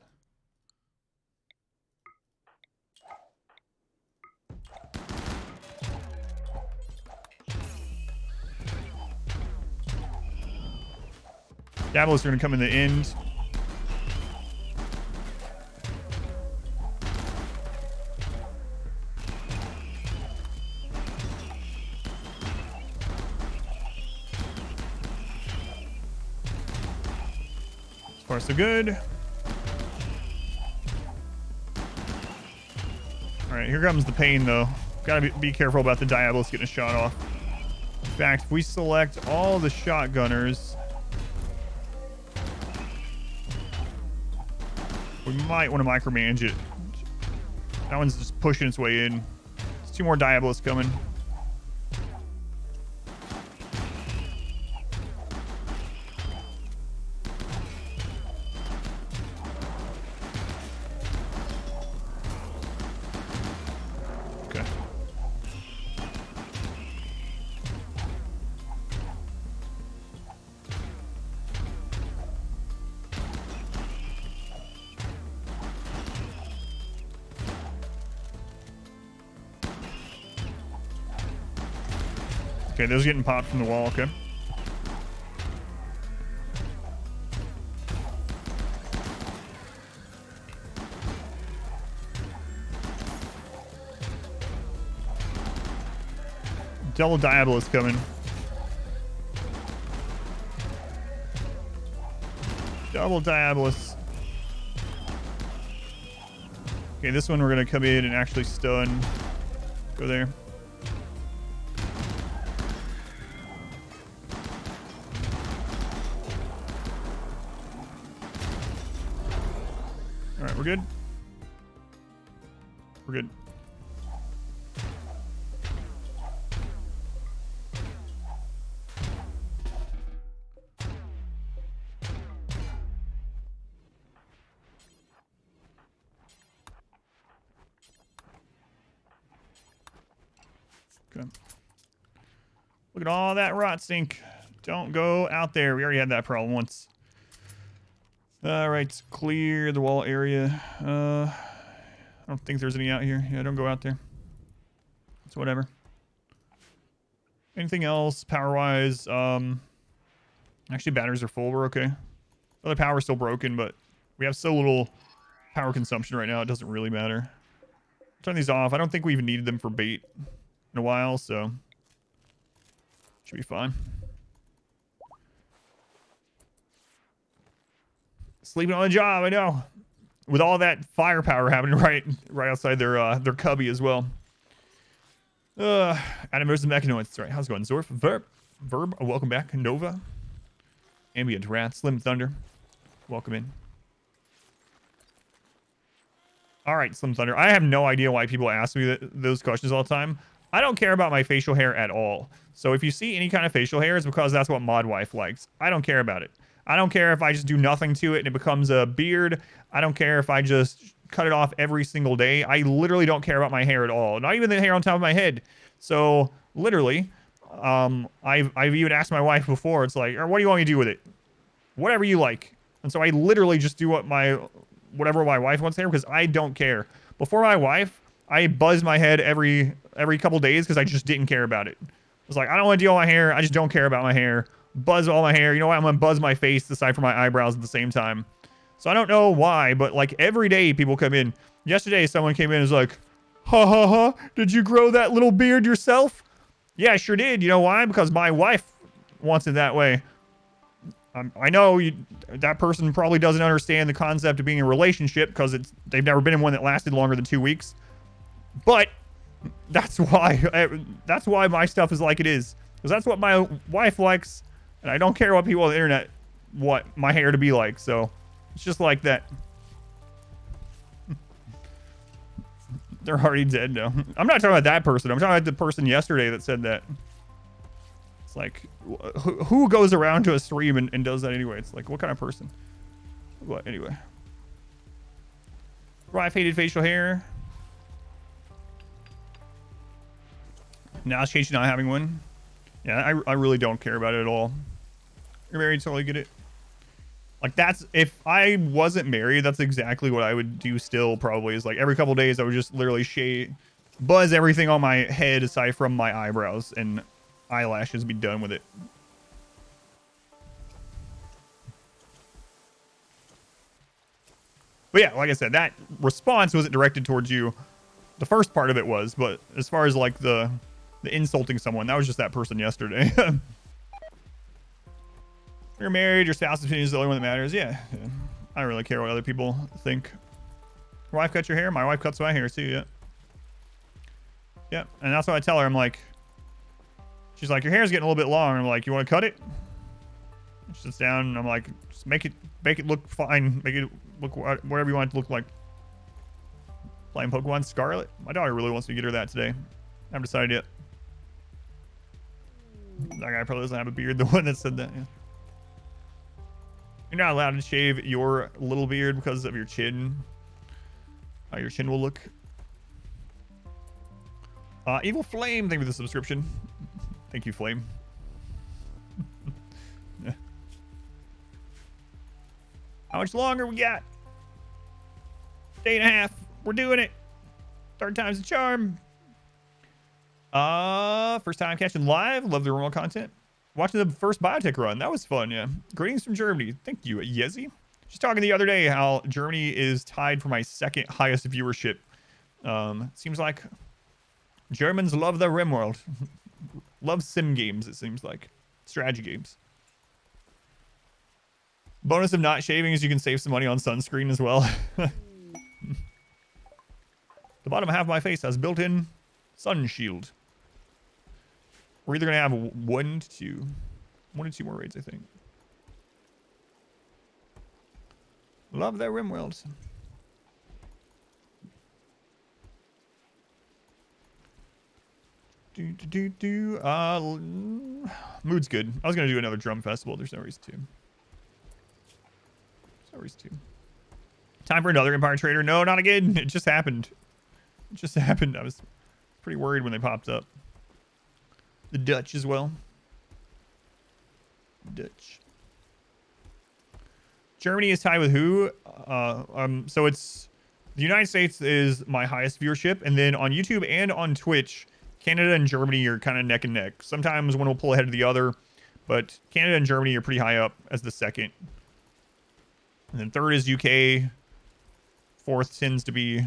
Diablos are gonna come in the end. So far, so good. Alright, here comes the pain, though. Gotta be careful about the Diabolos getting a shot off. In fact, if we select all the shotgunners, we might want to micromanage it. That one's just pushing its way in. There's 2 more Diabolos coming. Okay. Okay, those are getting popped from the wall, okay. Double Diabolos coming. Double Diabolos. Okay, this one we're gonna come in and actually stun. Go there. Alright, we're good. We're good. Okay. Look at all that rot stink. Don't go out there. We already had that problem once. All right, clear the wall area. I don't think there's any out here. Yeah, don't go out there. It's whatever. Anything else power-wise? Actually, batteries are full. We're okay. Other power's still broken, but we have so little power consumption right now, it doesn't really matter. Turn these off. I don't think we even needed them for bait in a while, so should be fine. Sleeping on the job, I know. With all that firepower happening right outside their cubby as well. Animals and mechanoids. That's right. How's it going? Zorf, Verb, welcome back. Nova, Ambient Rat, Slim Thunder, welcome in. All right, Slim Thunder. I have no idea why people ask me those questions all the time. I don't care about my facial hair at all. So if you see any kind of facial hair, it's because that's what Mod Wife likes. I don't care about it. I don't care if I just do nothing to it and it becomes a beard. I don't care if I just cut it off every single day. I literally don't care about my hair at all. Not even the hair on top of my head. So literally, I've even asked my wife before. It's like, what do you want me to do with it? Whatever you like. And so I literally just do whatever my wife wants there because I don't care. Before my wife, I buzzed my head every couple days because I just didn't care about it. I was like, I don't want to deal with my hair. I just don't care about my hair. Buzz all my hair. You know what? I'm going to buzz my face aside from my eyebrows at the same time. So I don't know why, but like every day people come in. Yesterday, someone came in and was like, ha ha ha, did you grow that little beard yourself? Yeah, I sure did. You know why? Because my wife wants it that way. I know that person probably doesn't understand the concept of being in a relationship because they've never been in one that lasted longer than 2 weeks. But that's why my stuff is like it is. Because that's what my wife likes. And I don't care what people on the internet want my hair to be like. So it's just like that. They're already dead now. I'm not talking about that person. I'm talking about the person yesterday that said that. It's like, who goes around to a stream and does that anyway? It's like, what kind of person? But anyway. Wife hated facial hair. Now Shades not having one. Yeah, I really don't care about it at all. You're married, totally get it. Like if I wasn't married, that's exactly what I would do still probably is like every couple days I would just literally buzz everything on my head aside from my eyebrows and eyelashes, be done with it. But yeah, like I said, that response wasn't directed towards you. The first part of it was, but as far as like the insulting someone, that was just that person yesterday. You're married, your spouse's opinion is the only one that matters. Yeah. I don't really care what other people think. Your wife cuts your hair? My wife cuts my hair too, yeah. Yeah, and that's what I tell her. I'm like, she's like, your hair's getting a little bit long. I'm like, you want to cut it? She sits down and I'm like, just make it look fine. Make it look whatever you want it to look like. Playing Pokemon Scarlet? My daughter really wants me to get her that today. I haven't decided yet. That guy probably doesn't have a beard, the one that said that, yeah. You're not allowed to shave your little beard because of your chin. How your chin will look. Evil Flame, thank you for the subscription. Thank you, Flame. Yeah. How much longer we got? Day and a half. We're doing it. Third time's the charm. First time catching live. Love the RimWorld content. Watching the first biotech run. That was fun, yeah. Greetings from Germany. Thank you, Yezi. Just talking the other day how Germany is tied for my second highest viewership. Seems like Germans love the RimWorld. Love sim games, it seems like. Strategy games. Bonus of not shaving is you can save some money on sunscreen as well. The bottom half of my face has built-in sun shield. We're either going to have one to two more raids, I think. Love their RimWorlds. Mood's good. I was going to do another drum festival. There's no reason to. Time for another Empire Trader. No, not again. It just happened. I was pretty worried when they popped up. The Dutch as well. Dutch. Germany is tied with who? So it's the United States is my highest viewership, and then on YouTube and on Twitch, Canada and Germany are kind of neck and neck. Sometimes one will pull ahead of the other, but Canada and Germany are pretty high up as the second. And then third is UK. Fourth tends to be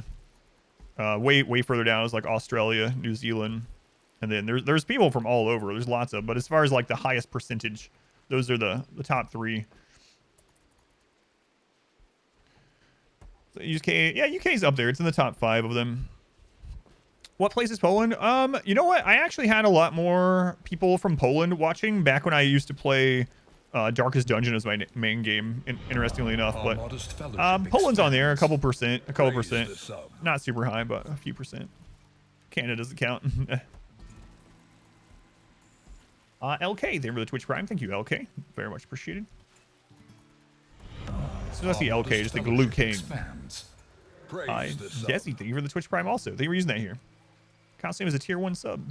way further down is like Australia, New Zealand. And then there's people from all over. There's lots of, but as far as like the highest percentage, those are the top three. So UK, yeah, UK's up there. It's in the top 5 of them. What place is Poland? You know what? I actually had a lot more people from Poland watching back when I used to play Darkest Dungeon as my main game, interestingly enough. But Poland's on there, a couple percent. Not super high, but a few percent. Canada doesn't count. LK, thank you for the Twitch Prime. Thank you, LK. Very much appreciated. As soon as I see LK, just think Liu Kang. Desi, thank you for the Twitch Prime also. Thank you for using that here. Costume is a tier 1 sub.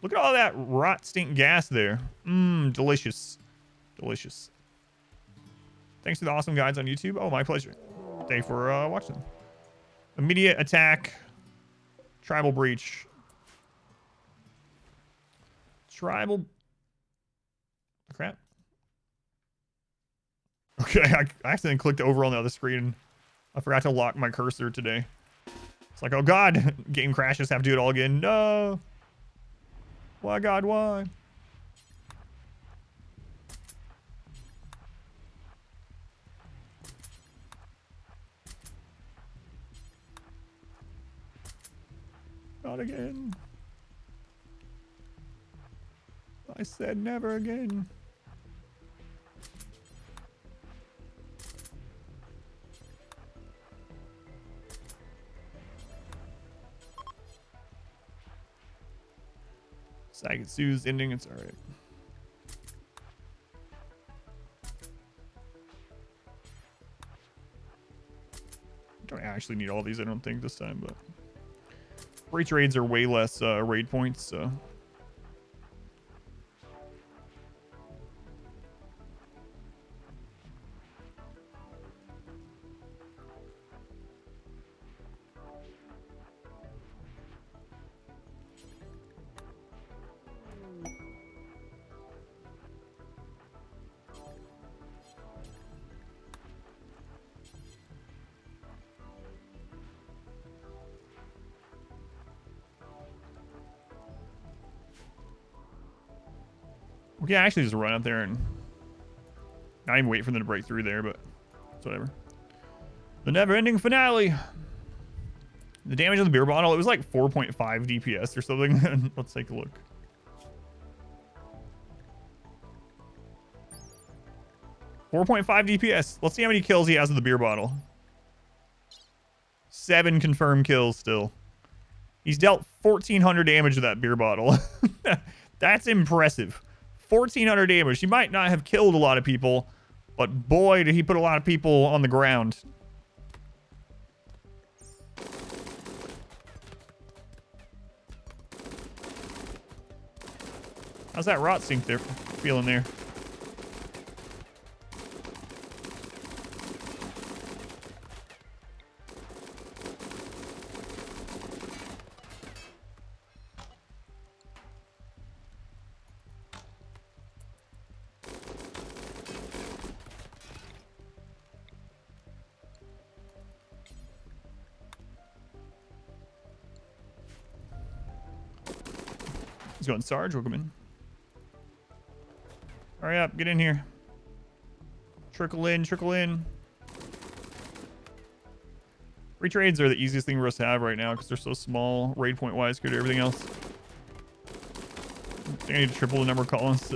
Look at all that rot stink gas there. Delicious. Delicious. Thanks to the awesome guides on YouTube. Oh, my pleasure. Thank you for watching. Immediate attack. Tribal breach. Tribal. Crap. Okay, I accidentally clicked over on the other screen. I forgot to lock my cursor today. It's like, oh god, game crashes, have to do it all again. No. Why, god, why? Not again. I said never again. Sagetsu's ending, it's alright. Don't actually need all these, I don't think, this time, but breach raids are way less raid points, so. We can actually just run up there and not even wait for them to break through there, but it's whatever. The never-ending finale. The damage on the beer bottle, it was like 4.5 DPS or something. Let's take a look. .5 DPS. Let's see how many kills he has with the beer bottle. 7 confirmed kills still. He's dealt 1,400 damage with that beer bottle. That's impressive. 1,400 damage. He might not have killed a lot of people, but boy, did he put a lot of people on the ground. How's that rot sink there feeling there? He's going Sarge, Rocketman. Hurry up, get in here. Trickle in, trickle in. Free trades are the easiest thing for us to have right now because they're so small, raid point wise compared to everything else. I think I need to triple the number of colonists.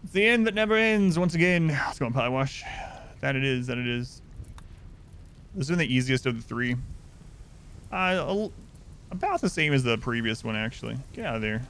It's the end that never ends. Once again, let's go on Pie Wash. That it is. That it is. This has been the easiest of the three. About the same as the previous one, actually. Get out of there.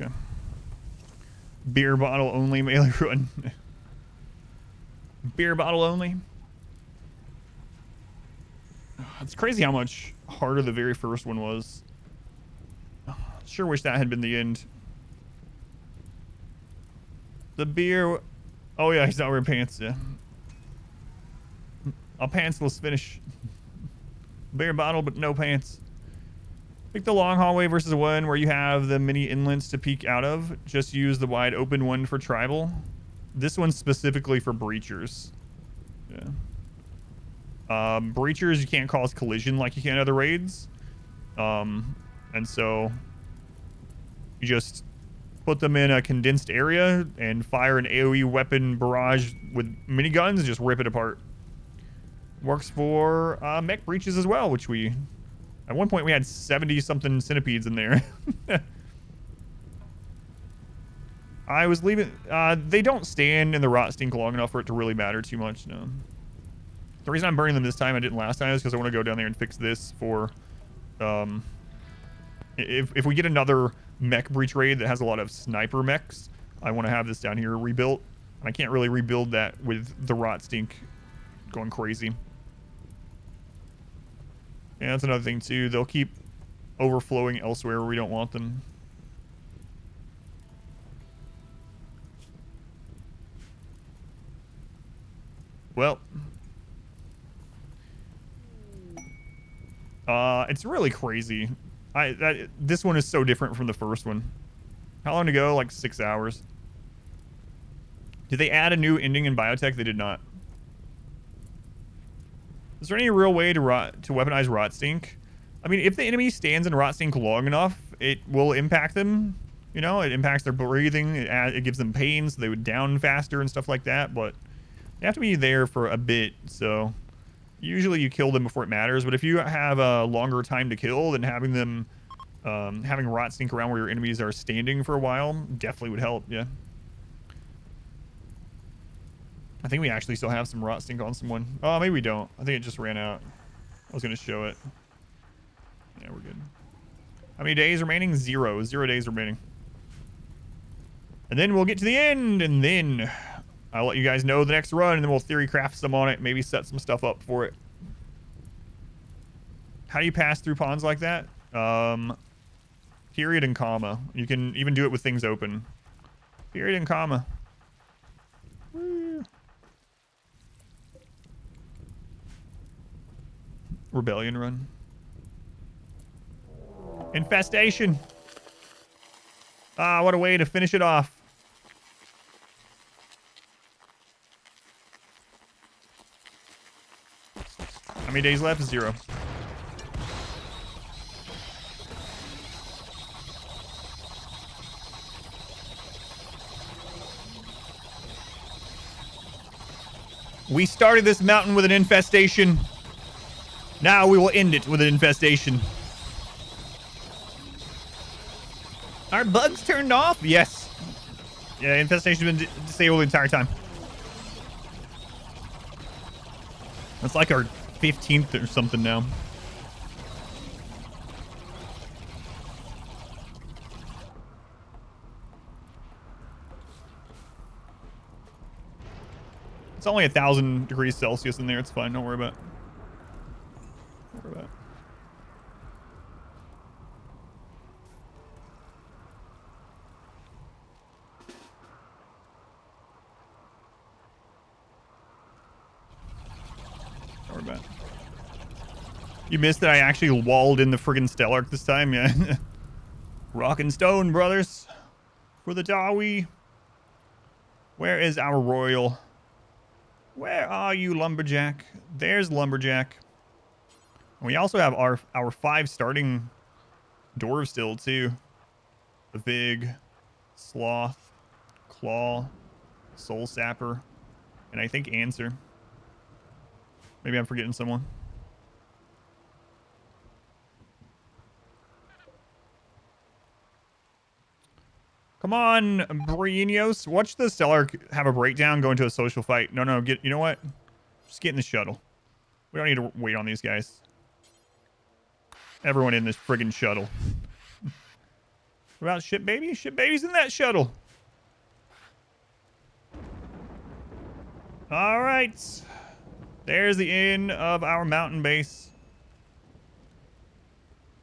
Okay. Beer bottle only melee run. Beer bottle only. It's crazy how much harder the very first one was. Sure wish that had been the end. The beer... Oh yeah, he's not wearing pants, yeah. A pantsless finish. Beer bottle, but no pants. Pick the long hallway versus one where you have the mini inlets to peek out of. Just use the wide open one for tribal. This one's specifically for breachers. Yeah. Breachers, you can't cause collision like you can in other raids. And so you just put them in a condensed area and fire an AoE weapon barrage with miniguns and just rip it apart. Works for mech breaches as well, which we... At one point, we had 70-something centipedes in there. I was leaving... they don't stand in the rot stink long enough for it to really matter too much, no. The reason I'm burning them this time, I didn't last time, is because I want to go down there and fix this for... If we get another mech breach raid that has a lot of sniper mechs, I want to have this down here rebuilt. And I can't really rebuild that with the rot stink going crazy. Yeah, that's another thing too. They'll keep overflowing elsewhere where we don't want them. Well, it's really crazy. This one is so different from the first one. How long to go? Like 6 hours. Did they add a new ending in biotech? They did not. Is there any real way to weaponize rot stink? I mean, if the enemy stands in rot stink long enough, it will impact them. You know, it impacts their breathing. It gives them pain, so they would down faster and stuff like that. But they have to be there for a bit, so usually you kill them before it matters. But if you have a longer time to kill, then having them having rot stink around where your enemies are standing for a while definitely would help. Yeah. I think we actually still have some rot stink on someone. Oh, maybe we don't. I think it just ran out. I was going to show it. Yeah, we're good. How many days remaining? 0. 0 days remaining. And then we'll get to the end, and then I'll let you guys know the next run, and then we'll theory craft some on it, maybe set some stuff up for it. How do you pass through ponds like that? Period and comma. You can even do it with things open. Period and comma. Woo. Rebellion run. Infestation. Ah, what a way to finish it off. How many days left? 0. We started this mountain with an infestation. Now we will end it with an infestation. Are bugs turned off? Yes. Yeah, infestation's been disabled the entire time. That's like our 15th or something now. It's only 1,000 degrees Celsius in there. It's fine. Don't worry about it. Don't worry about it. Don't worry about it. You missed that I actually walled in the friggin' Stellark this time, yeah. Rock and stone, brothers. For the Dawi. Where is our royal? Where are you, Lumberjack? There's Lumberjack. We also have our 5 starting Dwarf still, too. The Vig, Sloth, Claw, Soul Sapper, and I think Answer. Maybe I'm forgetting someone. Come on, Brinios. Watch the seller have a breakdown, go into a social fight. No, you know what? Just get in the shuttle. We don't need to wait on these guys. Everyone in this friggin' shuttle. What about Ship Baby? Ship Baby's in that shuttle. All right. There's the end of our mountain base.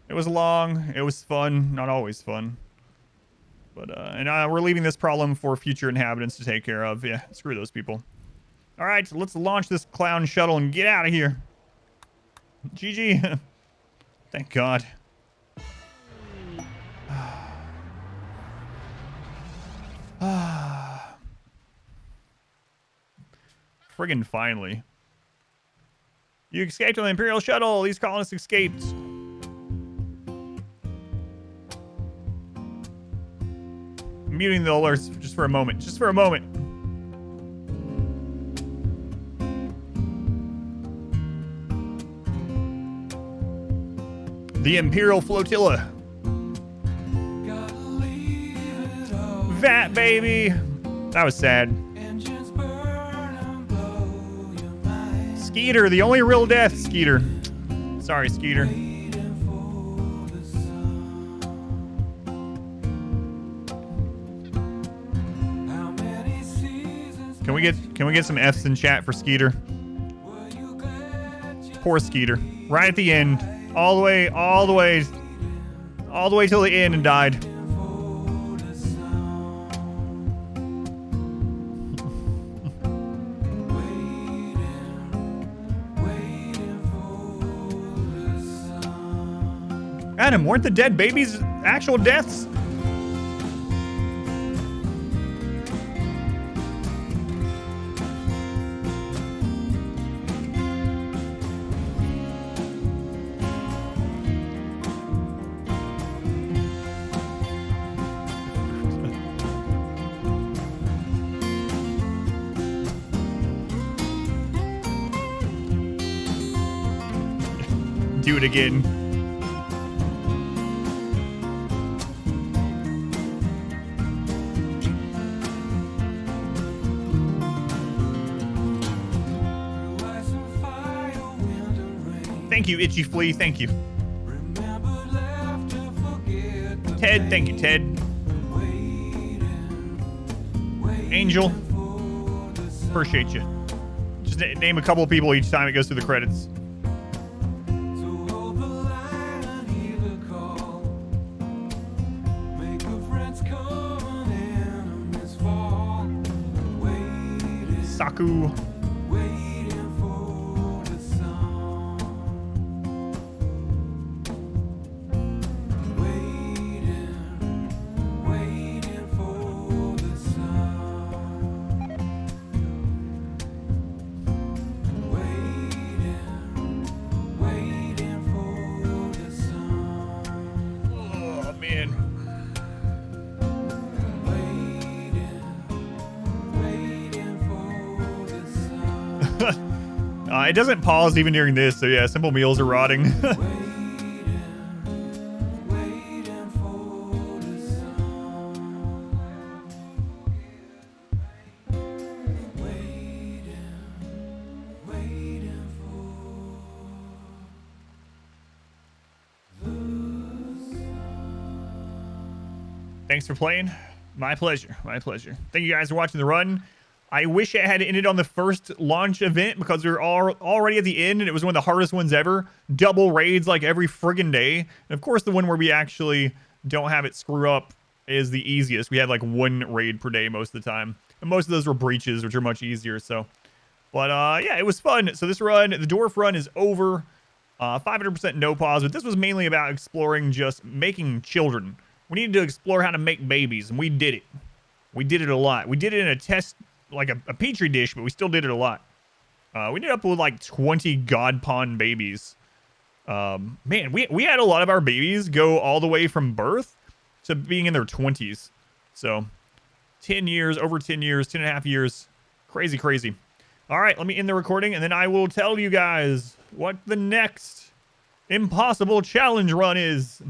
It was long. It was fun. Not always fun. But, we're leaving this problem for future inhabitants to take care of. Yeah, screw those people. All right, so let's launch this clown shuttle and get out of here. GG. Thank God. Friggin' finally. You escaped on the Imperial shuttle. These colonists escaped. Muting the alerts just for a moment. Just for a moment. The Imperial Flotilla. That baby. That was sad. Skeeter, the only real death, Skeeter. Sorry, Skeeter. Can we get some F's in chat for Skeeter? Poor Skeeter. Right at the end. All the way till the end and died. Adam, weren't the dead babies actual deaths? Do it again. Thank you, Itchy Flea. Thank you. Ted. Thank you, Ted. Angel. Appreciate you. Just name a couple of people each time it goes through the credits. Saku. It doesn't pause even during this, so yeah, simple meals are rotting. Thanks for playing. My pleasure. My pleasure. Thank you guys for watching the run. I wish it had ended on the first launch event because we were already at the end and it was one of the hardest ones ever. Double raids like every friggin' day. And of course, the one where we actually don't have it screw up is the easiest. We had like one raid per day most of the time. And most of those were breaches, which are much easier. So, but yeah, it was fun. So this run, the Dwarf run is over. 500% no pause, but this was mainly about exploring just making children. We needed to explore how to make babies, and we did it. We did it a lot. We did it in a test, like a petri dish, but we still did it a lot. We ended up with like 20 god pawn babies. Man, we had a lot of our babies go all the way from birth to being in their 20s. So 10 years, over 10 years, 10 and a half years. Crazy, crazy. All right, let me end the recording, and then I will tell you guys what the next impossible challenge run is.